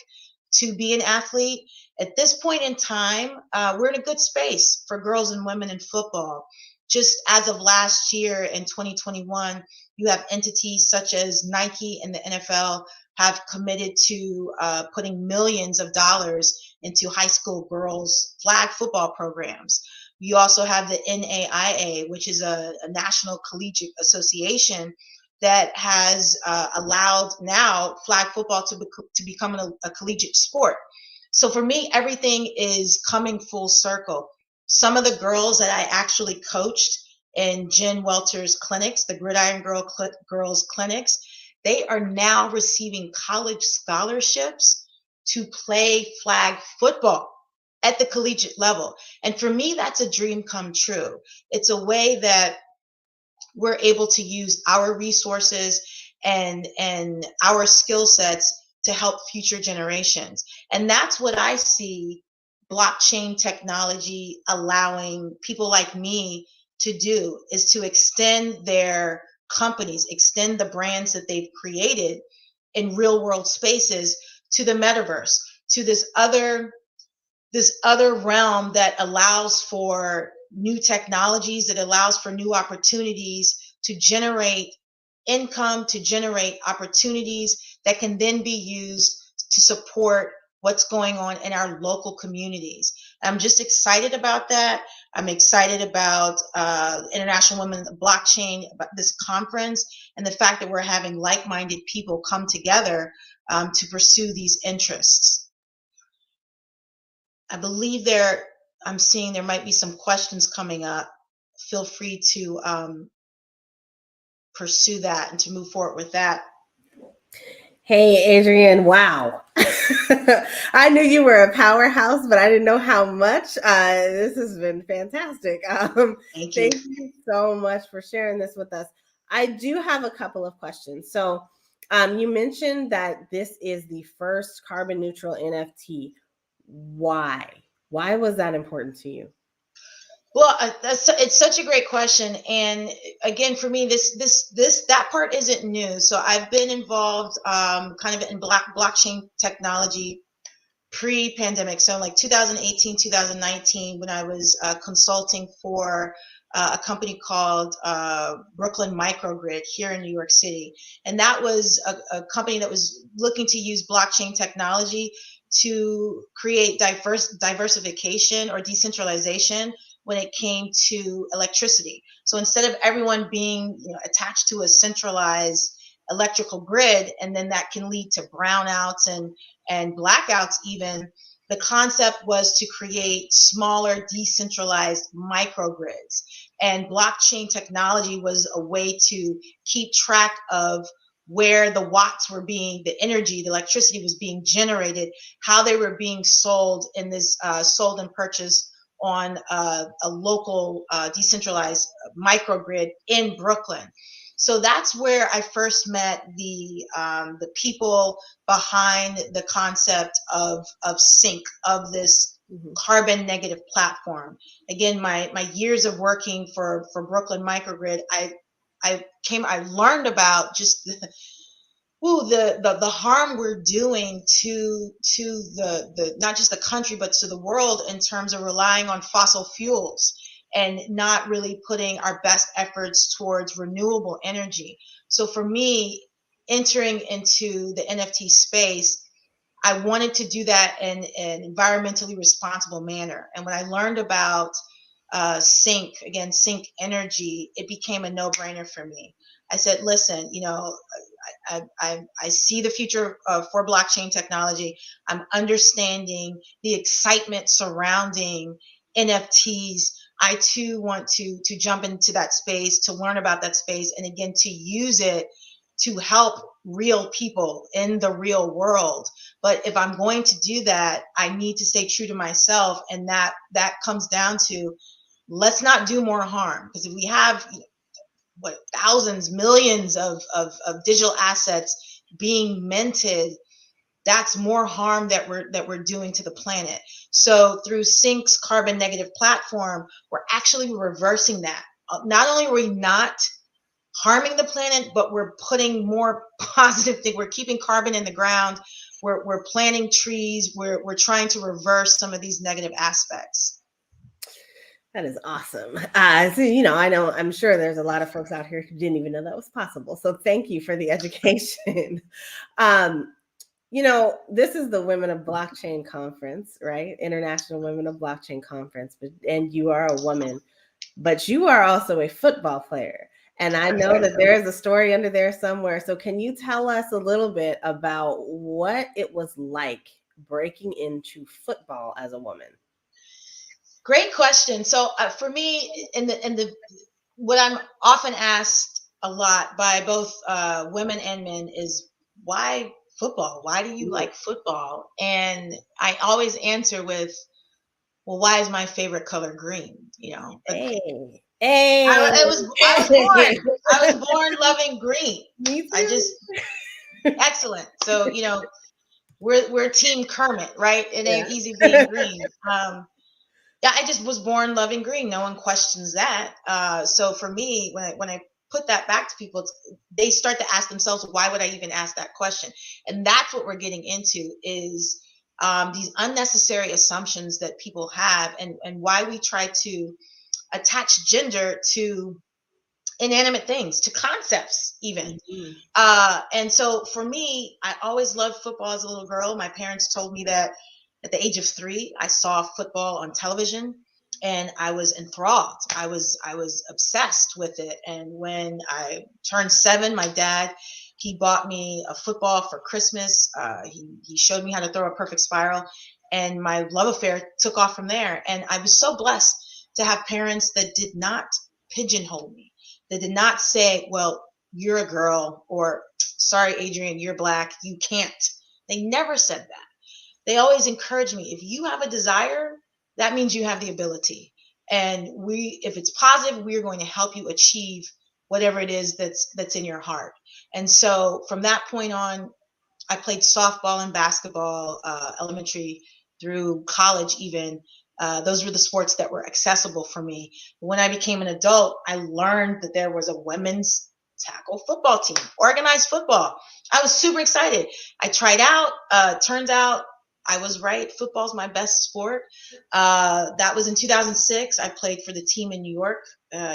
to be an athlete. At this point in time, we're in a good space for girls and women in football. Just as of last year in 2021, you have entities such as Nike and the NFL have committed to putting millions of dollars into high school girls' flag football programs. You also have the NAIA, which is a national collegiate association that has allowed now flag football to become a collegiate sport. So for me, everything is coming full circle. Some of the girls that I actually coached in Jen Welter's clinics, the Gridiron Girls clinics, they are now receiving college scholarships to play flag football at the collegiate level. And for me, that's a dream come true. It's a way that we're able to use our resources and our skill sets to help future generations. And that's what I see blockchain technology allowing people like me to do, is to extend their companies, extend the brands that they've created in real world spaces to the metaverse, to this other realm that allows for new technologies, that allows for new opportunities to generate income, to generate opportunities that can then be used to support what's going on in our local communities. I'm just excited about that. I'm excited about International Women Blockchain, about this conference, and the fact that we're having like-minded people come together to pursue these interests. I believe I'm seeing there might be some questions coming up. Feel free to pursue that and to move forward with that. Hey, Adrian, wow. I knew you were a powerhouse, but I didn't know how much. This has been fantastic. Thank you so much for sharing this with us. I do have a couple of questions. So you mentioned that this is the first carbon neutral NFT. Why? Why was that important to you? Well, it's such a great question, and again, for me, that part isn't new. So I've been involved, kind of in blockchain technology pre-pandemic. So like 2018, 2019, when I was consulting for a company called Brooklyn Microgrid here in New York City, and that was a company that was looking to use blockchain technology to create diversification or decentralization when it came to electricity. So instead of everyone being attached to a centralized electrical grid, and then that can lead to brownouts and blackouts even, the concept was to create smaller decentralized microgrids. And blockchain technology was a way to keep track of where the watts were being, the energy, the electricity was being generated, how they were being sold in this, sold and purchased on a local decentralized microgrid in Brooklyn. So that's where I first met the people behind the concept of sync, of this carbon negative platform. Again, my years of working for Brooklyn Microgrid, I learned about just the harm we're doing to the not just the country but to the world in terms of relying on fossil fuels and not really putting our best efforts towards renewable energy. So for me, entering into the NFT space, I wanted to do that in an environmentally responsible manner. And when I learned about sync energy, it became a no-brainer for me. I said, listen, I see the future for blockchain technology. I'm understanding the excitement surrounding NFTs. I too want to jump into that space, to learn about that space, and again, to use it to help real people in the real world. But if I'm going to do that, I need to stay true to myself. And that comes down to, let's not do more harm. Because if we have thousands, millions of digital assets being minted, that's more harm that we're doing to the planet. So through Sync's carbon negative platform, we're actually reversing that. Not only are we not harming the planet, but we're putting more positive things. We're keeping carbon in the ground. We're planting trees. We're trying to reverse some of these negative aspects. That is awesome. So, I'm sure there's a lot of folks out here who didn't even know that was possible. So thank you for the education. This is the Women of Blockchain Conference, right? International Women of Blockchain Conference, and you are a woman, but you are also a football player. And I know that there is a story under there somewhere. So can you tell us a little bit about what it was like breaking into football as a woman? Great question. So for me, in the what I'm often asked a lot by both women and men is, why football? Why do you like football? And I always answer with, well, why is my favorite color green? You know, Hey. I was born loving green. Me too. I just excellent. So, you know, we're Team Kermit, right? It ain't easy being green. Yeah, I just was born loving green. No one questions that. So for me, when I put that back to people, they start to ask themselves, why would I even ask that question? And that's what we're getting into, is these unnecessary assumptions that people have, and why we try to attach gender to inanimate things, to concepts even. And so for me, I always loved football as a little girl. My parents told me that at the age of 3, I saw football on television and I was enthralled. I was obsessed with it. And when I turned 7, my dad, he bought me a football for Christmas. He showed me how to throw a perfect spiral, and my love affair took off from there. And I was so blessed to have parents that did not pigeonhole me. They did not say, well, you're a girl, or sorry, Adrian, you're black, you can't. They never said that. They always encouraged me. If you have a desire, that means you have the ability. And if it's positive, we are going to help you achieve whatever it is that's in your heart. And so from that point on, I played softball and basketball, elementary through college even. Those were the sports that were accessible for me. When I became an adult, I learned that there was a women's tackle football team, organized football. I was super excited. I tried out. Turns out I was right. Football's my best sport. That was in 2006. I played for the team in New York,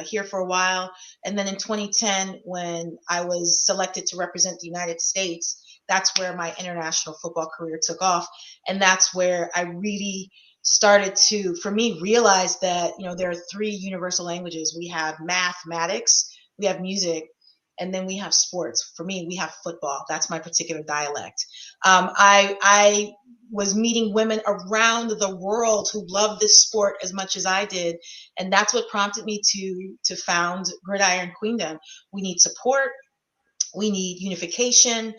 here for a while. And then in 2010, when I was selected to represent the United States, that's where my international football career took off. And that's where I really started to, for me, realize that, you know, there are 3 universal languages. We have mathematics, we have music, and then we have sports. For me, we have football. That's my particular dialect. I was meeting women around the world who love this sport as much as I did. And that's what prompted me to found Gridiron Queendom. We need support. We need unification.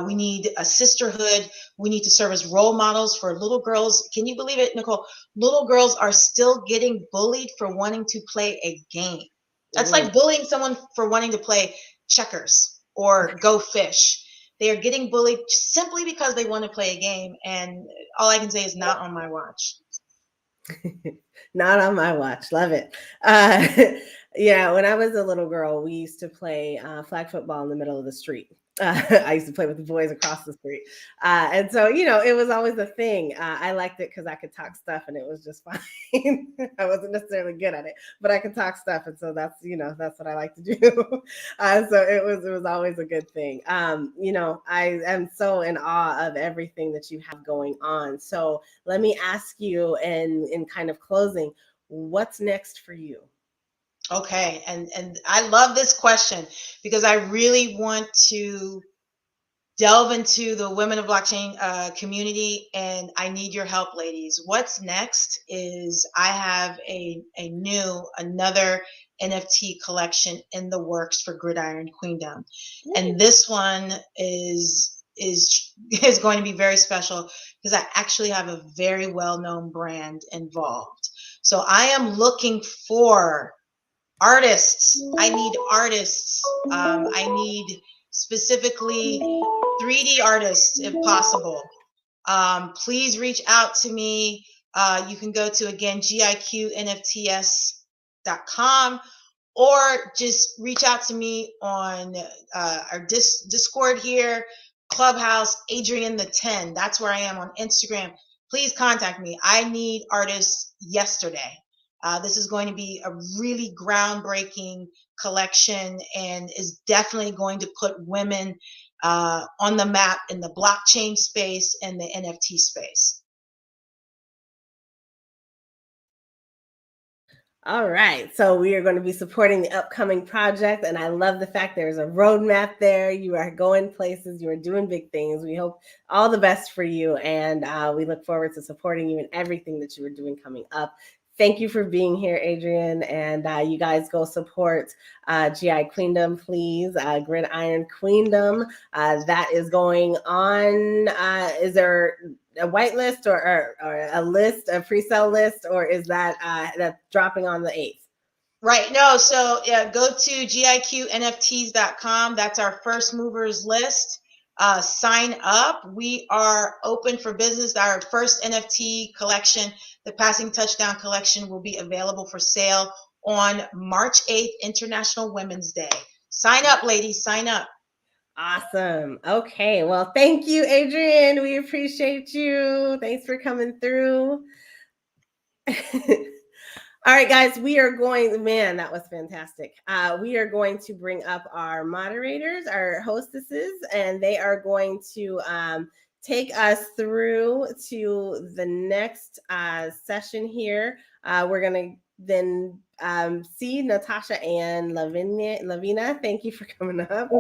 We need a sisterhood. We need to serve as role models for little girls. Can you believe it, Nicole? Little girls are still getting bullied for wanting to play a game. That's like bullying someone for wanting to play checkers or go fish. They are getting bullied simply because they want to play a game. And all I can say is, not on my watch. Not on my watch. Love it. Yeah, when I was a little girl, we used to play flag football in the middle of the street. I used to play with the boys across the street. And so, you know, it was always a thing. I liked it because I could talk stuff and it was just fine. I wasn't necessarily good at it, but I could talk stuff. And so that's, you know, that's what I like to do. So it was always a good thing. You know, I am so in awe of everything that you have going on. So let me ask you, in kind of closing, what's next for you? Okay, and I love this question because I really want to delve into the Women of Blockchain community, and I need your help, ladies. What's next is I have another NFT collection in the works for Gridiron Queendom, and this one is going to be very special because I actually have a very well-known brand involved. So I am looking for artists. I need artists. I need specifically 3D artists if possible. Please reach out to me. You can go to, again, giqnfts.com, or just reach out to me on our Discord here, Clubhouse, Adrian the 10. That's where I am on Instagram. Please contact me. I need artists yesterday. This is going to be a really groundbreaking collection and is definitely going to put women on the map in the blockchain space and the NFT space. All right, so we are going to be supporting the upcoming project, and I love the fact there's a roadmap there. You are going places, you are doing big things. We hope all the best for you, and we look forward to supporting you in everything that you are doing coming up. Thank you for being here, Adrian. And you guys go support GI Queendom, please. Gridiron Queendom. That is going on. Is there a whitelist or a list, a pre-sale list, or is that that's dropping on the 8th? Right. No. So go to giqnfts.com. That's our first movers list. Sign up. We are open for business. Our first NFT collection, the Passing Touchdown collection, will be available for sale on March 8th, International Women's Day. Sign up, ladies. Sign up. Awesome. Okay. Well, thank you, Adrian. We appreciate you. Thanks for coming through. All right, guys, we are going, man, that was fantastic. We are going to bring up our moderators, our hostesses, and they are going to take us through to the next session here. We're going to then see Natasha and Lavina. Thank you for coming up.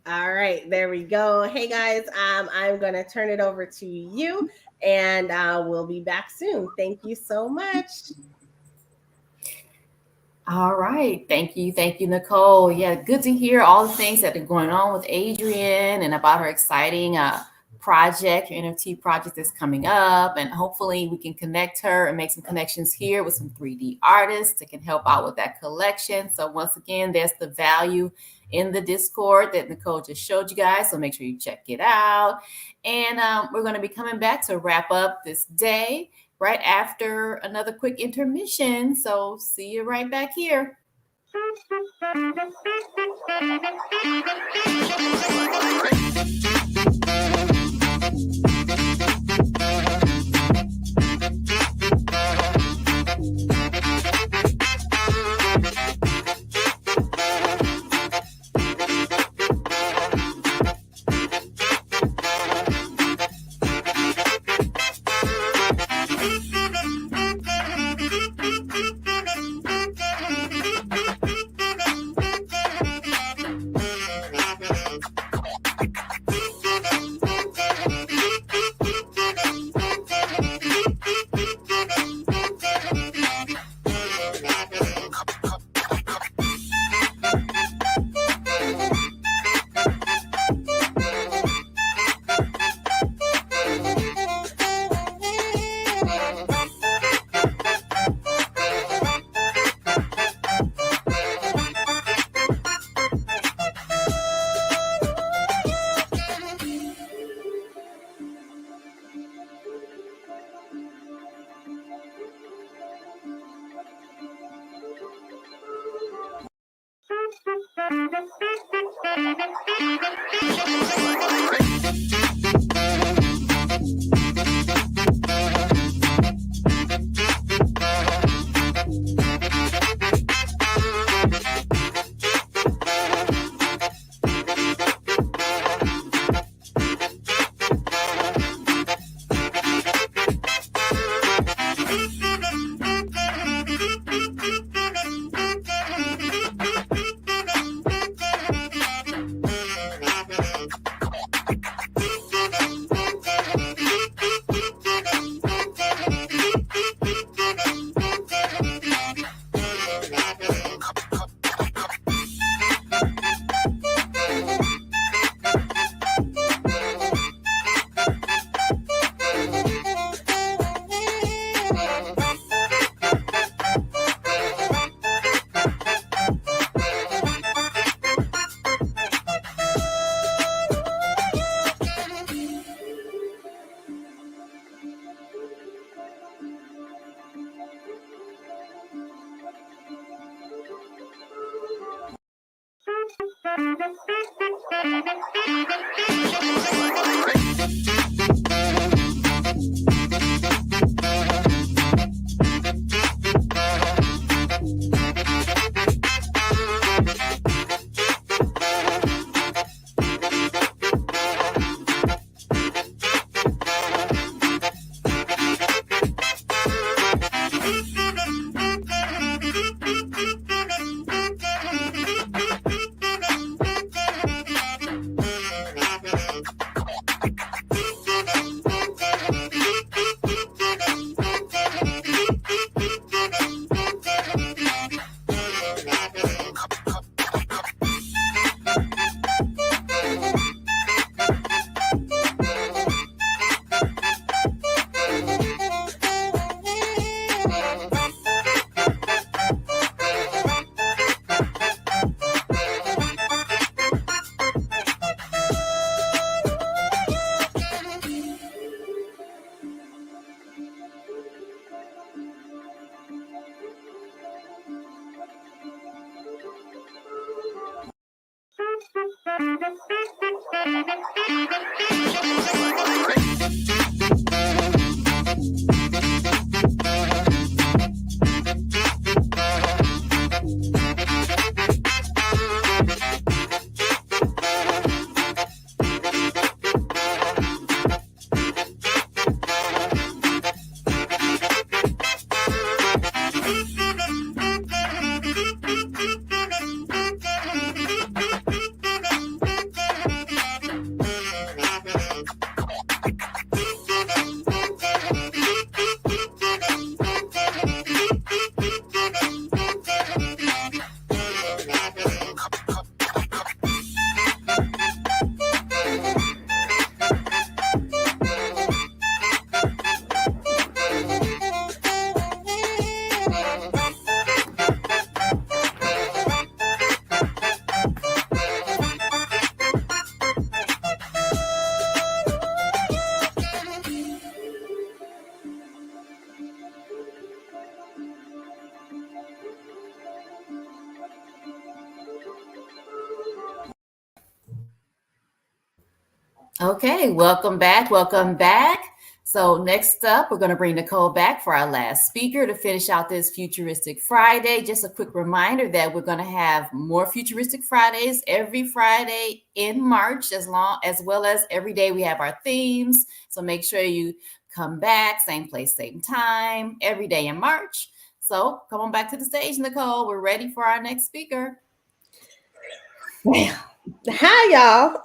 All right, there we go. Hey, guys, I'm going to turn it over to you. And we'll be back soon. Thank you so much. All right. Thank you, Nicole. Yeah, good to hear all the things that are going on with Adrian and about her exciting project, her NFT project that's coming up. And hopefully we can connect her and make some connections here with some 3D artists that can help out with that collection. So once again, there's the value in the Discord that Nicole just showed you guys. So make sure you check it out. And we're going to be coming back to wrap up this day right after another quick intermission. So see you right back here. Okay, welcome back. Welcome back. So next up, we're going to bring Nicole back for our last speaker to finish out this Futuristic Friday. Just a quick reminder that we're going to have more Futuristic Fridays every Friday in March, as well as every day we have our themes. So make sure you come back, same place, same time, every day in March. So come on back to the stage, Nicole. We're ready for our next speaker. Hi, y'all.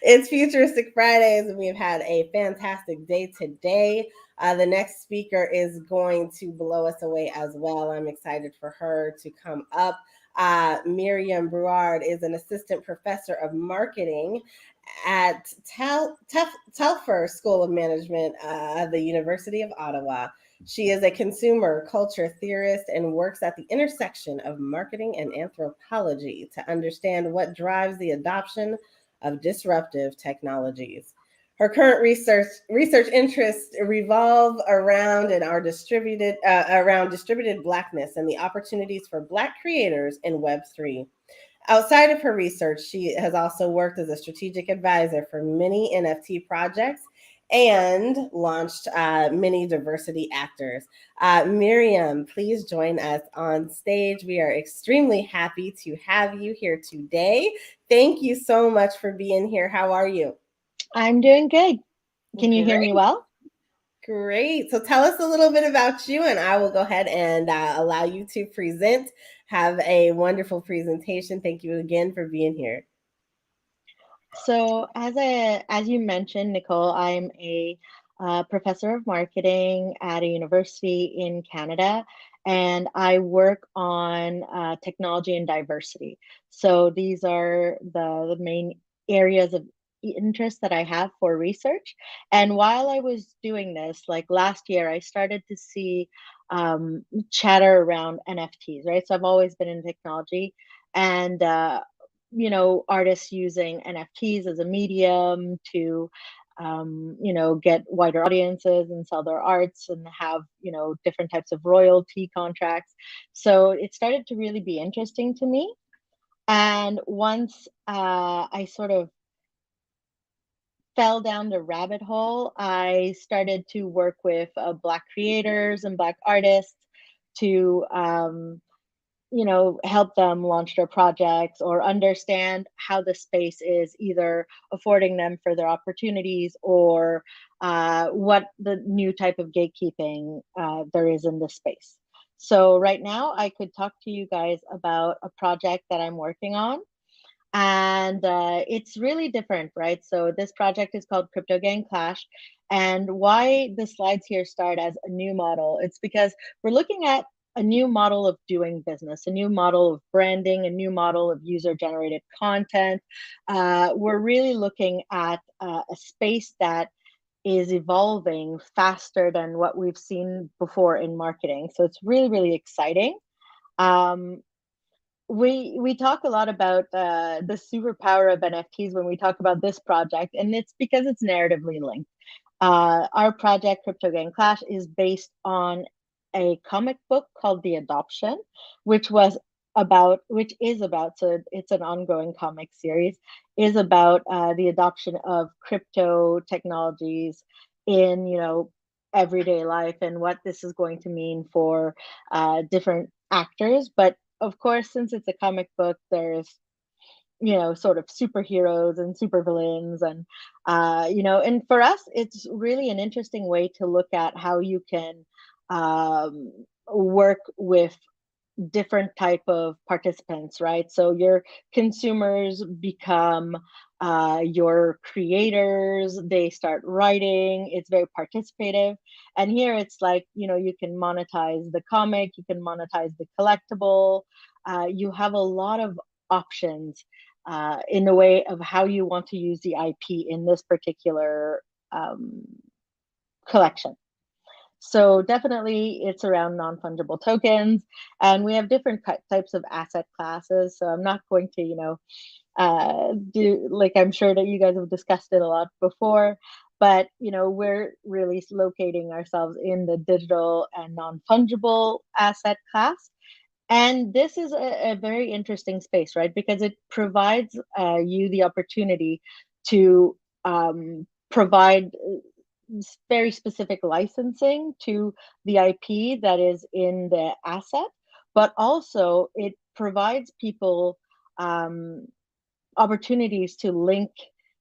It's Futuristic Fridays, and we've had a fantastic day today. The next speaker is going to blow us away as well. I'm excited for her to come up. Miriam Brouard is an assistant professor of marketing at Telfer School of Management at the University of Ottawa. She is a consumer culture theorist and works at the intersection of marketing and anthropology to understand what drives the adoption of disruptive technologies. Her current research interests revolve around distributed Blackness and the opportunities for Black creators in Web3. Outside of her research, she has also worked as a strategic advisor for many NFT projects and launched many diversity actors. Miriam, please join us on stage. We are extremely happy to have you here today. Thank you so much for being here. How are you? I'm doing good. Can you hear me well? Great. So tell us a little bit about you, and I will go ahead and allow you to present. Have a wonderful presentation. Thank you again for being here. So as you mentioned, Nicole, I'm a professor of marketing at a university in Canada, and I work on technology and diversity. So these are the main areas of interest that I have for research. And while I was doing this, like last year, I started to see chatter around NFTs, right? So I've always been in technology, and artists using NFTs as a medium to get wider audiences and sell their arts and have different types of royalty contracts. So it started to really be interesting to me. And once I sort of fell down the rabbit hole, I started to work with Black creators and Black artists to help them launch their projects or understand how the space is either affording them further opportunities or what the new type of gatekeeping there is in this space. So right now I could talk to you guys about a project that I'm working on. And it's really different, right? So this project is called Crypto Gang Clash. And why the slides here start as a new model, it's because we're looking at a new model of doing business, a new model of branding, a new model of user-generated content. We're really looking at a space that is evolving faster than what we've seen before in marketing. So it's really, really exciting. We talk a lot about the superpower of NFTs when we talk about this project, and it's because it's narratively linked. Our project, Crypto Gang Clash, is based on a comic book called The Adoption, which was about, which is about, so it's an ongoing comic series, is about the adoption of crypto technologies in, everyday life, and what this is going to mean for different actors. But of course, since it's a comic book, there's sort of superheroes and supervillains, and and for us, it's really an interesting way to look at how you can work with different type of participants, right? So your consumers become your creators, they start writing, it's very participative. And here it's like, you can monetize the comic, you can monetize the collectible, you have a lot of options in the way of how you want to use the IP in this particular collection. So definitely it's around non-fungible tokens, and we have different types of asset classes. So I'm not going to, do, like, I'm sure that you guys have discussed it a lot before, but, we're really locating ourselves in the digital and non-fungible asset class. And this is a very interesting space, right? Because it provides you the opportunity to provide very specific licensing to the IP that is in the asset, but also it provides people opportunities to link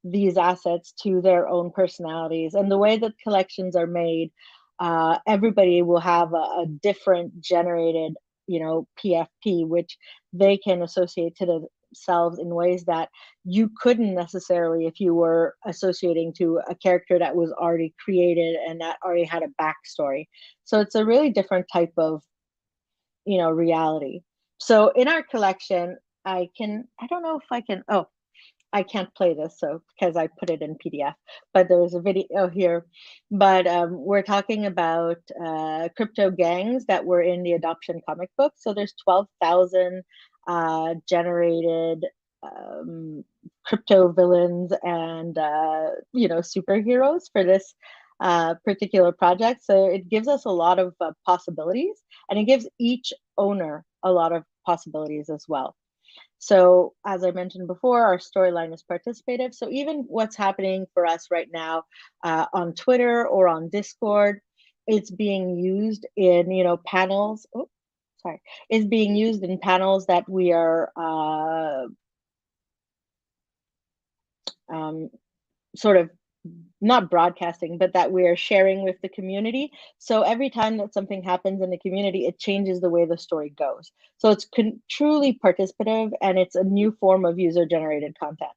these assets to their own personalities. And the way that collections are made, everybody will have a different generated, PFP, which they can associate to themselves in ways that you couldn't necessarily if you were associating to a character that was already created and that already had a backstory. So it's a really different type of, reality. So in our collection, I don't know if I can, I can't play this, so because I put it in PDF, but there's a video here. But we're talking about crypto gangs that were in the adoption comic book. So there's 12,000 generated crypto villains and superheroes for this particular project. So it gives us a lot of possibilities, and it gives each owner a lot of possibilities as well. So as I mentioned before, our storyline is participative. So even what's happening for us right now on Twitter or on Discord, it's being used in, panels. Oh, sorry. It's being used in panels that we are sort of not broadcasting, but that we're sharing with the community. So every time that something happens in the community, it changes the way the story goes. So it's truly participative, and it's a new form of user-generated content.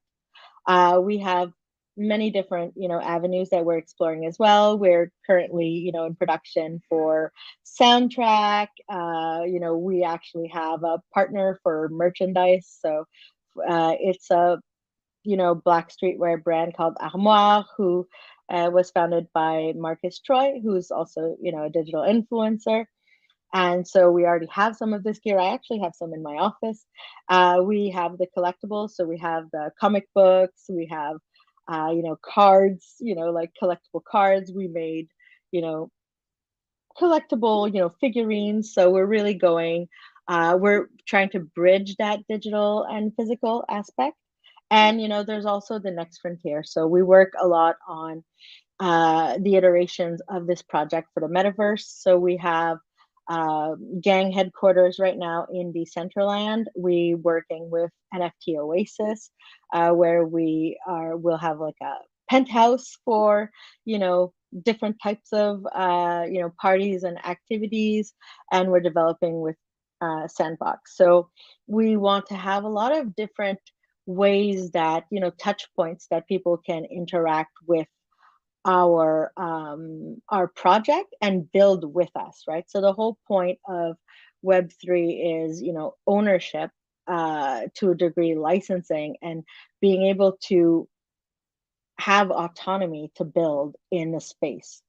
We have many different, avenues that we're exploring as well. We're currently, in production for soundtrack. We actually have a partner for merchandise. So it's a Black streetwear brand called Armoire, who was founded by Marcus Troy, who's also, a digital influencer. And so we already have some of this gear. I actually have some in my office. We have the collectibles. So we have the comic books. We have, cards, like collectible cards. We made, collectible, figurines. So we're really going, we're trying to bridge that digital and physical aspect. And, there's also the next frontier. So we work a lot on the iterations of this project for the metaverse. So we have gang headquarters right now in Decentralized. We working with NFT Oasis, where we'll have like a penthouse for, different types of, parties and activities. And we're developing with Sandbox. So we want to have a lot of different ways that touch points that people can interact with our project and build with us, right? So the whole point of Web3 is ownership, to a degree, licensing, and being able to have autonomy to build in the space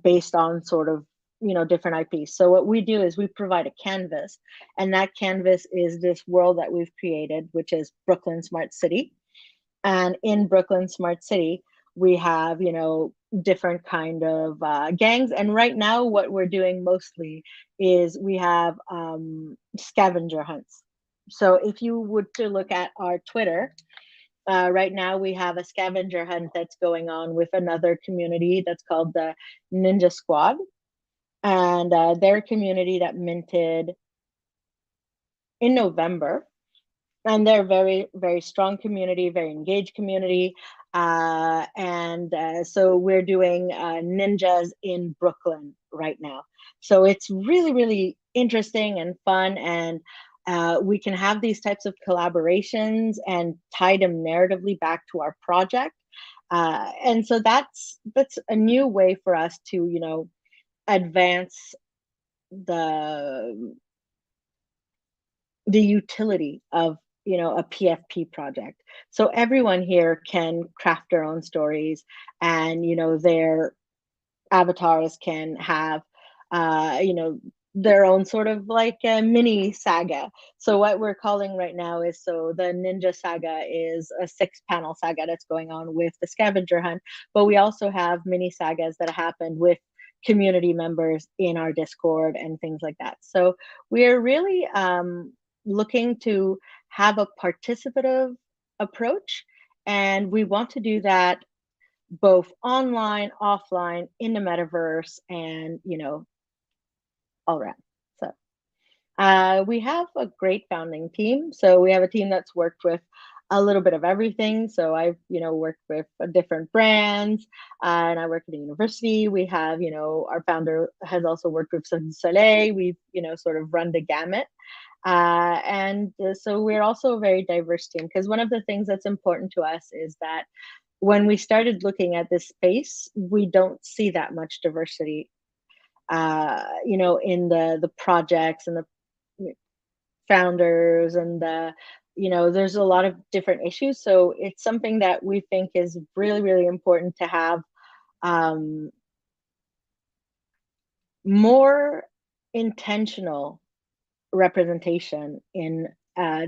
based on sort of different IPs. So what we do is we provide a canvas, and that canvas is this world that we've created, which is Brooklyn Smart City. And in Brooklyn Smart City, we have, different kind of gangs. And right now, what we're doing mostly is we have scavenger hunts. So if you would to look at our Twitter, right now we have a scavenger hunt that's going on with another community that's called the Ninja Squad. And they're a community that minted in November. And they're very, very strong community, very engaged community. So we're doing ninjas in Brooklyn right now. So it's really, really interesting and fun. And we can have these types of collaborations and tie them narratively back to our project. And so that's a new way for us to, you know, advance the utility of, you know, a PFP project. So everyone here can craft their own stories, and, you know, their avatars can have, you know, their own sort of like a mini saga. So what we're calling right now is, so the Ninja Saga is a 6-panel saga that's going on with the scavenger hunt, but we also have mini sagas that happened with community members in our Discord and things like that. So we're really looking to have a participative approach, and we want to do that both online, offline, in the metaverse, and, you know, all around. So we have a great founding team. So we have a team that's worked with a little bit of everything. So I've, you know, worked with different brands, and I work at a university. We have, you know, our founder has also worked with Soleil. We've, you know, sort of run the gamut. So we're also a very diverse team, because one of the things that's important to us is that when we started looking at this space, we don't see that much diversity, you know, in the projects and the founders and the, you know, there's a lot of different issues. So it's something that we think is really, really important to have more intentional representation in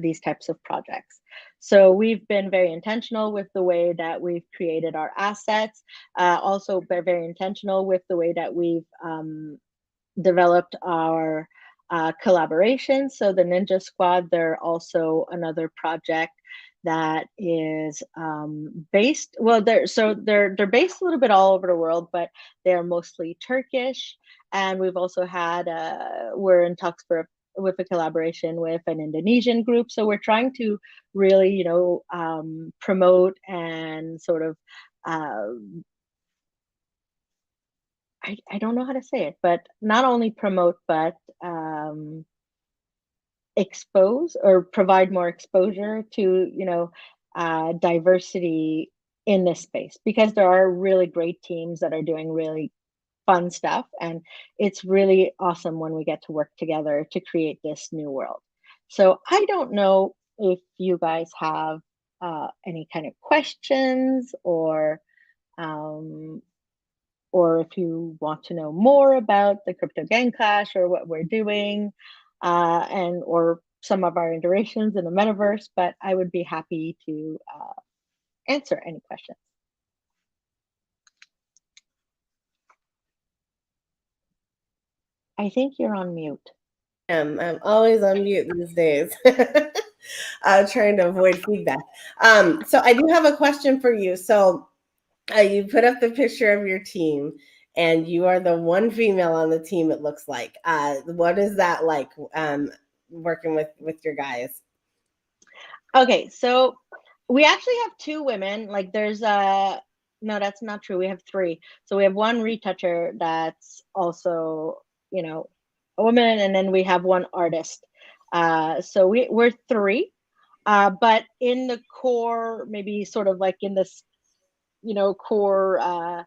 these types of projects. So we've been very intentional with the way that we've created our assets, also very intentional with the way that we've developed our collaborations. So the Ninja Squad, they're also another project that is based, well, they're based a little bit all over the world, but they're mostly Turkish. And we've also had, we're in talks with a collaboration with an Indonesian group. So we're trying to really, you know, promote and sort of, I don't know how to say it, but not only promote, but expose or provide more exposure to, you know, diversity in this space, because there are really great teams that are doing really fun stuff, and it's really awesome when we get to work together to create this new world. So I don't know if you guys have any kind of questions, or if you want to know more about the Crypto Gang Clash or what we're doing, or some of our iterations in the metaverse, but I would be happy to answer any questions. I think you're on mute. I'm always on mute these days. Trying to avoid feedback. So I do have a question for you. So you put up the picture of your team, and you are the one female on the team, it looks like. What is that like, working with your guys? Okay, so we actually have 2 women. Like there's no, that's not true. We have 3. So we have one retoucher that's also, you know, a woman, and then we have one artist. So we're 3, but in the core, maybe sort of like in this, you know, core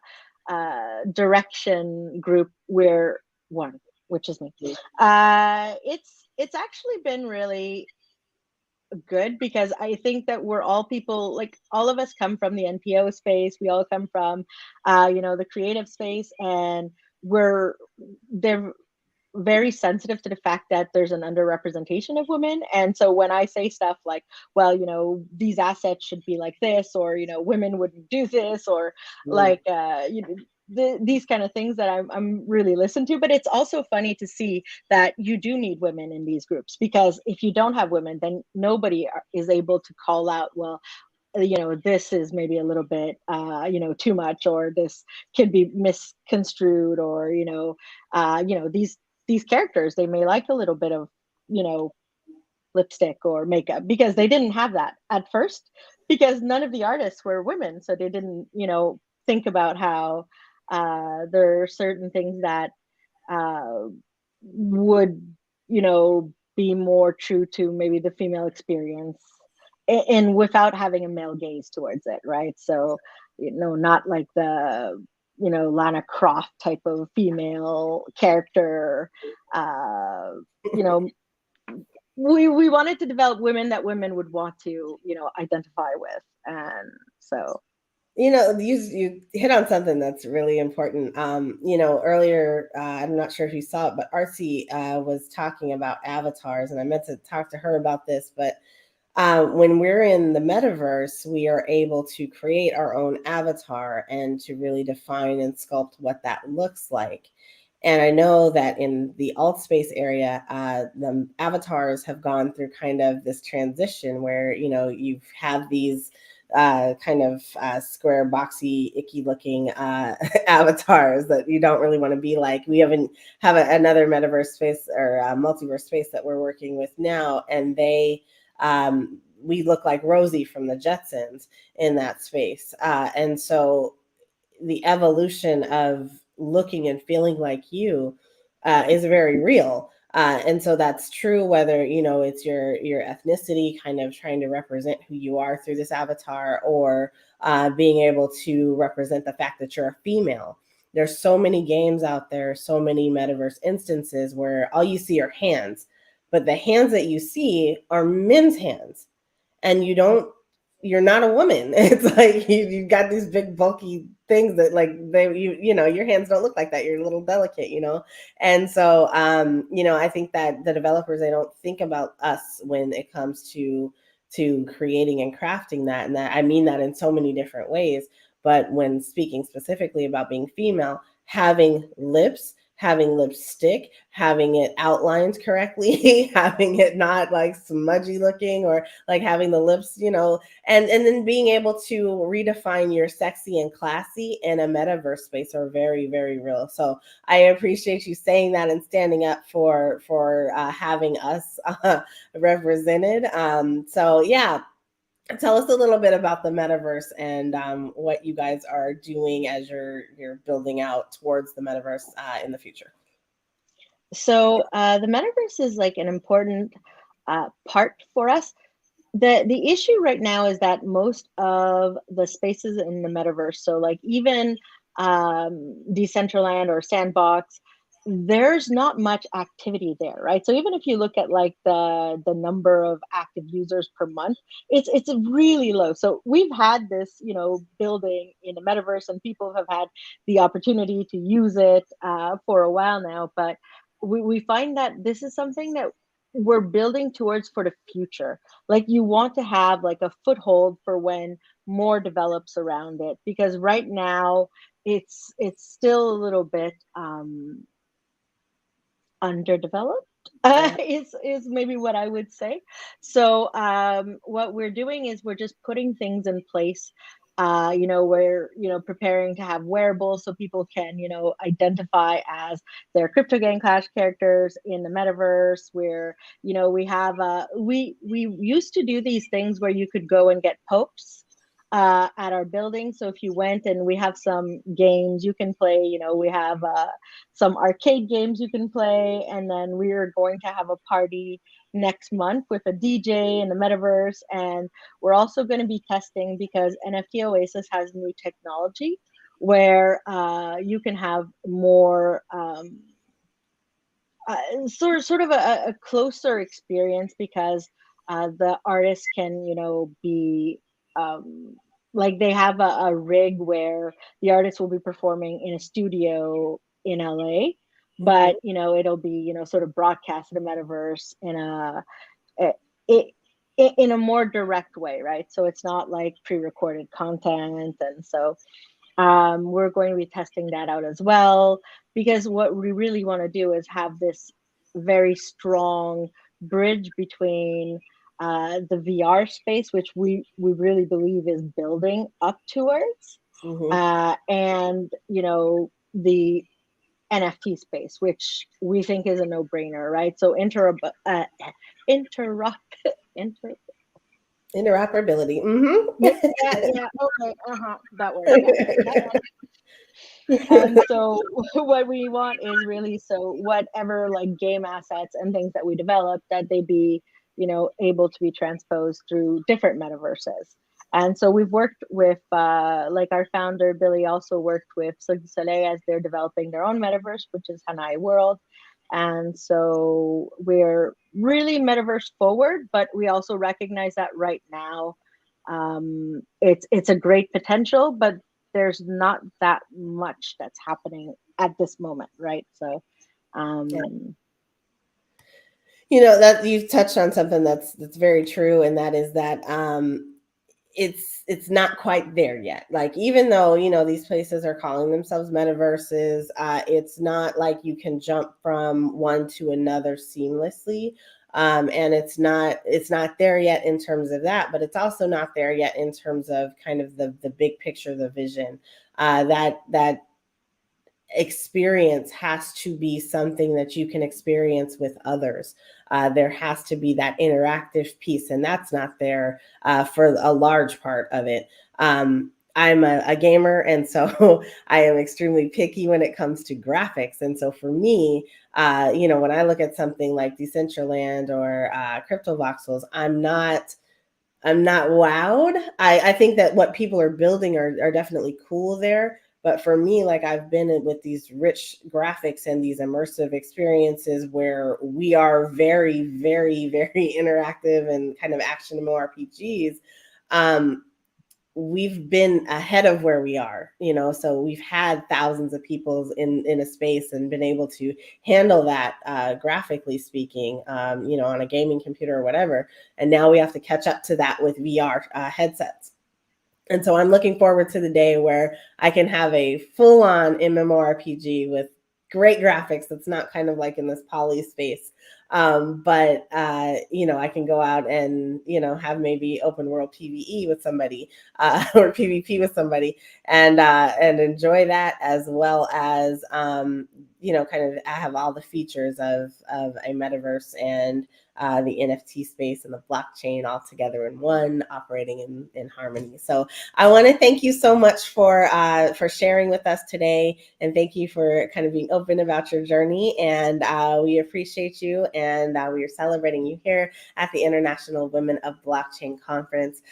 direction group, we're 1, which is me. It's actually been really good, because I think that we're all people, like all of us come from the NPO space. We all come from, you know, the creative space, and they're very sensitive to the fact that there's an underrepresentation of women. And so when I say stuff like, well, these assets should be like this, or, women wouldn't do this, or like, these kind of things that I'm really listened to. But it's also funny to see that you do need women in these groups, because if you don't have women, then nobody is able to call out, well, this is maybe a little bit, too much, or this could be misconstrued, or, these characters, they may like a little bit of, lipstick or makeup, because they didn't have that at first, because none of the artists were women. So they didn't, think about how there are certain things that would, be more true to maybe the female experience, and without having a male gaze towards it, right? So, not like the, Lana Croft type of female character. We wanted to develop women that women would want to, identify with. And so, you hit on something that's really important. Earlier, I'm not sure if you saw it, but Artsy was talking about avatars, and I meant to talk to her about this, but when we're in the metaverse, we are able to create our own avatar and to really define and sculpt what that looks like. And I know that in the alt space area, the avatars have gone through kind of this transition where, you have these kind of square, boxy, icky looking avatars that you don't really want to be like. We have another metaverse space or multiverse space that we're working with now, and we look like Rosie from the Jetsons in that space. And so the evolution of looking and feeling like you is very real. And so that's true whether, it's your ethnicity kind of trying to represent who you are through this avatar, or being able to represent the fact that you're a female. There's so many games out there, so many metaverse instances where all you see are hands, but the hands that you see are men's hands, and you're not a woman. It's like you've got these big bulky things that like your hands don't look like that. You're a little delicate, And so, I think that the developers, they don't think about us when it comes to creating and crafting that. And that, I mean that in so many different ways. But when speaking specifically about being female, having lipstick, having it outlined correctly, having it not like smudgy looking, or like having the lips, and then being able to redefine your sexy and classy in a metaverse space are very, very real. So I appreciate you saying that and standing up for having us represented. So yeah. Tell us a little bit about the metaverse and what you guys are doing as you're building out towards the metaverse in the future. So the metaverse is like an important part for us. The issue right now is that most of the spaces in the metaverse, so like even Decentralized or Sandbox, there's not much activity there, right? So even if you look at like the number of active users per month, it's really low. So we've had this, building in the metaverse, and people have had the opportunity to use it for a while now, but we find that this is something that we're building towards for the future. Like you want to have like a foothold for when more develops around it, because right now it's still a little bit underdeveloped is maybe what I would say. So what we're doing is we're just putting things in place. We're preparing to have wearables so people can identify as their crypto game clash characters in the metaverse. Where we have we used to do these things where you could go and get pokes at our building. So if you went, and we have some games you can play, we have some arcade games you can play, and then we're going to have a party next month with a DJ in the metaverse. And we're also going to be testing, because NFT Oasis has new technology where you can have more sort of a closer experience, because the artists can be like they have a rig where the artist will be performing in a studio in LA, but it'll be sort of broadcast the metaverse in a more direct way, right? So it's not like pre-recorded content, and so we're going to be testing that out as well, because what we really want to do is have this very strong bridge between the VR space, which we really believe is building up towards, and the NFT space, which we think is a no-brainer, right? So interoperability. Yeah, okay, that word. And so what we want is really, so whatever like game assets and things that we develop, that they be able to be transposed through different metaverses. And so we've worked with like our founder Billy also worked with Cirque du Soleil as they're developing their own metaverse, which is Hanai World. And so we're really metaverse forward, but we also recognize that right now it's a great potential, but there's not that much that's happening at this moment, right? So that you've touched on something that's very true, and that is that it's not quite there yet. Like, even though these places are calling themselves metaverses, it's not like you can jump from one to another seamlessly. And it's not there yet in terms of that, but it's also not there yet in terms of kind of the big picture, the vision. That experience has to be something that you can experience with others. There has to be that interactive piece, and that's not there for a large part of it. I'm a gamer, and so I am extremely picky when it comes to graphics. And so for me, when I look at something like Decentralized or Crypto Voxels, I'm not wowed. I think that what people are building are definitely cool there. But for me, like, I've been with these rich graphics and these immersive experiences where we are very, very, very interactive and kind of action MMORPGs. We've been ahead of where we are, so we've had thousands of people in a space and been able to handle that graphically speaking, on a gaming computer or whatever. And now we have to catch up to that with VR headsets. And so I'm looking forward to the day where I can have a full-on MMORPG with great graphics that's not kind of like in this poly space. But I can go out and, have maybe open world PvE with somebody or PvP with somebody and enjoy that, as well as, kind of I have all the features of a metaverse and the NFT space and the blockchain all together in one, operating in harmony. So I want to thank you so much for sharing with us today, and thank you for kind of being open about your journey. And we appreciate you, and we are celebrating you here at the International Women of Blockchain Conference.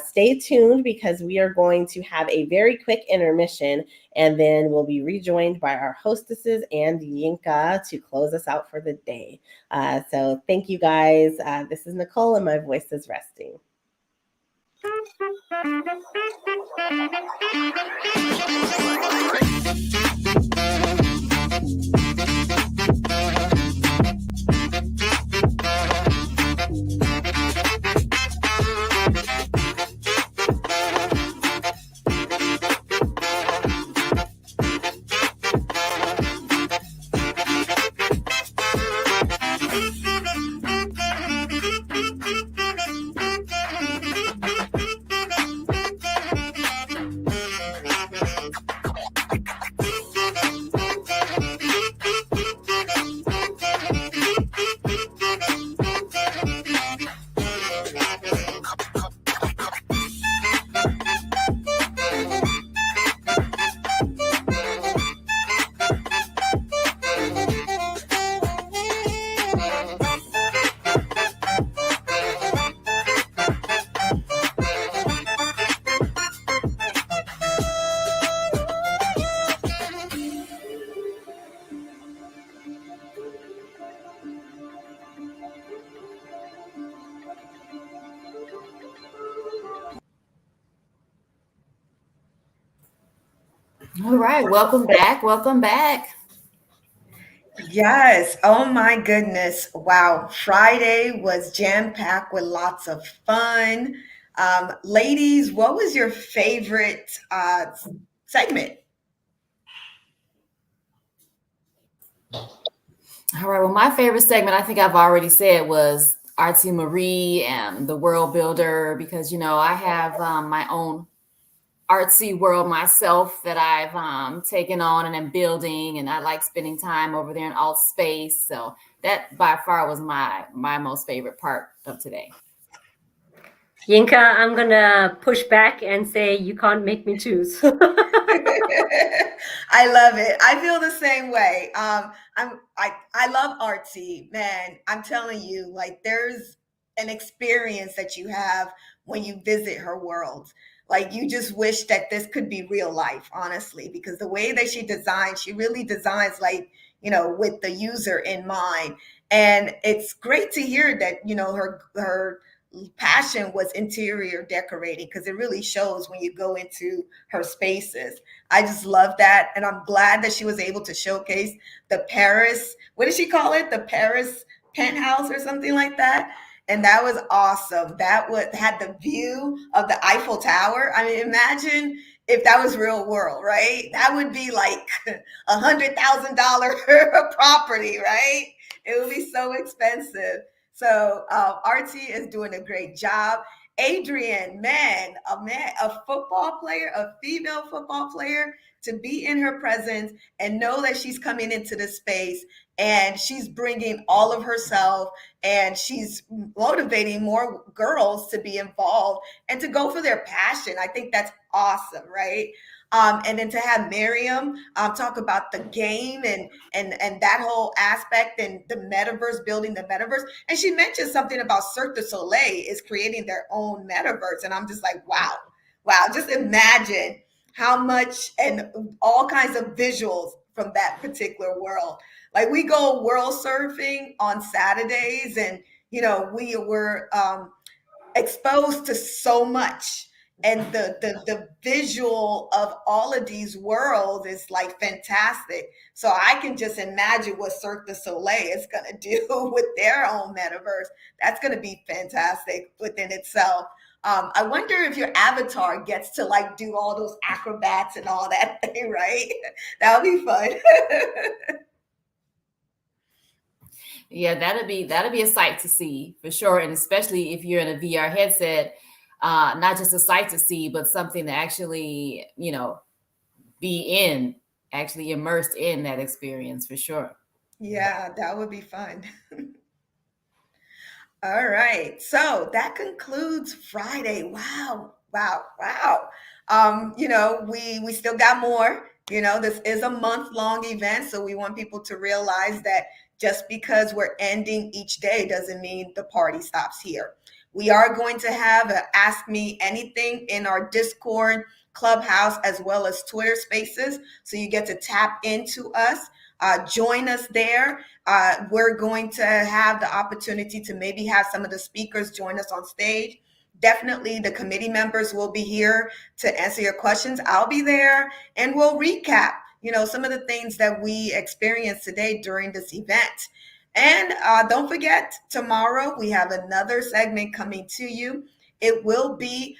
Stay tuned, because we are going to have a very quick intermission, and then we'll be rejoined by our hostesses and Yinka to close us out for the day. So thank you guys. This is Nicole, and my voice is resting. All right, welcome back. Welcome back. Yes. Oh my goodness. Wow. Friday was jam-packed with lots of fun. Ladies, what was your favorite segment? All right. Well, my favorite segment, I think I've already said, was Artsy Marie and the World Builder, because, I have my own artsy world myself that I've taken on and am building, and I like spending time over there in alt space. So that by far was my most favorite part of today. Yinka, I'm gonna push back and say you can't make me choose. I love it. I feel the same way. I love artsy, man. I'm telling you, like there's an experience that you have when you visit her world. Like you just wish that this could be real life, honestly, because the way that she really designs like, with the user in mind. And it's great to hear that, her passion was interior decorating, because it really shows when you go into her spaces. I just love that. And I'm glad that she was able to showcase the Paris, what did she call it? The Paris penthouse or something like that. And that was awesome. That had the view of the Eiffel Tower. I mean, imagine if that was real world, right? That would be like $100,000 property, right? It would be so expensive. So Artsy is doing a great job. Adrian, a football player, a female football player, to be in her presence and know that she's coming into the space and she's bringing all of herself and she's motivating more girls to be involved and to go for their passion. I think that's awesome, right? And then to have Miriam talk about the game and that whole aspect and the metaverse, building the metaverse. And she mentioned something about Cirque du Soleil is creating their own metaverse. And I'm just like, wow, just imagine how much and all kinds of visuals from that particular world. Like we go world surfing on Saturdays and, we were exposed to so much. And the visual of all of these worlds is like fantastic. So I can just imagine what Cirque du Soleil is going to do with their own metaverse. That's going to be fantastic within itself. I wonder if your avatar gets to like do all those acrobats and all that thing, right? That would be fun. Yeah, that'd be a sight to see for sure, and especially if you're in a VR headset. Not just a sight to see, but something to actually, be actually immersed in that experience for sure. Yeah, that would be fun. All right. So that concludes Friday. Wow. We still got more. This is a month-long event, so we want people to realize that just because we're ending each day doesn't mean the party stops here. We are going to have a Ask Me Anything in our Discord, Clubhouse, as well as Twitter Spaces. So you get to tap into us. Join us there. We're going to have the opportunity to maybe have some of the speakers join us on stage. Definitely the committee members will be here to answer your questions. I'll be there and we'll recap, some of the things that we experienced today during this event. And don't forget, tomorrow we have another segment coming to you. It will be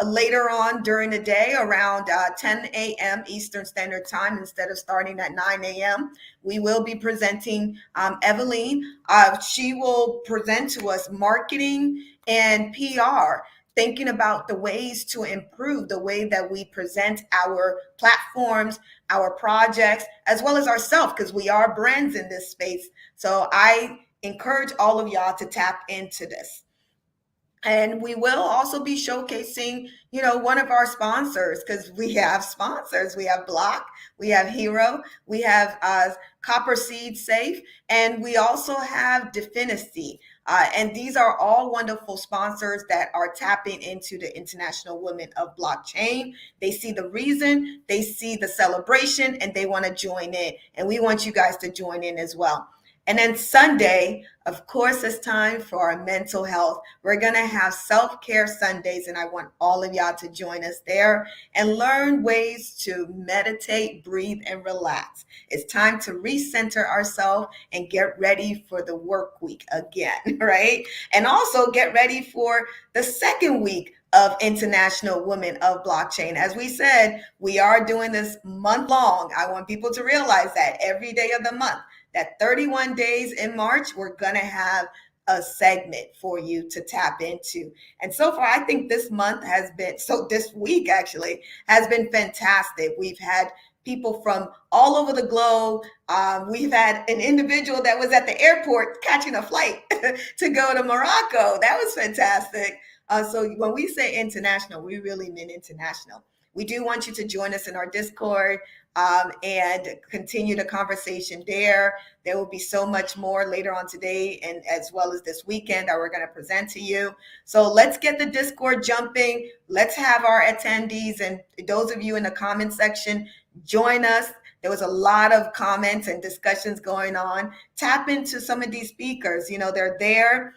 later on during the day around 10 a.m. Eastern Standard Time instead of starting at 9 a.m. We will be presenting Evelyn. She will present to us marketing and PR, thinking about the ways to improve the way that we present our platforms, our projects, as well as ourselves, because we are brands in this space. So I encourage all of y'all to tap into this. And we will also be showcasing, one of our sponsors, because we have sponsors. We have Block, we have Hero, we have Copper Seed Safe, and we also have Definity. And these are all wonderful sponsors that are tapping into the International Women of Blockchain. They see the reason, they see the celebration, and they want to join in. And we want you guys to join in as well. And then Sunday, of course, it's time for our mental health. We're going to have self-care Sundays, and I want all of y'all to join us there and learn ways to meditate, breathe, and relax. It's time to recenter ourselves and get ready for the work week again, right? And also get ready for the second week of International Women of Blockchain. As we said, we are doing this month long. I want people to realize that every day of the month, that 31 days in March, we're going to have a segment for you to tap into. And so far, I think this month has been, so this week actually has been fantastic. We've had people from all over the globe. We've had an individual that was at the airport catching a flight to go to Morocco. That was fantastic. So when we say international, we really mean international. We do want you to join us in our Discord and continue the conversation there. There will be so much more later on today and as well as this weekend that we're going to present to you. So let's get the Discord jumping. Let's have our attendees and those of you in the comment section join us. There was a lot of comments and discussions going on. Tap into some of these speakers. You know, they're there.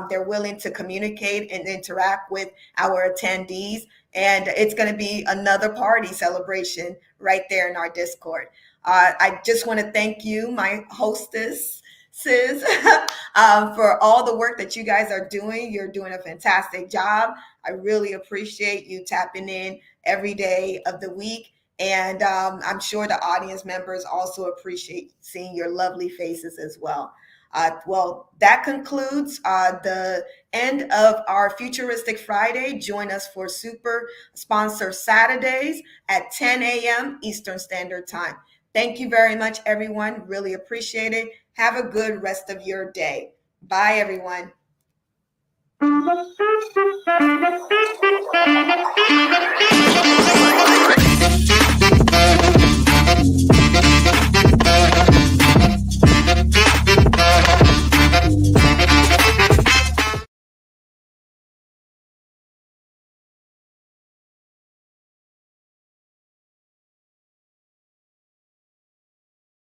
They're willing to communicate and interact with our attendees. And it's going to be another party celebration right there in our Discord. I just want to thank you, my hostess, Sis, for all the work that you guys are doing. You're doing a fantastic job. I really appreciate you tapping in every day of the week. And I'm sure the audience members also appreciate seeing your lovely faces as well. Well, that concludes the end of our Futuristic Friday. Join us for Super Sponsor Saturdays at 10 a.m. Eastern Standard Time. Thank you very much, everyone. Really appreciate it. Have a good rest of your day. Bye, everyone.